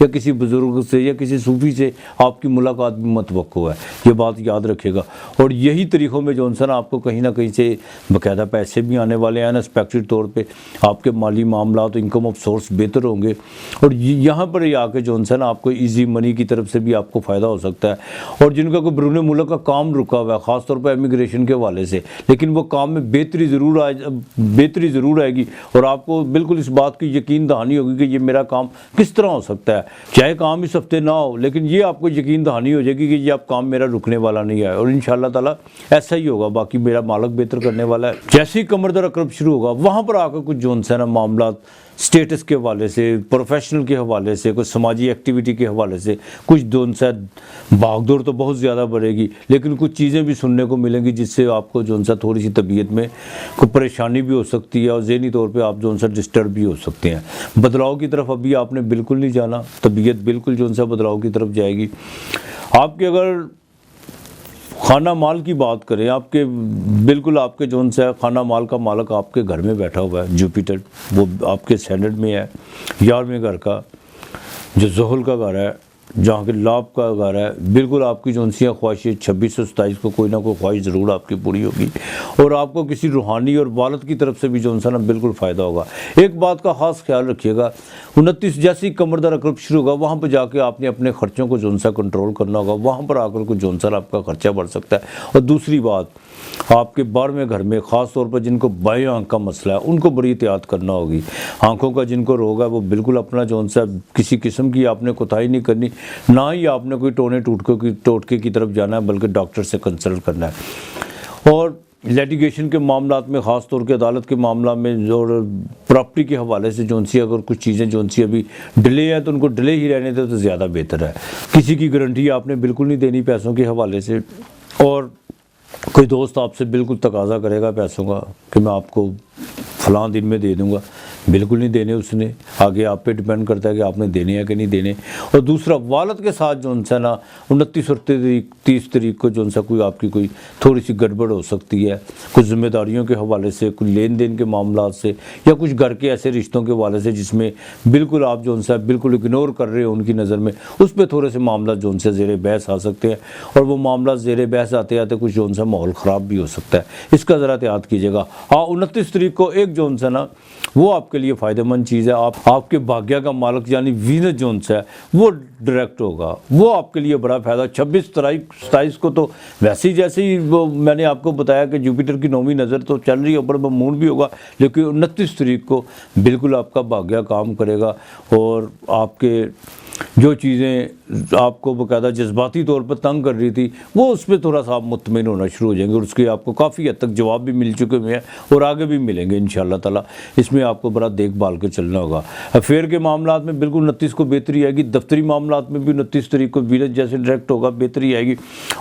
یا کسی بزرگ سے یا کسی صوفی سے آپ کی ملاقات بھی متوقع ہے، یہ بات یاد رکھے گا۔ اور یہی طریقوں میں جو انسان آپ کو کہیں نہ کہیں سے باقاعدہ پیسے بھی آنے والے ہیں، انسپیکٹڈ طور پہ آپ کے مالی معاملات، انکم آف سورس بہتر ہوں گے، اور یہاں پر یہ آ کے جو انسان آپ کو ایزی منی کی طرف سے بھی آپ کو فائدہ ہو سکتا ہے۔ اور جن کا کوئی بیرون ملک کا کام رکا ہوا ہے، خاص طور پہ امیگریشن کے حوالے سے، لیکن وہ کام میں بہتری ضرور آئے گی، اور آپ کو بالکل اس بات کی یقین دہانی ہوگی کہ یہ میرا کام کس طرح ہو سکتا ہے، چاہے کام اس ہفتے نہ ہو، لیکن یہ آپ کو یقین دہانی ہو جائے گی کہ یہ اب کام میرا رکنے والا نہیں ہے، اور انشاءاللہ تعالیٰ ایسا ہی ہوگا۔ باقی میرا مالک بہتر کرنے والا ہے۔ جیسے ہی کمر در اقرب شروع ہوگا، وہاں پر آ کر کچھ جو ہے نا معاملات سٹیٹس کے حوالے سے، پروفیشنل کے حوالے سے، کچھ سماجی ایکٹیویٹی کے حوالے سے کچھ دون سے بھاگ دوڑ تو بہت زیادہ بڑھے گی، لیکن کچھ چیزیں بھی سننے کو ملیں گی جس سے آپ کو جو ہے تھوڑی سی طبیعت میں کوئی پریشانی بھی ہو سکتی ہے، اور ذہنی طور پہ آپ جو ہے ڈسٹرب بھی ہو سکتے ہیں۔ بدلاؤ کی طرف ابھی آپ نے بالکل نہیں جانا، طبیعت بالکل جو ہے بدلاؤ کی طرف جائے گی۔ آپ کے اگر خانہ مال کی بات کریں، آپ کے بالکل آپ کے جو ہے خانہ مال کا مالک آپ کے گھر میں بیٹھا ہوا ہے، جوپیٹر، وہ آپ کے اسٹینڈرڈ میں ہے، 11ویں گھر کا جو زحل کا گھر ہے، جہاں کے لاب کا گھر ہے، بالکل آپ کی جو انسیاں خواہشیں 26 اور 27 کو کوئی نہ کوئی خواہش ضرور آپ کی پوری ہوگی، اور آپ کو کسی روحانی اور والد کی طرف سے بھی جو انسان بالکل فائدہ ہوگا۔ ایک بات کا خاص خیال رکھیے گا، 29 جیسی کمر در اقرب شروع ہوگا، وہاں پہ جا کے آپ نے اپنے خرچوں کو جو انسان کنٹرول کرنا ہوگا، وہاں پر آ کر کچھ جو انسان آپ کا خرچہ بڑھ سکتا ہے۔ اور دوسری بات، آپ کے 12ویں گھر میں خاص طور پر جن کو بائیں آنکھ کا مسئلہ ہے، ان کو بڑی احتیاط کرنا ہوگی۔ آنکھوں کا جن کو روگ ہے، وہ بالکل اپنا جو ہے کسی قسم کی آپ نے کوتاہی نہیں کرنی، نہ ہی آپ نے کوئی ٹوٹکے کی طرف جانا ہے، بلکہ ڈاکٹر سے کنسلٹ کرنا ہے۔ اور لیٹیگیشن کے معاملات میں، خاص طور کے عدالت کے معاملہ میں اور پراپرٹی کے حوالے سے جو انسی اگر کچھ چیزیں جو انسی ابھی ڈیلے ہیں تو ان کو ڈیلے ہی رہنے دے تو زیادہ بہتر ہے۔ کسی کی گارنٹی آپ نے بالکل نہیں دینی پیسوں کے حوالے سے، اور کوئی دوست آپ سے بالکل تقاضا کرے گا پیسوں کا کہ میں آپ کو فلاں دن میں دے دوں گا، بالکل نہیں دینے اس نے، آگے آپ پہ ڈیپینڈ کرتا ہے کہ آپ نے دینے ہیں کہ نہیں دینے۔ اور دوسرا، والد کے ساتھ جو ہے نا 29 اور 30 تاریخ کو جو ہے کوئی آپ کی کوئی تھوڑی سی گڑبڑ ہو سکتی ہے، کچھ ذمہ داریوں کے حوالے سے، کچھ لین دین کے معاملات سے، یا کچھ گھر کے ایسے رشتوں کے حوالے سے جس میں بالکل آپ جو ہے بالکل اگنور کر رہے ہو ان کی نظر میں، اس پہ تھوڑے سے معاملات جو ہے زیر بحث آ سکتے ہیں، اور وہ معاملات زیر بحث آتے آتے کچھ جو ہے ماحول خراب بھی ہو سکتا ہے۔ اس کا ذرا احتیاط کیجیے گا۔ ہاں، 29 تاریخ کو ایک جو ہے نا وہ آپ کے لیے فائدہ مند چیز ہے، آپ کے بھاگیہ کا مالک یعنی وینس جونس ہے وہ ڈائریکٹ ہوگا، وہ آپ کے لیے بڑا فائدہ۔ 26 تاریخ 27 کو تو ویسے ہی جیسے ہی وہ میں نے آپ کو بتایا کہ جوپیٹر کی 9ویں نظر تو چل رہی ہے، اوپر مون بھی ہوگا، لیکن 29 تاریخ کو بالکل آپ کا بھاگیہ کام کرے گا، اور آپ کے جو چیزیں آپ کو باقاعدہ جذباتی طور پر تنگ کر رہی تھی، وہ اس پہ تھوڑا سا آپ مطمئن ہونا شروع ہو جائیں گے، اور اس کے آپ کو کافی حد تک جواب بھی مل چکے ہوئے ہیں، اور آگے بھی ملیں گے انشاءاللہ تعالیٰ۔ اس میں آپ کو بڑا دیکھ بھال کے چلنا ہوگا۔ افیئر کے معاملات میں بالکل 29 کو بہتری آئے گی، دفتری معاملات میں بھی 29 تاریخ کو وینس جیسے ڈائریکٹ ہوگا، بہتری آئے گی۔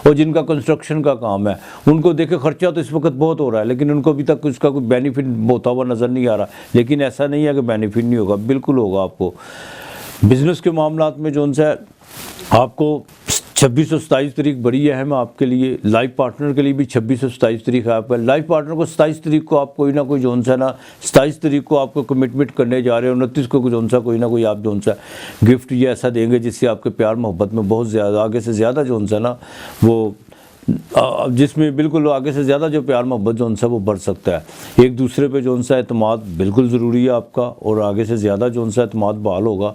اور جن کا کنسٹرکشن کا کام ہے ان کو دیکھیں، خرچہ تو اس وقت بہت ہو رہا ہے، لیکن ان کو ابھی تک اس کا کوئی بینیفٹ ہوتا ہوا نظر نہیں آ رہا، لیکن ایسا نہیں ہے کہ بینیفٹ نہیں ہوگا، بالکل ہوگا آپ کو۔ بزنس کے معاملات میں جو ان سے آپ کو 26 اور 27 تاریخ بڑی اہم ہے آپ کے لیے۔ لائف پارٹنر کے لیے بھی 26 اور 27 تاریخ ہے آپ کا۔ لائف پارٹنر کو 27 تاریخ کو آپ کوئی نہ کوئی جو ہے نا 27 تاریخ کو آپ کو کمٹمنٹ کرنے جا رہے ہیں، 29 کو جو ہے کوئی نہ کوئی آپ جو ہے گفٹ یا ایسا دیں گے جس سے آپ کے پیار محبت میں بہت زیادہ آگے سے زیادہ جو ہے نا وہ جس میں بالکل آگے سے زیادہ جو پیار محبت جو وہ بڑھ سکتا ہے۔ ایک دوسرے پہ جو اعتماد بالکل ضروری ہے آپ کا، اور آگے سے زیادہ جو اعتماد بحال ہوگا۔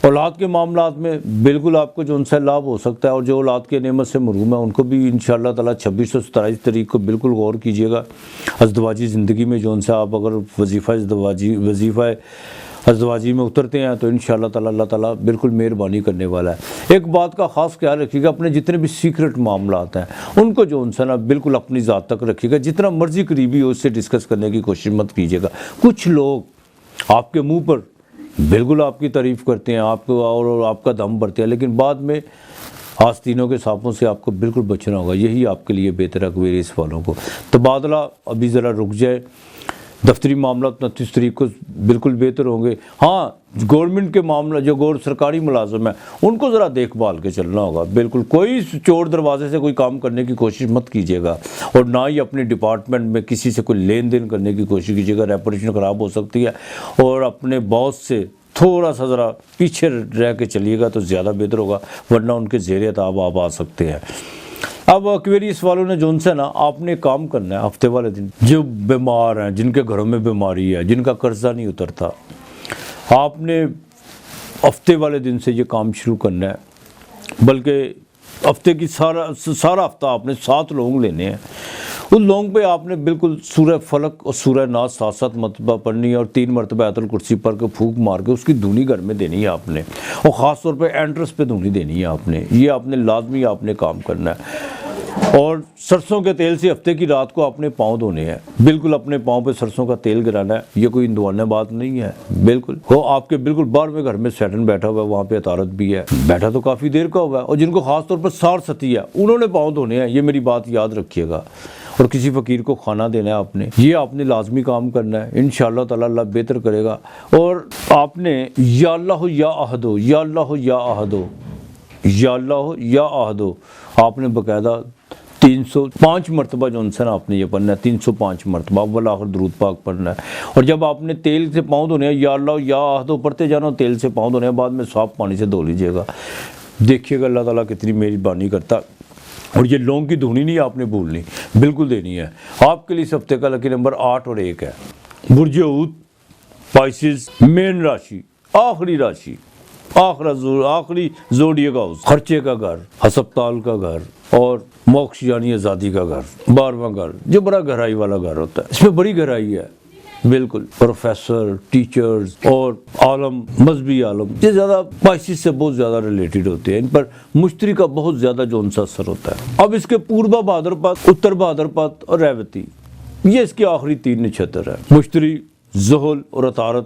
اولاد کے معاملات میں بالکل آپ کو جو لابھ ہو سکتا ہے، اور جو اولاد کے نعمت سے محروم ہے ان کو بھی انشاءاللہ تعالیٰ 26 اور 27 تاریخ کو بالکل غور کیجیے گا۔ ازدواجی زندگی میں جو آپ اگر وظیفہ ازدواجی میں اترتے ہیں تو انشاءاللہ تعالیٰ اللہ تعالیٰ بالکل مہربانی کرنے والا ہے۔ ایک بات کا خاص خیال رکھیے گا، اپنے جتنے بھی سیکرٹ معاملات ہیں ان کو جو نا بالکل اپنی ذات تک رکھیے گا، جتنا مرضی قریبی ہو اس سے ڈسکس کرنے کی کوشش مت کیجیے گا۔ کچھ لوگ آپ کے منہ پر بالکل آپ کی تعریف کرتے ہیں، آپ کو اور آپ کا دم بھرتے ہیں، لیکن بعد میں آستینوں کے سانپوں سے آپ کو بالکل بچنا ہوگا۔ یہی آپ کے لیے بہتر ہے کہ اس والوں کو تبادلہ ابھی ذرا رک جائے۔ دفتری معاملات 29 تاریخ کو بالکل بہتر ہوں گے۔ ہاں، گورنمنٹ کے معاملہ جو سرکاری ملازم ہیں ان کو ذرا دیکھ بھال کے چلنا ہوگا. بالکل کوئی چور دروازے سے کوئی کام کرنے کی کوشش مت کیجیے گا, اور نہ ہی اپنے ڈپارٹمنٹ میں کسی سے کوئی لین دین کرنے کی کوشش کیجیے گا, ریپوٹیشن خراب ہو سکتی ہے. اور اپنے باس سے تھوڑا سا ذرا پیچھے رہ کے چلیے گا تو زیادہ بہتر ہوگا, ورنہ ان کے زیر اتاب آپ آ سکتے ہیں. اب ایکویریس والوں نے جو ان سے نا آپ نے کام کرنا ہے ہفتے والے دن, جو بیمار ہیں, جن کے گھروں میں بیماری ہے, جن کا قرضہ نہیں اترتا, آپ نے ہفتے والے دن سے یہ کام شروع کرنا ہے. بلکہ ہفتے کی سارا ہفتہ آپ نے 7 لونگ لینے ہیں. ان لونگ پہ آپ نے بالکل سورہ فلق اور سورہ ناس 7 مرتبہ پڑھنی ہے, اور 3 مرتبہ آیت الکرسی پڑھ کے پھونک مار کے اس کی دھونی گھر میں دینی ہے آپ نے, اور خاص طور پہ اینٹرس پہ دھونی دینی ہے آپ نے. یہ آپ نے لازمی آپ نے کام کرنا ہے. اور سرسوں کے تیل سے ہفتے کی رات کو آپ نے پاؤں دھونے ہیں. بالکل اپنے پاؤں پہ سرسوں کا تیل گرانا ہے. یہ کوئی ہندوانہ بات نہیں ہے. بالکل وہ آپ کے بالکل باہر میں گھر میں سیٹن بیٹھا ہوا ہے, وہاں پہ عطارت بھی ہے, بیٹھا تو کافی دیر کا ہوا ہے. اور جن کو خاص طور پر سار ستی ہے انہوں نے پاؤں دھونے ہیں, یہ میری بات یاد رکھیے گا. اور کسی فقیر کو کھانا دینا ہے آپ نے, یہ آپ نے لازمی کام کرنا ہے. انشاءاللہ تعالی اللہ بہتر کرے گا. اور آپ نے یا اللہ یا احدو, یا اللہ یا احدو, یا اللہ یا احدو آپ نے باقاعدہ 305 مرتبہ جو انسان آپ نے یہ پڑھنا ہے, 305 مرتبہ اول آخر درود پاک پڑھنا ہے. اور جب آپ نے تیل سے پاؤں دھونے ہیں, یا اللہ یا احدو پڑھتے جانا, تیل سے پاؤں دھونے ہیں, بعد میں صاف پانی سے دھو لیجیے گا. دیکھیے گا اللہ تعالیٰ کتنی مہربانی کرتا. اور یہ لونگ کی دھونی نہیں آپ نے بھولنی, بالکل دینی ہے. آپ کے لیے اس ہفتے کا لکی نمبر 8 اور 1 ہے. برج اود, پائسز, مین راشی, آخری راشی, آخری زوڈیک ہاؤس, خرچے کا گھر, ہسپتال کا گھر, اور موکش یعنی آزادی کا گھر, 12واں گھر, جو بڑا گہرائی والا گھر ہوتا ہے. اس میں بڑی گہرائی ہے. بالکل پروفیسر, ٹیچرز اور عالم, مذہبی عالم, یہ زیادہ پائسز سے بہت زیادہ ریلیٹڈ ہوتے ہیں. ان پر مشتری کا بہت زیادہ جو ان سے اثر ہوتا ہے. اب اس کے پوربا بھادرپد, اتر بھادرپد اور ریوتی, یہ اس کے آخری 3 نچھتر ہے. مشتری, زحل اور عطارد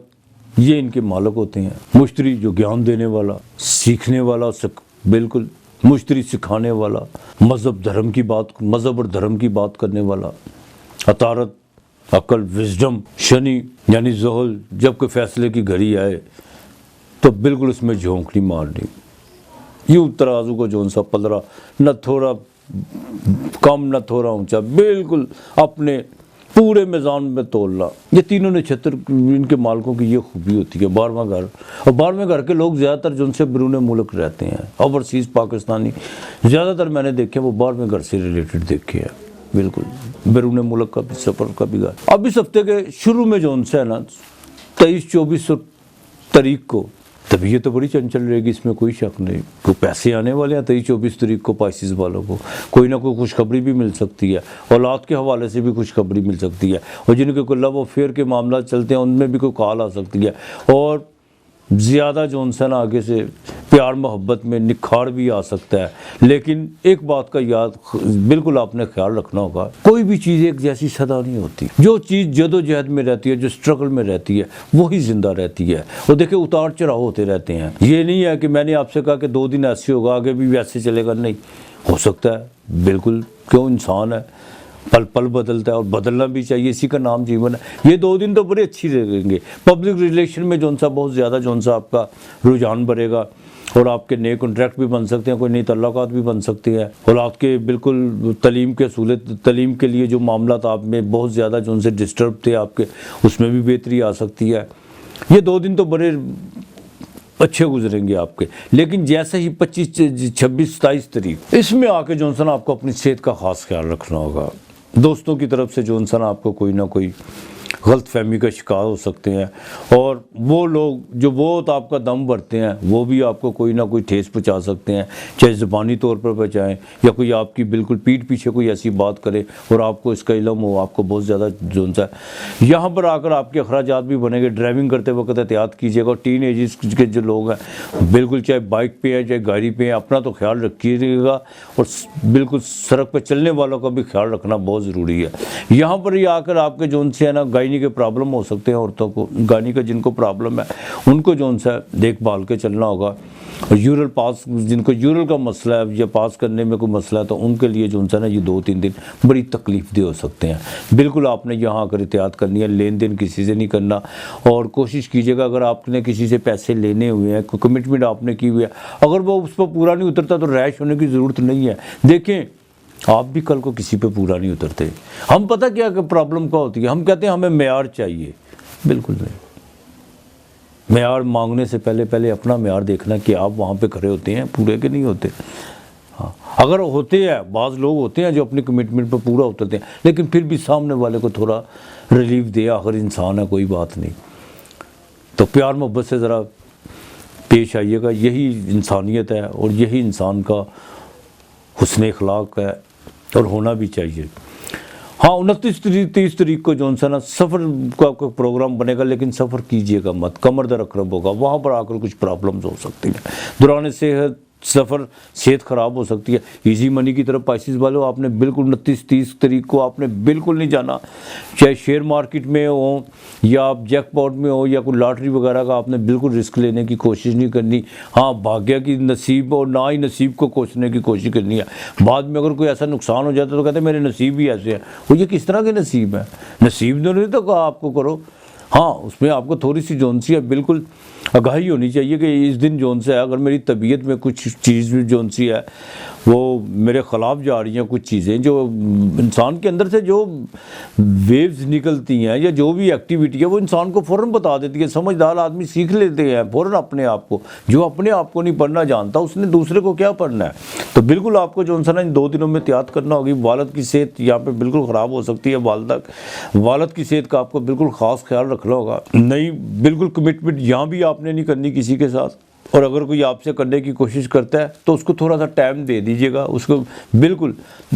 یہ ان کے مالک ہوتے ہیں. مشتری جو گیان دینے والا, سیکھنے والا, بالکل مشتری سکھانے والا, مذہب اور دھرم کی بات کرنے والا. عطارد عقل, وزڈم. شنی یعنی زحل جب کوئی فیصلے کی گھڑی آئے تو بالکل اس میں جھونکڑی مارنی, یوں ترازو کو جون سا پلرا, نہ تھوڑا کم نہ تھوڑا اونچا, بالکل اپنے پورے میزان میں تولنا. یہ تینوں نچھتر ان کے مالکوں کی یہ خوبی ہوتی ہے. 12واں گھر, اور 12ویں گھر کے لوگ زیادہ تر جو ان سے بیرون ملک رہتے ہیں, اوورسیز پاکستانی زیادہ تر میں نے دیکھے وہ 12ویں گھر سے ریلیٹڈ دیکھے ہیں. بالکل بیرون ملک کا بھی سفر کا بھی گھر. اب اس ہفتے کے شروع میں جو ان سے ہے نا 23, 24 تاریخ کو طبیعت تو بڑی چنچل رہے گی, اس میں کوئی شک نہیں. کوئی پیسے آنے والے ہیں 23, 24 تاریخ کو پائسز والوں کو, کوئی نہ کوئی خوشخبری بھی مل سکتی ہے. اولاد کے حوالے سے بھی خوشخبری مل سکتی ہے, اور جن کے کوئی لو افیئر کے معاملات چلتے ہیں ان میں بھی کوئی کال آ سکتی ہے. اور زیادہ جو ان سے نا آگے سے پیار محبت میں نکھار بھی آ سکتا ہے. لیکن ایک بات کا بالکل آپ نے خیال رکھنا ہوگا, کوئی بھی چیز ایک جیسی سدا نہیں ہوتی. جو چیز جد و جہد میں رہتی ہے, جو سٹرگل میں رہتی ہے, وہی زندہ رہتی ہے. اور دیکھیں اتار چڑھاؤ ہوتے رہتے ہیں. یہ نہیں ہے کہ میں نے آپ سے کہا کہ 2 دن ایسے ہوگا آگے بھی ویسے چلے گا, نہیں ہو سکتا ہے. بالکل, کیوں, انسان ہے, پل پل بدلتا ہے, اور بدلنا بھی چاہیے, اسی کا نام جیون ہے. یہ 2 دن تو بڑے اچھی رہیں گے. پبلک ریلیشن میں جون سا بہت زیادہ جون سا آپ کا رجحان بڑھے گا, اور آپ کے نئے کنٹریکٹ بھی بن سکتے ہیں, کوئی نئی تعلقات بھی بن سکتے ہیں. اور آپ کے بالکل تعلیم کے سہولت, تعلیم کے لیے جو معاملات آپ میں بہت زیادہ جو ان سے ڈسٹرب تھے آپ کے, اس میں بھی بہتری آ سکتی ہے. یہ 2 دن تو بڑے اچھے گزریں گے آپ کے. لیکن جیسے ہی 25, 26, 27 تاریخ اس میں آ کے جو انسان آپ کو اپنی صحت کا خاص خیال رکھنا ہوگا. دوستوں کی طرف سے جو انسان آپ کو کوئی نہ کوئی غلط فہمی کا شکار ہو سکتے ہیں, اور وہ لوگ جو بہت آپ کا دم بھرتے ہیں وہ بھی آپ کو کوئی نہ کوئی ٹھیس پہنچا سکتے ہیں, چاہے زبانی طور پر پہنچائیں, یا کوئی آپ کی بالکل پیٹھ پیچھے کوئی ایسی بات کرے اور آپ کو اس کا علم ہو, آپ کو بہت زیادہ جو سا یہاں پر آ کر آپ کے اخراجات بھی بنیں گے. ڈرائیونگ کرتے وقت احتیاط کیجیے گا. اور ٹین ایجز کے جو لوگ ہیں بالکل چاہے بائک پہ ہیں چاہے گاڑی پہ ہیں, اپنا تو خیال رکھیے گا, اور بالکل سڑک پہ چلنے والوں کا بھی خیال رکھنا بہت ضروری ہے. یہاں پر ہی آ کر آپ کے جو ان سے ہے نا گائیڈ گائنی کے پرابلم ہو سکتے ہیں عورتوں کو، گائنی کا جن کو پرابلم ہے ان کو جو ہے دیکھ بھال کے چلنا ہوگا. اور یورل پاس جن کو یورل کا مسئلہ ہے یا پاس کرنے میں کوئی مسئلہ ہے تو ان کے لیے جو ہے نا یہ 2-3 دن بڑی تکلیف دہ ہو سکتے ہیں. بالکل آپ نے یہاں آ کر احتیاط کرنی ہے، لین دین کسی سے نہیں کرنا. اور کوشش کیجیے گا اگر آپ نے کسی سے پیسے لینے ہوئے ہیں، کوئی کمٹمنٹ آپ نے کی ہوئی ہے، اگر وہ اس پر پورا نہیں اترتا تو ریش ہونے کی ضرورت نہیں ہے. دیکھیں آپ بھی کل کو کسی پہ پورا نہیں اترتے. ہم پتہ کیا کہ پرابلم کیا ہوتی ہے، ہم کہتے ہیں ہمیں معیار چاہیے. بالکل نہیں، معیار مانگنے سے پہلے اپنا معیار دیکھنا کہ آپ وہاں پہ کھڑے ہوتے ہیں پورے کے نہیں ہوتے. ہاں اگر ہوتے ہیں، بعض لوگ ہوتے ہیں جو اپنی کمٹمنٹ پہ پورا اترتے ہیں، لیکن پھر بھی سامنے والے کو تھوڑا ریلیف دے، آخر انسان ہے، کوئی بات نہیں. تو پیار محبت سے ذرا پیش آئیے گا، یہی انسانیت ہے اور یہی انسان کا حسن اخلاق ہے اور ہونا بھی چاہیے. ہاں 29-30 تاریخ کو جو ہے نا سفر کا کوئی پروگرام بنے گا، لیکن سفر کیجیے گا مت، کمر در اقرب ہوگا، وہاں پر آ کر کچھ پرابلمز ہو سکتی ہیں. دوران صحت خراب ہو سکتی ہے. ایزی منی کی طرف پائسز والوں آپ نے بالکل 29-30 تاریخ کو آپ نے بالکل نہیں جانا، چاہے شیئر مارکیٹ میں ہو یا آپ جیک پاٹ میں ہو یا کوئی لاٹری وغیرہ کا، آپ نے بالکل رسک لینے کی کوشش نہیں کرنی. ہاں بھاگیہ کی نصیب اور نہ ہی نصیب کو کوسنے کی کوشش کرنی ہے. بعد میں اگر کوئی ایسا نقصان ہو جاتا ہے تو کہتے ہیں میرے نصیب ہی ایسے ہیں. وہ یہ کس طرح کے نصیب ہیں؟ نصیب نے نہیں تو کہا آپ کو کرو. ہاں اس میں آپ کو تھوڑی سی جون سی ہے بالکل آگاہی ہونی چاہیے کہ اس دن جون سے ہے اگر میری طبیعت میں کچھ چیز بھی جون سی ہے وہ میرے خلاف جا رہی ہیں، کچھ چیزیں جو انسان کے اندر سے جو ویوز نکلتی ہیں یا جو بھی ایکٹیویٹی ہے وہ انسان کو فوراً بتا دیتی ہے. سمجھدار آدمی سیکھ لیتے ہیں فوراً اپنے آپ کو. جو اپنے آپ کو نہیں پڑھنا جانتا اس نے دوسرے کو کیا پڑھنا ہے. تو بالکل آپ کو جو ہے نا ان 2 دنوں میں احتیاط کرنا ہوگی. والد کی صحت یہاں پہ بالکل خراب ہو سکتی ہے، والد کی صحت کا آپ کو بالکل خاص خیال رکھنا ہوگا. نہیں بالکل کمٹمنٹ یہاں بھی آپ نے نہیں کرنی کسی کے ساتھ، اور اگر کوئی آپ سے کرنے کی کوشش کرتا ہے تو اس کو تھوڑا سا ٹائم دے دیجیے گا. اس کو بالکل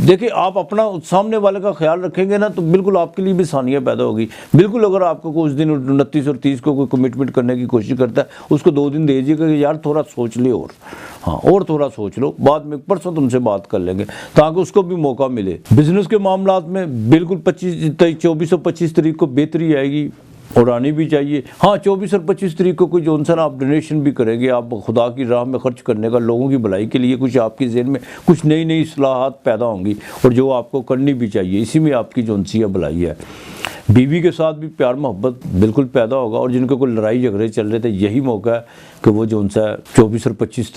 دیکھیں آپ اپنا سامنے والے کا خیال رکھیں گے نا تو بالکل آپ کے لیے بھی آسانیاں پیدا ہوگی. بالکل اگر آپ کو اس دن 29 اور 30 کو کوئی کمٹمنٹ کرنے کی کوشش کرتا ہے اس کو 2 دن دے دیجیے گا کہ یار تھوڑا سوچ لے اور تھوڑا سوچ لو، بعد میں پرسوں تم سے بات کر لیں گے تاکہ اس کو بھی موقع ملے. بزنس کے معاملات میں بالکل 24 اور 25 تاریخ کو بہتری آئے گی اور آنی بھی چاہیے. ہاں 24 اور 25 تاریخ کو کوئی جون سا آپ ڈونیشن بھی کریں گے، آپ خدا کی راہ میں خرچ کرنے کا، لوگوں کی بھلائی کے لیے کچھ آپ کے ذہن میں کچھ نئی اصلاحات پیدا ہوں گی اور جو آپ کو کرنی بھی چاہیے. اسی میں آپ کی جون سی بھلائی ہے. بیوی کے ساتھ بھی پیار محبت بالکل پیدا ہوگا. اور جن کو کوئی لڑائی جھگڑے چل رہے تھے یہی موقع ہے کہ وہ جون سا 24 اور 25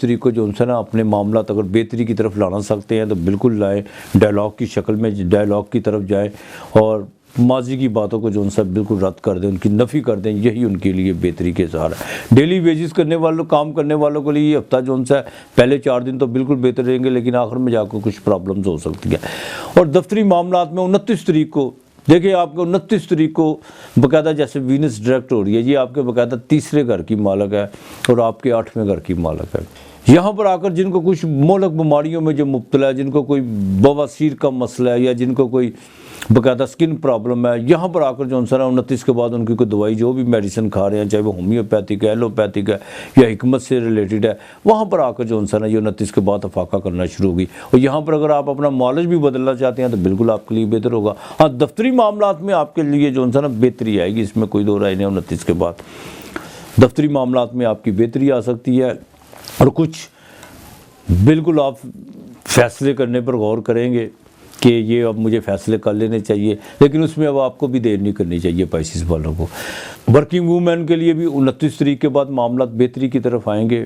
تاریخ کو جون سا نا اپنے معاملات اگر بہتری کی طرف لانا سکتے ہیں تو بالکل لائیں، ڈائلاگ کی شکل میں ڈائلاگ کی طرف جائیں اور ماضی کی باتوں کو جو ان سے بالکل رد کر دیں، ان کی نفی کر دیں. یہی ان کے لیے بہتری کے سہارا ہے. ڈیلی ویجز کرنے والوں، کام کرنے والوں کے لیے یہ ہفتہ جو ان سے پہلے 4 دن تو بالکل بہتر رہیں گے، لیکن آخر میں جا کر کچھ پرابلمز ہو سکتی ہیں. اور دفتری معاملات میں 29 تاریخ کو دیکھیں آپ کو 29 تاریخ کو باقاعدہ جیسے وینس ڈائریکٹ ہو رہی ہے، یہ آپ کے باقاعدہ تیسرے گھر کی مالک ہے اور آپ کے 8ویں گھر کی مالک ہے. یہاں پر آ کر جن کو کچھ مہلک بیماریوں میں جو مبتلا ہے، جن کو کوئی بواسیر کا مسئلہ ہے یا جن کو کوئی باقاعدہ سکن پرابلم ہے، یہاں پر آ کر جو ہے 29 کے بعد ان کی کوئی دوائی جو بھی میڈیسن کھا رہے ہیں، چاہے وہ ہومیوپیتھک ہے، ایلوپیتھک ہے یا حکمت سے ریلیٹڈ ہے، وہاں پر آ کر جو ہے یہ 29 کے بعد افاقہ کرنا شروع ہوگی. اور یہاں پر اگر آپ اپنا معالج بھی بدلنا چاہتے ہیں تو بالکل آپ کے لیے بہتر ہوگا. ہاں دفتری معاملات میں آپ کے لیے جو ہے بہتری آئے گی، اس میں کوئی دو رائے نہیں. 29 کے بعد دفتری معاملات میں آپ کی بہتری آ سکتی ہے اور کچھ بالکل آپ فیصلے کرنے پر غور کریں گے کہ یہ اب مجھے فیصلے کر لینے چاہیے، لیکن اس میں اب آپ کو بھی دیر نہیں کرنی چاہیے. پائسز والوں کو ورکنگ وومین کے لیے بھی 29 تاریخ کے بعد معاملات بہتری کی طرف آئیں گے،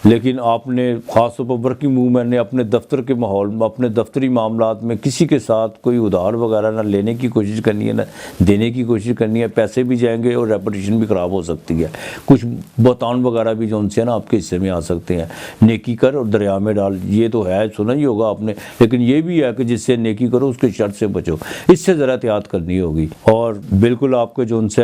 لیکن آپ نے خاص طور پر ورکنگ وومین نے اپنے دفتر کے ماحول میں، اپنے دفتری معاملات میں کسی کے ساتھ کوئی ادھار وغیرہ نہ لینے کی کوشش کرنی ہے نہ دینے کی کوشش کرنی ہے. پیسے بھی جائیں گے اور ریپوٹیشن بھی خراب ہو سکتی ہے. کچھ بہتان وغیرہ بھی جو ان سے نا آپ کے حصے میں آ سکتے ہیں. نیکی کر اور دریا میں ڈال، یہ تو ہے سنا ہی ہوگا آپ نے، لیکن یہ بھی ہے کہ جس سے نیکی کرو اس کے شر سے بچو. اس سے ذرا احتیاط کرنی ہوگی. اور بالکل آپ کو جو ان سے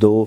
2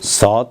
7